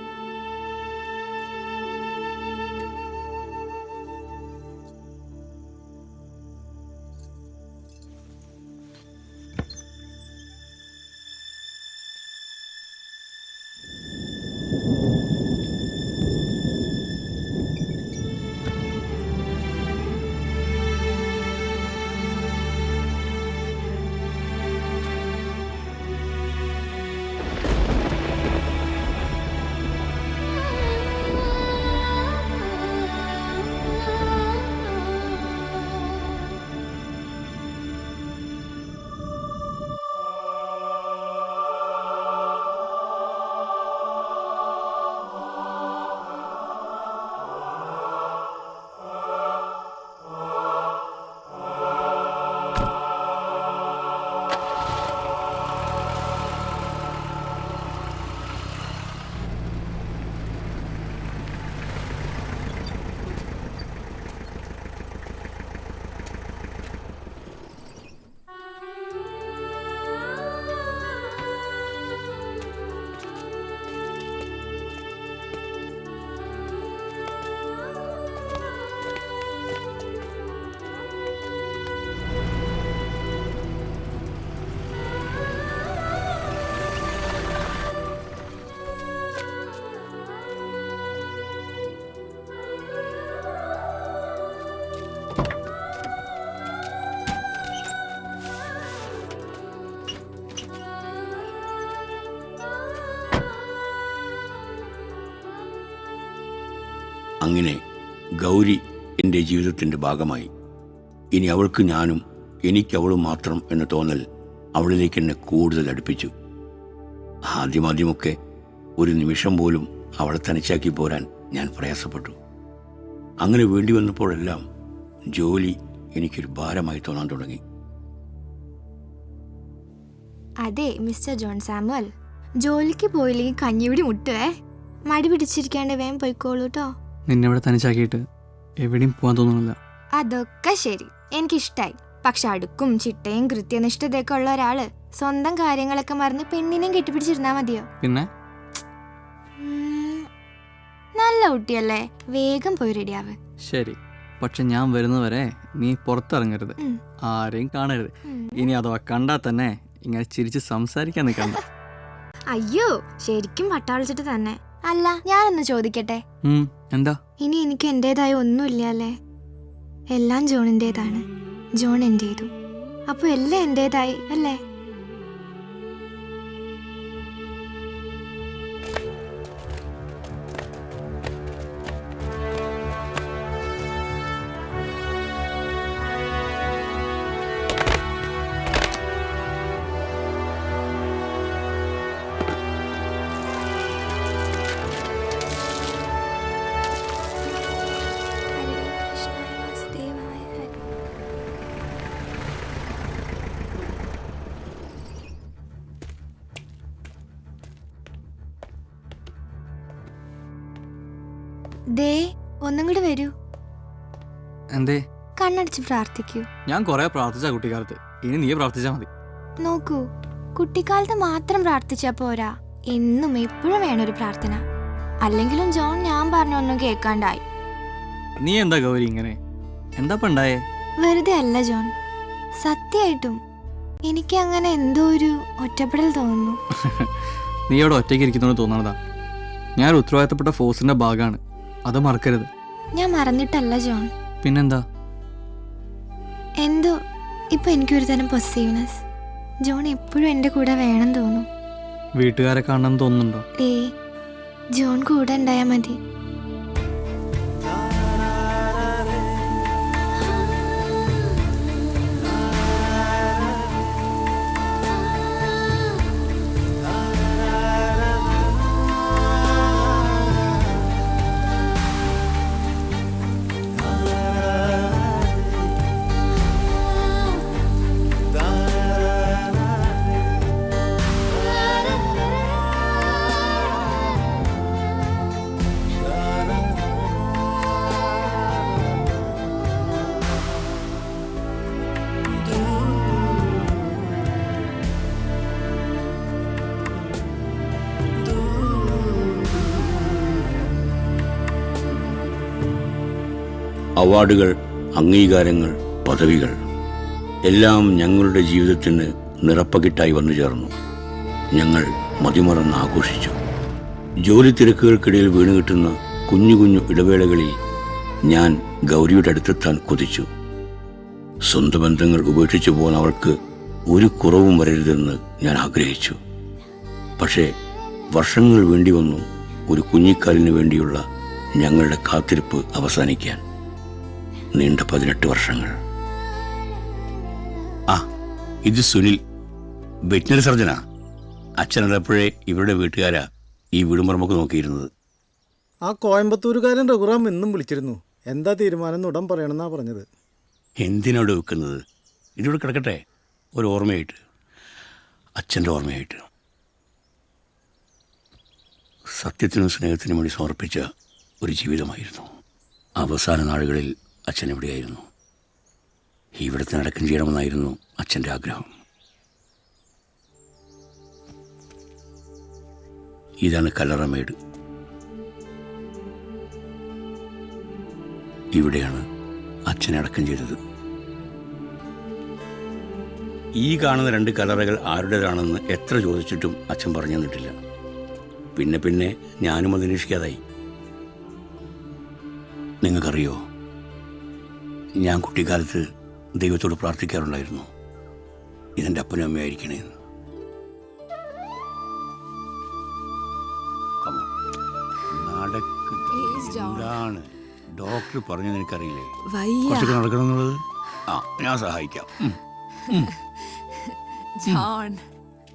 അങ്ങനെ ഗൗരി എൻ്റെ ജീവിതത്തിൻ്റെ ഭാഗമായി. ഇനി അവൾക്ക് ഞാനും എനിക്കവളും മാത്രം എന്ന തോന്നൽ അവളിലേക്ക് എന്നെ കൂടുതൽ അടുപ്പിച്ചു. ആദ്യമൊക്കെ ഒരു നിമിഷം പോലും അവളെ തനിച്ചാക്കി പോരാൻ ഞാൻ പ്രയാസപ്പെട്ടു. അങ്ങനെ വേണ്ടി വന്നപ്പോഴെല്ലാം ജോലി എനിക്കൊരു ഭാരമായി തോന്നാൻ തുടങ്ങി. അതെ മിസ്റ്റർ ജോൺ സാമുവൽ, ജോലിക്ക് പോയില്ലെങ്കിൽ കഞ്ഞിപിടി മുട്ടുവേ. മടി പിടിച്ചിരിക്കാണ്ട് വേഗം പോയിക്കോളൂ കേട്ടോ. നിന്നെ ഇവിടെ തനിച്ചാക്കിയിട്ട് എവിടെയും പോകാൻ തോന്നുന്നില്ല. അതൊക്കെ ശരി, എനിക്കിഷ്ടായി. പക്ഷെ അടുക്കും ചിട്ടയും കൃത്യനിഷ്ഠതയൊക്കെ ഉള്ള ഒരാള് സ്വന്തം കാര്യങ്ങളൊക്കെ മറന്ന് പെണ്ണിനെയും കെട്ടിപ്പിടിച്ചിരുന്നാ മതിയോ? പിന്നെ നല്ല കുട്ടിയല്ലേ, വേഗം പോയി റെഡിയാവ്. ശരി, പക്ഷെ ഞാൻ വരുന്നവരെ നീ പുറത്തിറങ്ങരുത്, ആരെയും കാണരുത്. ഇനി അഥവാ കണ്ടാൽ തന്നെ ഇങ്ങനെ ചിരിച്ച് സംസാരിക്കാൻ നിൽക്കണ്ട. അയ്യോ, ശരിക്കും പട്ടാളിച്ചിട്ട് തന്നെ. അല്ല, ഞാനൊന്ന് ചോദിക്കട്ടെ, എന്താ? ഇനി എനിക്ക് എന്റേതായ ഒന്നുമില്ല അല്ലേ? എല്ലാം ജോണിൻ്റെതാണ്, ജോൺ എന്റേതും. അപ്പൊ എല്ലാം എന്റേതായി അല്ലേ? ദേ, ഒന്നും കൂടി വരൂ. എന്തേ? കണ്ണടച്ച് പ്രാർത്ഥിക്കൂ. ഞാൻ കുറെ പ്രാർത്ഥിച്ച കുട്ടിക്കാലത്ത്, ഇനി നീ പ്രാർത്ഥിച്ചാ മതി. നോക്കൂ, കുട്ടിക്കാലത്ത് മാത്രം പ്രാർത്ഥിച്ചാ പോരാ, എന്നും എപ്പോഴും വേണൊരു പ്രാർത്ഥന. അല്ലെങ്കിലും ജോൺ ഞാൻ പറഞ്ഞൊന്നും കേൾക്കാണ്ടായി. നീ എന്താ ഗൗരി ഇങ്ങനെ? എന്താ പണ്ടായേ? വെറുതെ അല്ല ജോൺ, സത്യമായിട്ടും എനിക്ക് അങ്ങനെ എന്തോ ഒരു ഒറ്റപ്പെടൽ തോന്നുന്നു. നീ അവിടെ ഒറ്റയ്ക്ക് ഇരിക്കുന്നോണ്ട് തോന്നണതാ. ഞാൻ ഉത്തരവാദിത്തപ്പെട്ട ഫോഴ്സിന്റെ ഭാഗമാണ്, അത് മറക്കരുത്. ഞാൻ മറന്നിട്ടല്ല ജോൺ. പിന്നെന്താ? എന്തോ ഇപ്പൊ എനിക്കൊരു തരം പൊസീവ്നെസ്. ജോൺ എപ്പോഴും എന്റെ കൂടെ വേണം തോന്നും. വീട്ടുകാരെ കാണണം തോന്നുന്നുണ്ടോ? ജോൺ കൂടെ ഉണ്ടായാ മതി. അവാർഡുകൾ, അംഗീകാരങ്ങൾ, പദവികൾ എല്ലാം ഞങ്ങളുടെ ജീവിതത്തിന് നിറപ്പകിട്ടായി വന്നു ചേർന്നു. ഞങ്ങൾ മതിമറന്ന് ആഘോഷിച്ചു. ജോലി തിരക്കുകൾക്കിടയിൽ വീണ് കിട്ടുന്ന കുഞ്ഞു കുഞ്ഞു ഇടവേളകളിൽ ഞാൻ ഗൗരിയുടെ അടുത്തെത്താൻ കൊതിച്ചു. സ്വന്തം ബന്ധങ്ങൾ ഉപേക്ഷിച്ചു പോകാൻ അവൾക്ക് ഒരു കുറവും വരരുതെന്ന് ഞാൻ ആഗ്രഹിച്ചു. പക്ഷേ വർഷങ്ങൾ വേണ്ടി വന്നു ഒരു കുഞ്ഞിക്കാലിന് വേണ്ടിയുള്ള ഞങ്ങളുടെ കാത്തിരിപ്പ് അവസാനിക്കാൻ. നീണ്ട 18 വർഷങ്ങൾ. ഇത് സുനിൽ, വെറ്റിനറി സർജനാ. അച്ഛനപ്പോഴേ ഇവരുടെ വീട്ടുകാരാ ഈ വീടും പറമ്പൊക്കെ നോക്കിയിരുന്നത്. ആ കോയമ്പത്തൂരുകാരൻ രഘുറാം എന്നും വിളിച്ചിരുന്നു. എന്താ തീരുമാനം ഉടൻ പറയണമെന്നാ പറഞ്ഞത്. എന്തിനോട് വെക്കുന്നത്? ഇതിവിടെ കിടക്കട്ടെ, ഒരു ഓർമ്മയായിട്ട്, അച്ഛൻ്റെ ഓർമ്മയായിട്ട്. സത്യത്തിനും സ്നേഹത്തിനും വേണ്ടി സമർപ്പിച്ച ഒരു ജീവിതമായിരുന്നു. അവസാന നാളുകളിൽ അച്ഛൻ എവിടെയായിരുന്നു? ഇവിടുത്തെ അടക്കം ചെയ്യണമെന്നായിരുന്നു അച്ഛൻ്റെ ആഗ്രഹം. ഇതാണ് കല്ലറമേട്. ഇവിടെയാണ് അച്ഛനെ അടക്കം ചെയ്തത്. ഈ കാണുന്ന 2 കല്ലറകൾ ആരുടേതാണെന്ന് എത്ര ചോദിച്ചിട്ടും അച്ഛൻ പറഞ്ഞു തന്നിട്ടില്ല. പിന്നെ ഞാനും അത് അന്വേഷിക്കാതായി. നിങ്ങൾക്കറിയോ, ഞാൻ കുട്ടിക്കാലത്ത് ദൈവത്തോട് പ്രാർത്ഥിക്കാറുണ്ടായിരുന്നു, ഇതെൻ്റെ അപ്പനും അമ്മയായിരിക്കണേന്ന്. നടക്കുക. ഡോക്ടർ പറഞ്ഞു നിനക്കറിയില്ലേ വയ്യ. കുറച്ചൊക്കെ നടക്കണം എന്നുള്ളത്. ആ ഞാൻ സഹായിക്കാം. ജോൺ,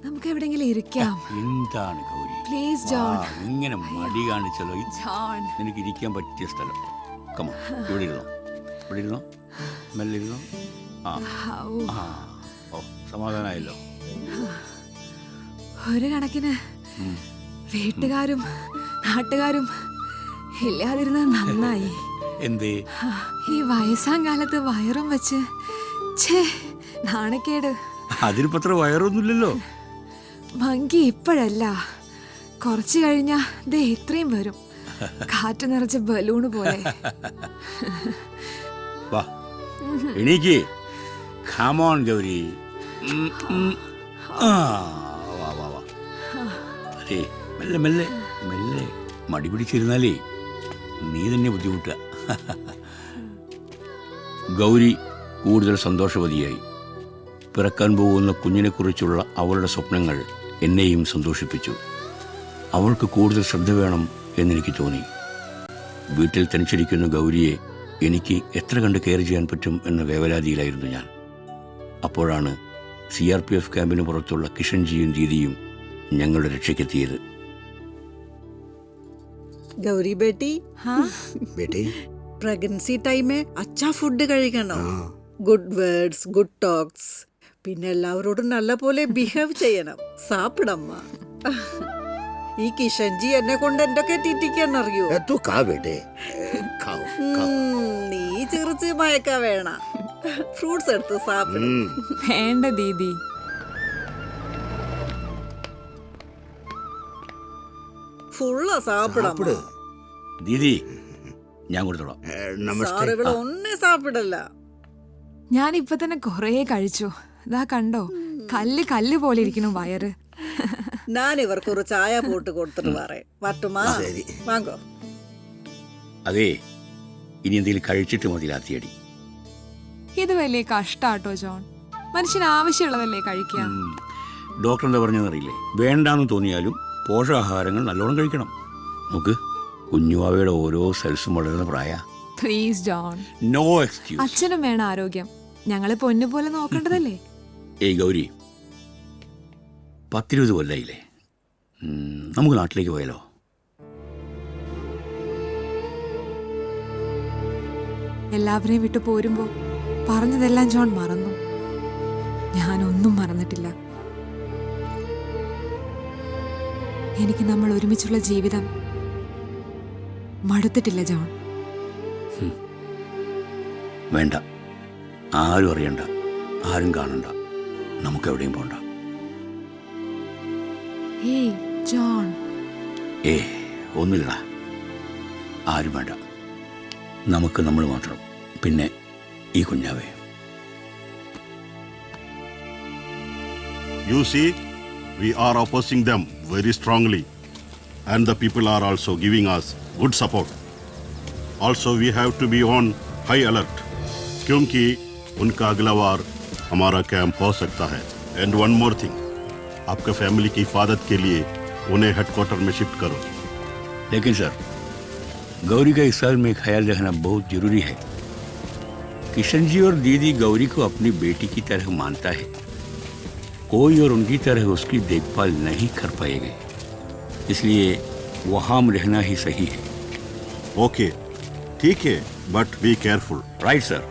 നമുക്ക് എവിടെങ്കിലും ഇരിക്കാം. എന്താണ് ഗൗരി? Please John. ഇങ്ങനെ മടി കാണിച്ചല്ലോ. ജോൺ, നിനക്ക് ഇരിക്കാൻ പറ്റിയ സ്ഥലം. കമോ, ഇവിടെ ഇരുന്നോ, ഇവിടെ ഇരുന്നോ, മെല്ലെ ഇരുന്നോ. ഓ സമാധാനമായല്ലോ. ഒരു കണക്കിന് വീട്ടുകാരും നാട്ടുകാരും ഇല്ലാതിരുന്നത് നന്നായി. എന്തേ? ഈ വയസ്സാം കാലത്ത് വയറും വെച്ച് നാണക്കേട്. അതിനിപ്പോ അത്ര വയറൊന്നുമില്ലല്ലോ. ഭംഗി ഇപ്പോഴല്ല, കുറച്ച് കഴിഞ്ഞാ ദേ ഇത്രയും വരും, കാറ്റ് നിറച്ച ബലൂണ് പോലെ. വാ എണീക്ക്. Come on, Gauri. വാ വാ വാ. അതെ, മെല്ലെ മെല്ലെ മെല്ലെ. മടി പിടിച്ചിരുന്നാലേ നീ തന്നെ ബുദ്ധിമുട്ടുക. ഗൗരി കൂടുതൽ സന്തോഷവതിയായി. പിറക്കാൻ പോകുന്ന കുഞ്ഞിനെക്കുറിച്ചുള്ള അവളുടെ സ്വപ്നങ്ങൾ എന്നെയും സന്തോഷിപ്പിച്ചു. അവൾക്ക് കൂടുതൽ ശ്രദ്ധ വേണം എന്നെനിക്ക് തോന്നി. വീട്ടിൽ തനിച്ചിരിക്കുന്ന ഗൗരിയെ എനിക്ക് എത്ര കണ്ട് കെയർ ചെയ്യാൻ പറ്റും എന്ന വേവലാതിയിലായിരുന്നു ഞാൻ. അപ്പോഴാണ് CRPF ക്യാമ്പിന് പുറത്തുള്ള കിഷൻജിയും ദീദിയും ഞങ്ങളുടെ രക്ഷയ്ക്കെത്തിയത്. ഗൗരി ബേട്ടി, പ്രഗ്നൻസി ടൈമേ അച്ഛാ ഫുഡ് കഴിക്കണം. ഗുഡ് വേർഡ്സ്, ഗുഡ് ടോക്സ്, പിന്നെ എല്ലാവരോടും നല്ല പോലെ ബിഹേവ് ചെയ്യണം. സാപ്പിടമ്മ. ഈ കിഷൻജി എന്നെ കൊണ്ട് എന്തൊക്കെ തീറ്റിക്കാൻ അറിയോ? നീ ചിറിച്ച് മയക്ക വേണ. ഫ്രൂട്ട്സ് എടുത്ത് സാപ്പിടും. വേണ്ട ദീദി. ഫുള്ള് സാപ്പിടമ്മ. ദീദി ഞാൻ കൊടുത്തോളാം. സാർ ഇവിടെ ഒന്നേ സാപ്പിടല്ല. ഞാൻ ഇപ്പൊ തന്നെ കൊറേ കഴിച്ചു. ഇതാ കണ്ടോ, കല്ല് കല്ല് പോലെ ഇരിക്കുന്നു വയറ്. ഞാൻ ഇവർക്ക് ഒരു ചായ പോട്ട് കൊടുത്തിട്ട് പറയാം. വട്ടുമാ വാങ്ങോ. അതെ, ഇനി എന്തെങ്കിലും കഴിച്ചിട്ട് മതി ലാത്തിയടി. ഇത് വലിയ കഷ്ടാട്ടോ ജോൺ. മനുഷ്യന് ആവശ്യമുള്ളതല്ലേ കഴിക്കുക. ഡോക്ടർ എന്താ പറഞ്ഞതെന്നറിയില്ലേ? വേണ്ടാന്ന് തോന്നിയാലും പോഷകാഹാരങ്ങൾ നല്ലോണം കഴിക്കണം. നോക്ക്, കുഞ്ഞുവാവയുടെ ഓരോ സെൽസും വളരുന്ന പ്രായ. Please John. No excuse. അച്ഛനും വേണം ആരോഗ്യം. ഞങ്ങളെ പൊന്നു പോലെ നോക്കേണ്ടതല്ലേ? ഏയ് ഗൗരി, 10-20 കൊല്ലായില്ലേ? നമുക്ക് നാട്ടിലേക്ക് പോയാലോ? എല്ലാവരെയും വിട്ടു പോരുമ്പോ പറഞ്ഞതെല്ലാം ജോൺ മറന്നു. ഞാനൊന്നും മറന്നിട്ടില്ല. എനിക്ക് നമ്മൾ ഒരുമിച്ചുള്ള ജീവിതം മടുത്തിട്ടില്ല ജോൺ. വേണ്ട, ആരും അറിയണ്ട, ആരും കാണണ്ട, നമുക്ക് എവിടെയും പോണ്ട. ഏയ് ജോൺ. ഒന്നുമില്ല, ആരും വേണ്ട. നമുക്ക് നമ്മൾ മാത്രം, പിന്നെ ഈ കുഞ്ഞാവേ. You see, we are opposing them very strongly, and the people are also giving us good support. Also, we have to be on high alert, क्योंकि उनका अगला वार हमारा कैंप हो सकता है. And one more thing, आपके फैमिली की हिफाजत के लिए उन्हें हेडक्वार्टर में शिफ्ट करो. लेकिन सर, गौरी का इस साल में ख्याल रखना बहुत जरूरी है. किशन जी और दीदी गौरी को अपनी बेटी की तरह मानता है. कोई और उनकी तरह उसकी देखभाल नहीं कर पाएंगे, इसलिए वहाँ रहना ही सही है. ओके, ठीक है, but be careful. Right sir.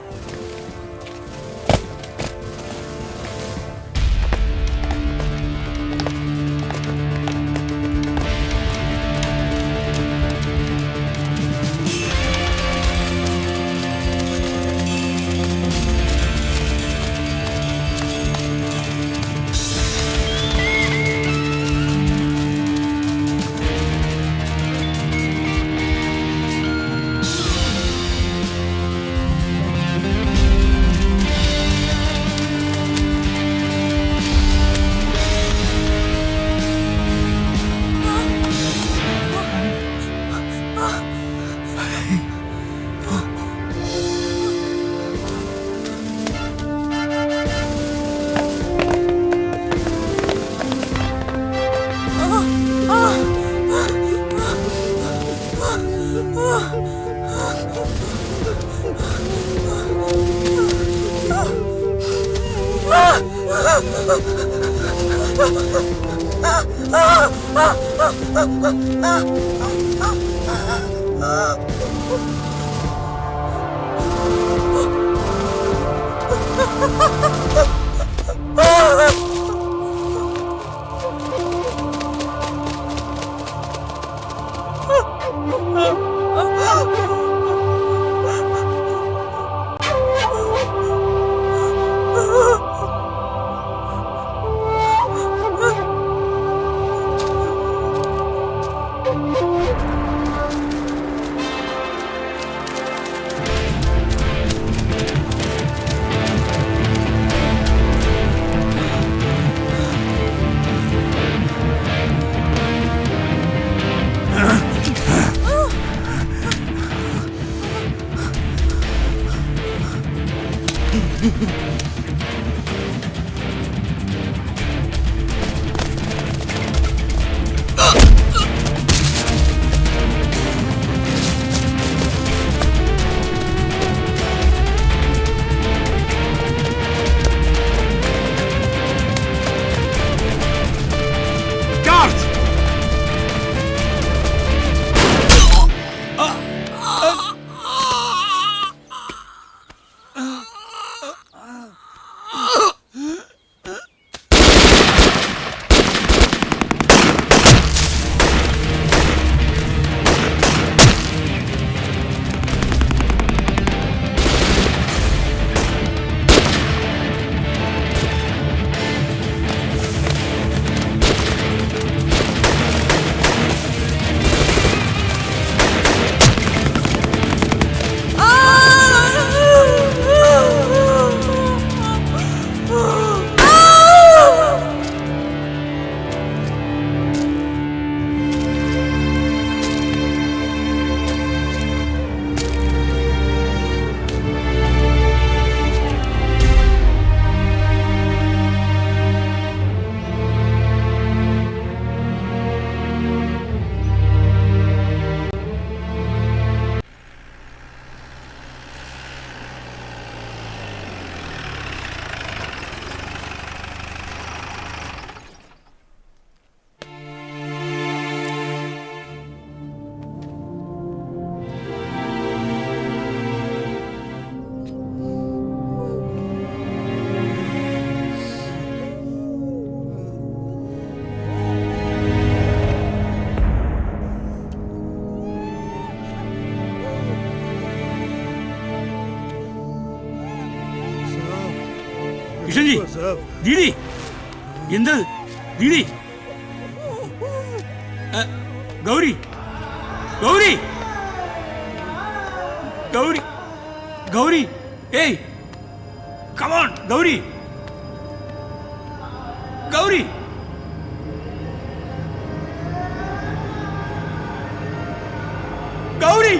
Kishanji, ദീദി എന്ത് ദീദി? ഗൗരി, ഗൗരി, ഗൗരി, ഗൗരി, ഏയ് കമോൺ ഗൗരി, ഗൗരി. गौरी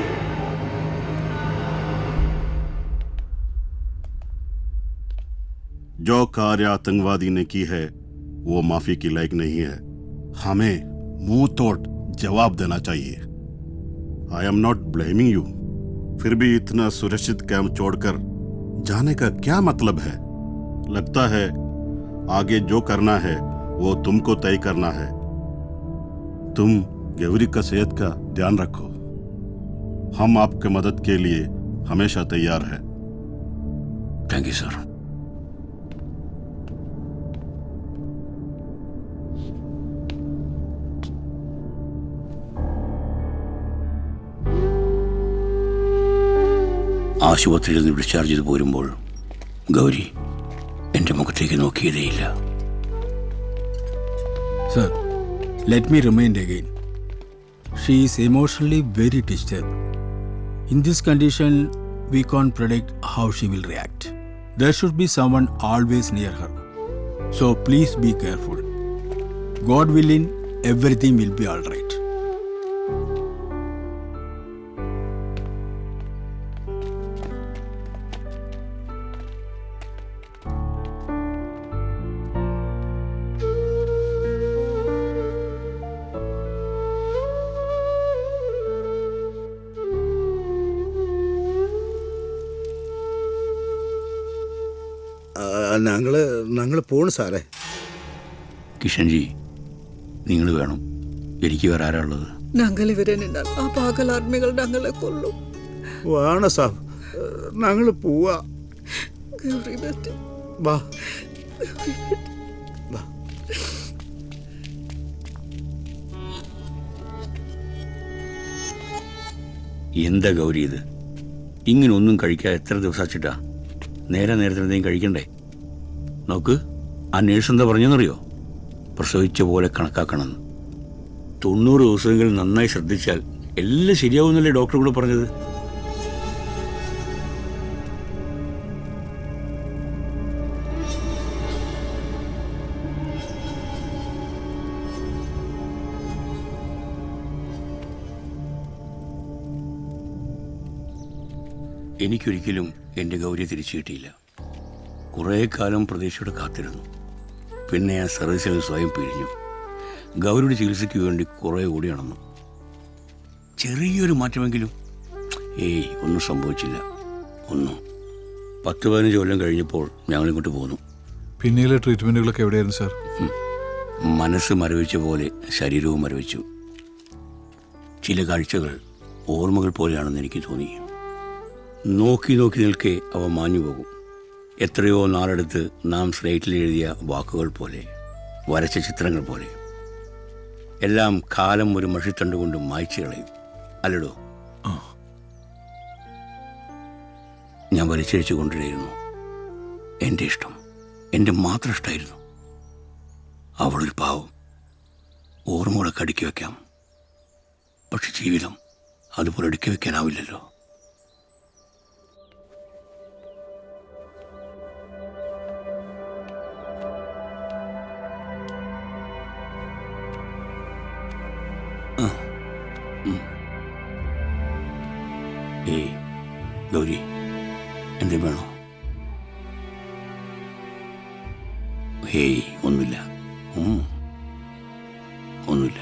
जो कार्य आतंकवादी ने की है वो माफी की लायक नहीं है। हमें मुंह तोड़ जवाब देना चाहिए। I am not blaming you, फिर भी इतना सुरक्षित कैंप छोड़कर जाने का क्या मतलब है? लगता है आगे जो करना है वो तुमको तय करना है। तुम गौरी का सेहत का ध्यान रखो। हम आपके मदद के लिए हमेशा तैयार हैं। Thank you sir. ആശുപത്രിയിൽ നിന്ന് ഡിസ്ചാർജ് ചെയ്ത് പോരുമ്പോൾ ഗൗരി എൻ്റെ മുഖത്തേക്ക് നോക്കിയതേയില്ല. Sir, let me remind again, she is emotionally very disturbed. In this condition, we can't predict how she will react. There should be someone always near her. So please be careful. God willing, everything will be all right. ഞങ്ങള് പോണു സാറേ. കിഷൻജി, നിങ്ങൾ വേണം, എനിക്ക് വേറെ ആരാ ഉള്ളത്? ഞങ്ങൾ ഇവരെ നിന്നാൽ ആ പാകലാർമികൾ ഞങ്ങളെ കൊല്ലും. വേണ സാബ്, ഞങ്ങള് പോവാ. ഗൗരി ബേട്ടി, വാ. ഗൗരി ബേട്ടി. എന്താ ഗൗരി ഇത്? ഇങ്ങനെ ഒന്നും കഴിക്കാൻ എത്ര ദിവസം വച്ചിട്ടാ? നേരത്തിന് എന്തെങ്കിലും കഴിക്കണ്ടേ? നോക്ക്, ആ നേഴ്സ് എന്താ പറഞ്ഞെന്നറിയോ? പ്രസവിച്ച പോലെ കണക്കാക്കണമെന്ന്. 90 ദിവസമെങ്കിലും നന്നായി ശ്രദ്ധിച്ചാൽ എല്ലാം ശരിയാവുന്നല്ലേ ഡോക്ടർ കൂടെ പറഞ്ഞത്? എനിക്കൊരിക്കലും എൻ്റെ ഗൗരിയെ തിരിച്ചു കിട്ടിയില്ല. കുറേ കാലം പ്രതീക്ഷയോടെ കാത്തിരുന്നു. പിന്നെ ആ സർവീസിൽ സ്വയം പിരിഞ്ഞു. ഗൗരിയുടെ ചികിത്സയ്ക്ക് വേണ്ടി കുറേ ഓടി നടന്നു. ചെറിയൊരു മാറ്റമെങ്കിലും. ഒന്നും സംഭവിച്ചില്ല. ഒന്നും. 10-15 കൊല്ലം കഴിഞ്ഞപ്പോൾ ഞങ്ങളിങ്ങോട്ട് പോന്നു. പിന്നീട് ട്രീറ്റ്മെൻറ്റുകളൊക്കെ എവിടെയായിരുന്നു സാർ? മനസ്സ് മരവിച്ച പോലെ ശരീരവും മരവിച്ചു. ചില കാഴ്ചകൾ ഓർമ്മകൾ പോലെയാണെന്ന് എനിക്ക് തോന്നി. നോക്കി നോക്കി നിൽക്കെ അവ മാഞ്ഞു പോകും. എത്രയോ നാളെടുത്ത് നാം സ്ലേറ്റിൽ എഴുതിയ വാക്കുകൾ പോലെ, വരച്ച ചിത്രങ്ങൾ പോലെ. എല്ലാം കാലം ഒരു മഷിത്തണ്ട് കൊണ്ട് മായ്ച്ചു കളയും, അല്ലടോ? ഞാൻ വലിച്ചഴിച്ചു കൊണ്ടിരുന്നു. എൻ്റെ ഇഷ്ടം, എൻ്റെ മാത്രം ഇഷ്ടമായിരുന്നു. അവളൊരു പാവം. ഓർമ്മകളൊക്കെ അടുക്കി വയ്ക്കാം, പക്ഷെ ജീവിതം അതുപോലെ അടുക്കി വയ്ക്കാനാവില്ലല്ലോ. ഗൗരി, എന്ത് വേണോ? ഒന്നുമില്ല, ഒന്നുമില്ല.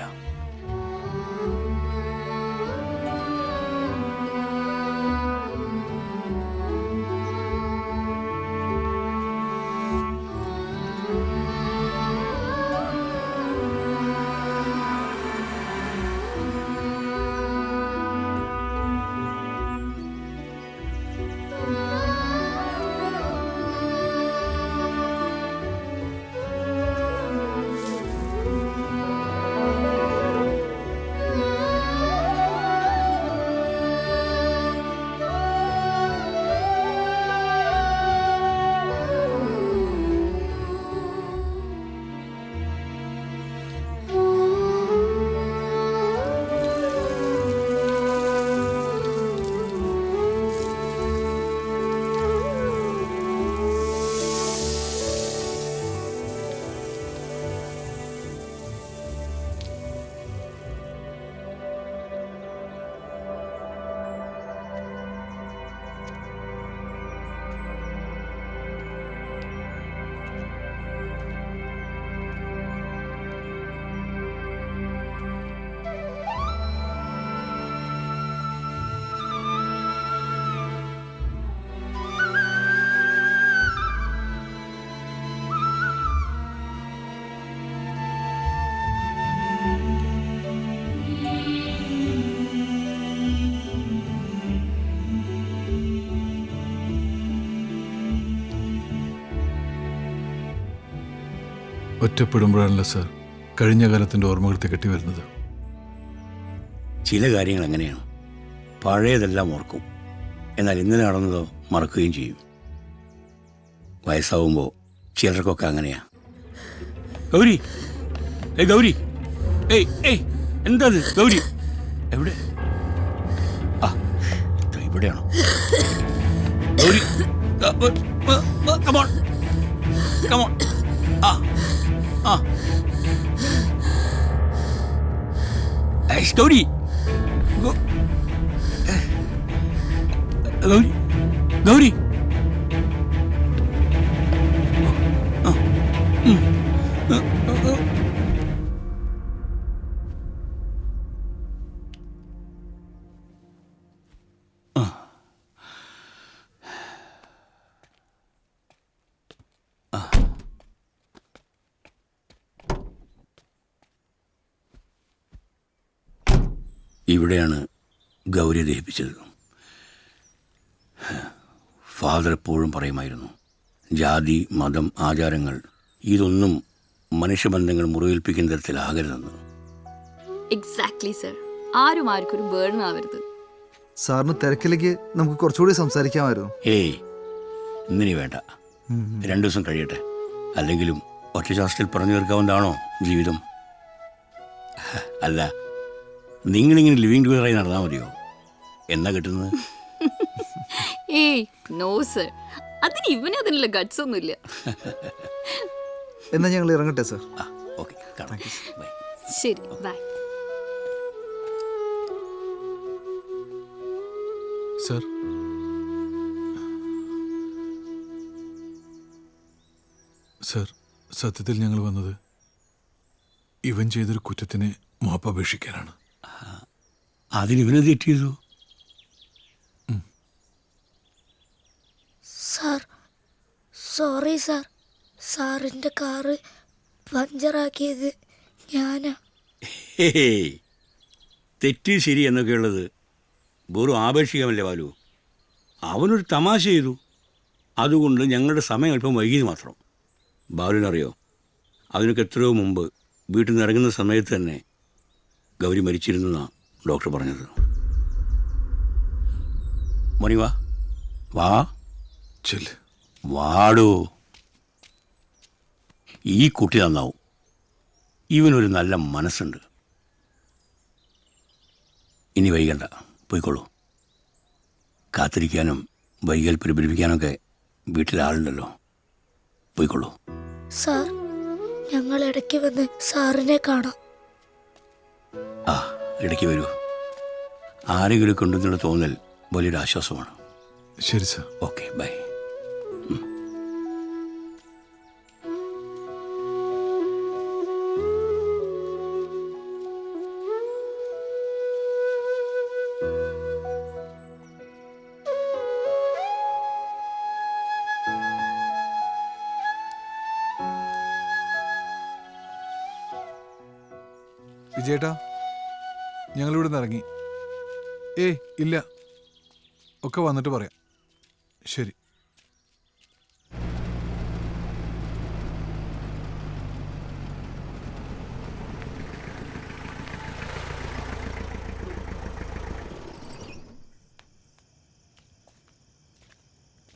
ഒറ്റപ്പെടുമ്പോഴാണല്ലോ സാർ കഴിഞ്ഞ കാലത്തിൻ്റെ ഓർമ്മകൾ തികട്ടി വരുന്നത്. ചില കാര്യങ്ങൾ അങ്ങനെയാണ്. പഴയതെല്ലാം ഓർക്കും, എന്നാൽ ഇന്നലെ നടന്നതോ മറക്കുകയും ചെയ്യും. വയസ്സാവുമ്പോൾ ചിലർക്കൊക്കെ അങ്ങനെയാ. ഗൗരി, ഗൗരി, എന്താ ഗൗരി? എവിടെ? ഇവിടെയാണോ ഗൗരി? Come on come on. ഗൗരി, ഗൗരി, ഗൗരി. ഇവിടെയാണ് ഗൗരിയെ ദഹിപ്പിച്ചത്. ഫാദർ എപ്പോഴും പറയുമായിരുന്നു, ജാതി, മതം, ആചാരങ്ങൾ ഇതൊന്നും മനുഷ്യബന്ധങ്ങൾ മുറിവേൽപ്പിക്കുന്ന തരത്തിലാകരുതെന്ന്. Exactly sir. ആരും ആർക്കും ഒരു ബേർഡൻ ആവരുത്. സാറിന് തിരക്കിലേക്ക് നമുക്ക് കുറച്ചുകൂടി സംസാരിക്കാമായിരുന്നു. ഏയ്, ഇന്നിനി വേണ്ട. 2 ദിവസം കഴിയട്ടെ. അല്ലെങ്കിലും ഒറ്റശാസ്ത്രത്തിൽ പറഞ്ഞു തീർക്കാവുന്നതാണോ ജീവിതം? അല്ല, നിങ്ങളിങ്ങനെ ലിവിങ് ടുഗദറായി നടന്നാൽ മതിയോ? എന്നാ കിട്ടുന്നത്? ഏയ് നോ സർ, അതിന് ഇവന് അതിനുള്ള ഗട്ട്സ് ഒന്നുമില്ല. എന്നാ ഞങ്ങൾ ഇറങ്ങട്ടെ സാർ. ഓക്കെ, ശരി, ബൈ. സർ, സർ, സത്യത്തിൽ ഞങ്ങൾ വന്നത് ഇവൻ ചെയ്തൊരു കുറ്റത്തിന് മാപ്പപേക്ഷിക്കാനാണ്. അതിനിവന് തെറ്റ് ചെയ്തു. Sir, sorry sir. സാറിൻ്റെ കാറ് പഞ്ചറാക്കിയത് ഞാനാ. തെറ്റ് ശരി എന്നൊക്കെയുള്ളത് വെറും ആപേക്ഷികമല്ലേ ബാലു. അവനൊരു തമാശ ചെയ്തു, അതുകൊണ്ട് ഞങ്ങളുടെ സമയം അല്പം വൈകിയത് മാത്രം. ബാലുവിനറിയോ, അതിനൊക്കെ എത്രയോ മുമ്പ് വീട്ടിൽ നിന്ന് ഇറങ്ങുന്ന സമയത്ത് തന്നെ ഗൗരി മരിച്ചിരുന്നെന്നാണ് ഡോക്ടർ പറഞ്ഞത്. മോനി വാ വാ വാടോ. ഈ കുട്ടി നന്നാവും. ഇവനൊരു നല്ല മനസ്സുണ്ട്. ഇനി വൈകണ്ട, പോയിക്കോളൂ. കാത്തിരിക്കാനും വൈകൽ പരിഭ്രമിക്കാനൊക്കെ വീട്ടിലാളുണ്ടല്ലോ. പോയിക്കോളൂ. സാർ, ഞങ്ങൾ ഇടയ്ക്ക് വന്ന് സാറിനെ കാണാം. ആ, ഇടയ്ക്ക് വരൂ. ആരെങ്കിലും കൊണ്ടുവന്നുള്ള തോന്നൽ വലിയൊരു ആശ്വാസമാണ്. ശരി സാർ. Okay, by. വിജയേട്ടാ, ഞങ്ങളിവിടെ നിന്ന് ഇറങ്ങി. ഏയ് ഇല്ല, ഒക്കെ വന്നിട്ട് പറയാം. ശരി.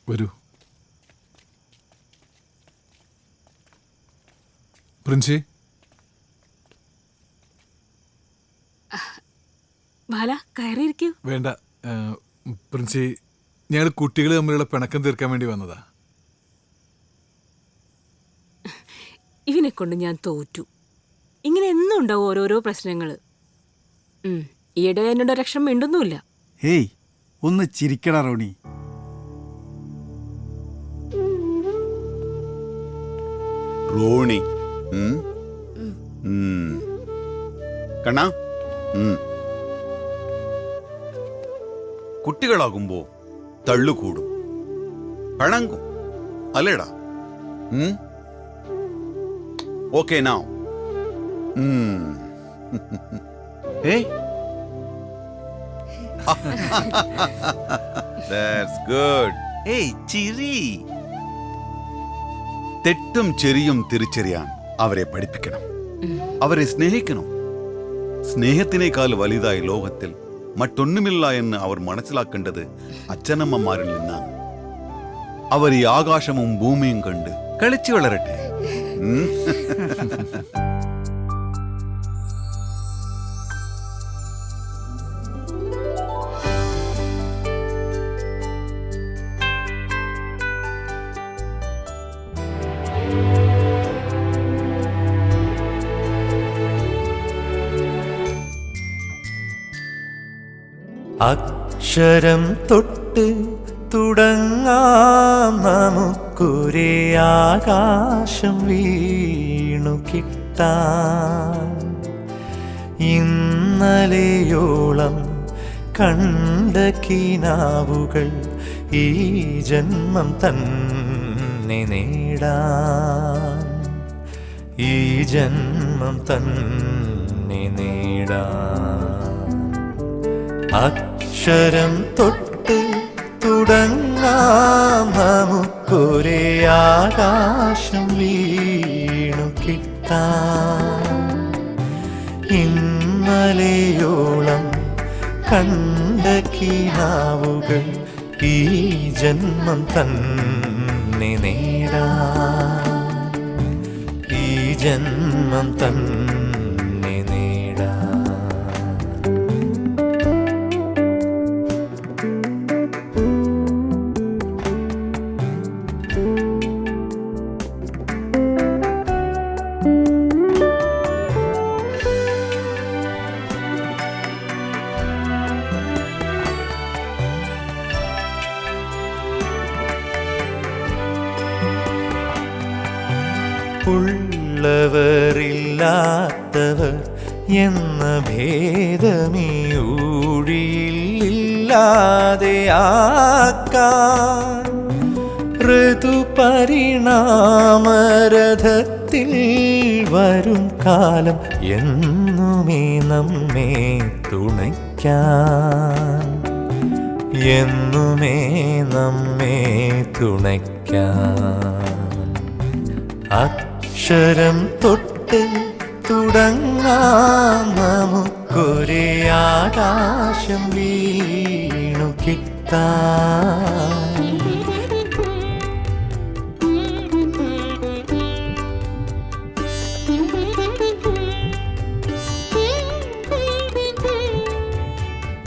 വരൂ. പ്രിൻസി, ബാല, കയറിയിരിക്കൂ. വേണ്ട പ്രിൻസി, ഞങ്ങൾ കുട്ടികൾ തമ്മിലുള്ള പിണക്കം തീർക്കാൻ വേണ്ടി വന്നതാ. ഇവനെ കൊണ്ട് ഞാൻ തോറ്റു. ഇങ്ങനെ എന്നും ഉണ്ടാവും ഓരോരോ പ്രശ്നങ്ങൾ. ഈയിടെ എന്നോട് രക്ഷ മിണ്ടൊന്നുമില്ല. ഹേയ്, ഒന്ന് ചിരിക്കടാ റോണി. റോണി കണ്ണാ, കുട്ടികളാകുമ്പോ തള്ളുകൂടും, പിണങ്ങും, അല്ലേടാ? Okay now. That's good. ഏയ്, ചിരി. തെറ്റും ചെറിയും തിരിച്ചറിയാൻ അവരെ പഠിപ്പിക്കണം. അവരെ സ്നേഹിക്കണം. സ്നേഹത്തിനേക്കാൾ വലുതായി ലോകത്തിൽ മറ്റൊന്നുമില്ല എന്ന് അവർ മനസ്സിലാക്കേണ്ടത് അച്ഛനമ്മമാരിൽ നിന്നാണ്. അവർ ഈ ആകാശവും ഭൂമിയും കണ്ട് കളിച്ചു വളരട്ടെ. അക്ഷരം തൊട്ട് തുടങ്ങാം നമുക്കൊരേ ആകാശം വീണു കിട്ടാൻ. ഇന്നലെയോളം കണ്ട കിനാവുകൾ ഈ ജന്മം തന്നെ നേടാൻ, ഈ ജന്മം തന്നെ നേടാൻ. അക്ഷരം തൊട്ട് തുടങ്ങാം നമുക്കൊരേ ആകാശം വീണു കിട്ടാം. ഇന്നലെയോളം കണ്ട കിനാവുകൾ ഈ ജന്മം തന്നെ നേടാം. ഈ ജന്മം തന്നെ നേടാം. ഉള്ളവരില്ലാത്തവർ എന്ന ഭേദമീ ഊഴിയില്ലാതെയാക്കാൻ ഋതുപരിണാമരഥത്തിൽ വരും കാലം എന്നുമേ നമ്മെ തുണയ്ക്കാൻ. എന്നുമേ നമ്മെ തുണയ്ക്കാൻ. അക്ഷരം തൊട്ട് തുടങ്ങാം നമുക്കൊരേ ആകാശം വീണു കിട്ടാം.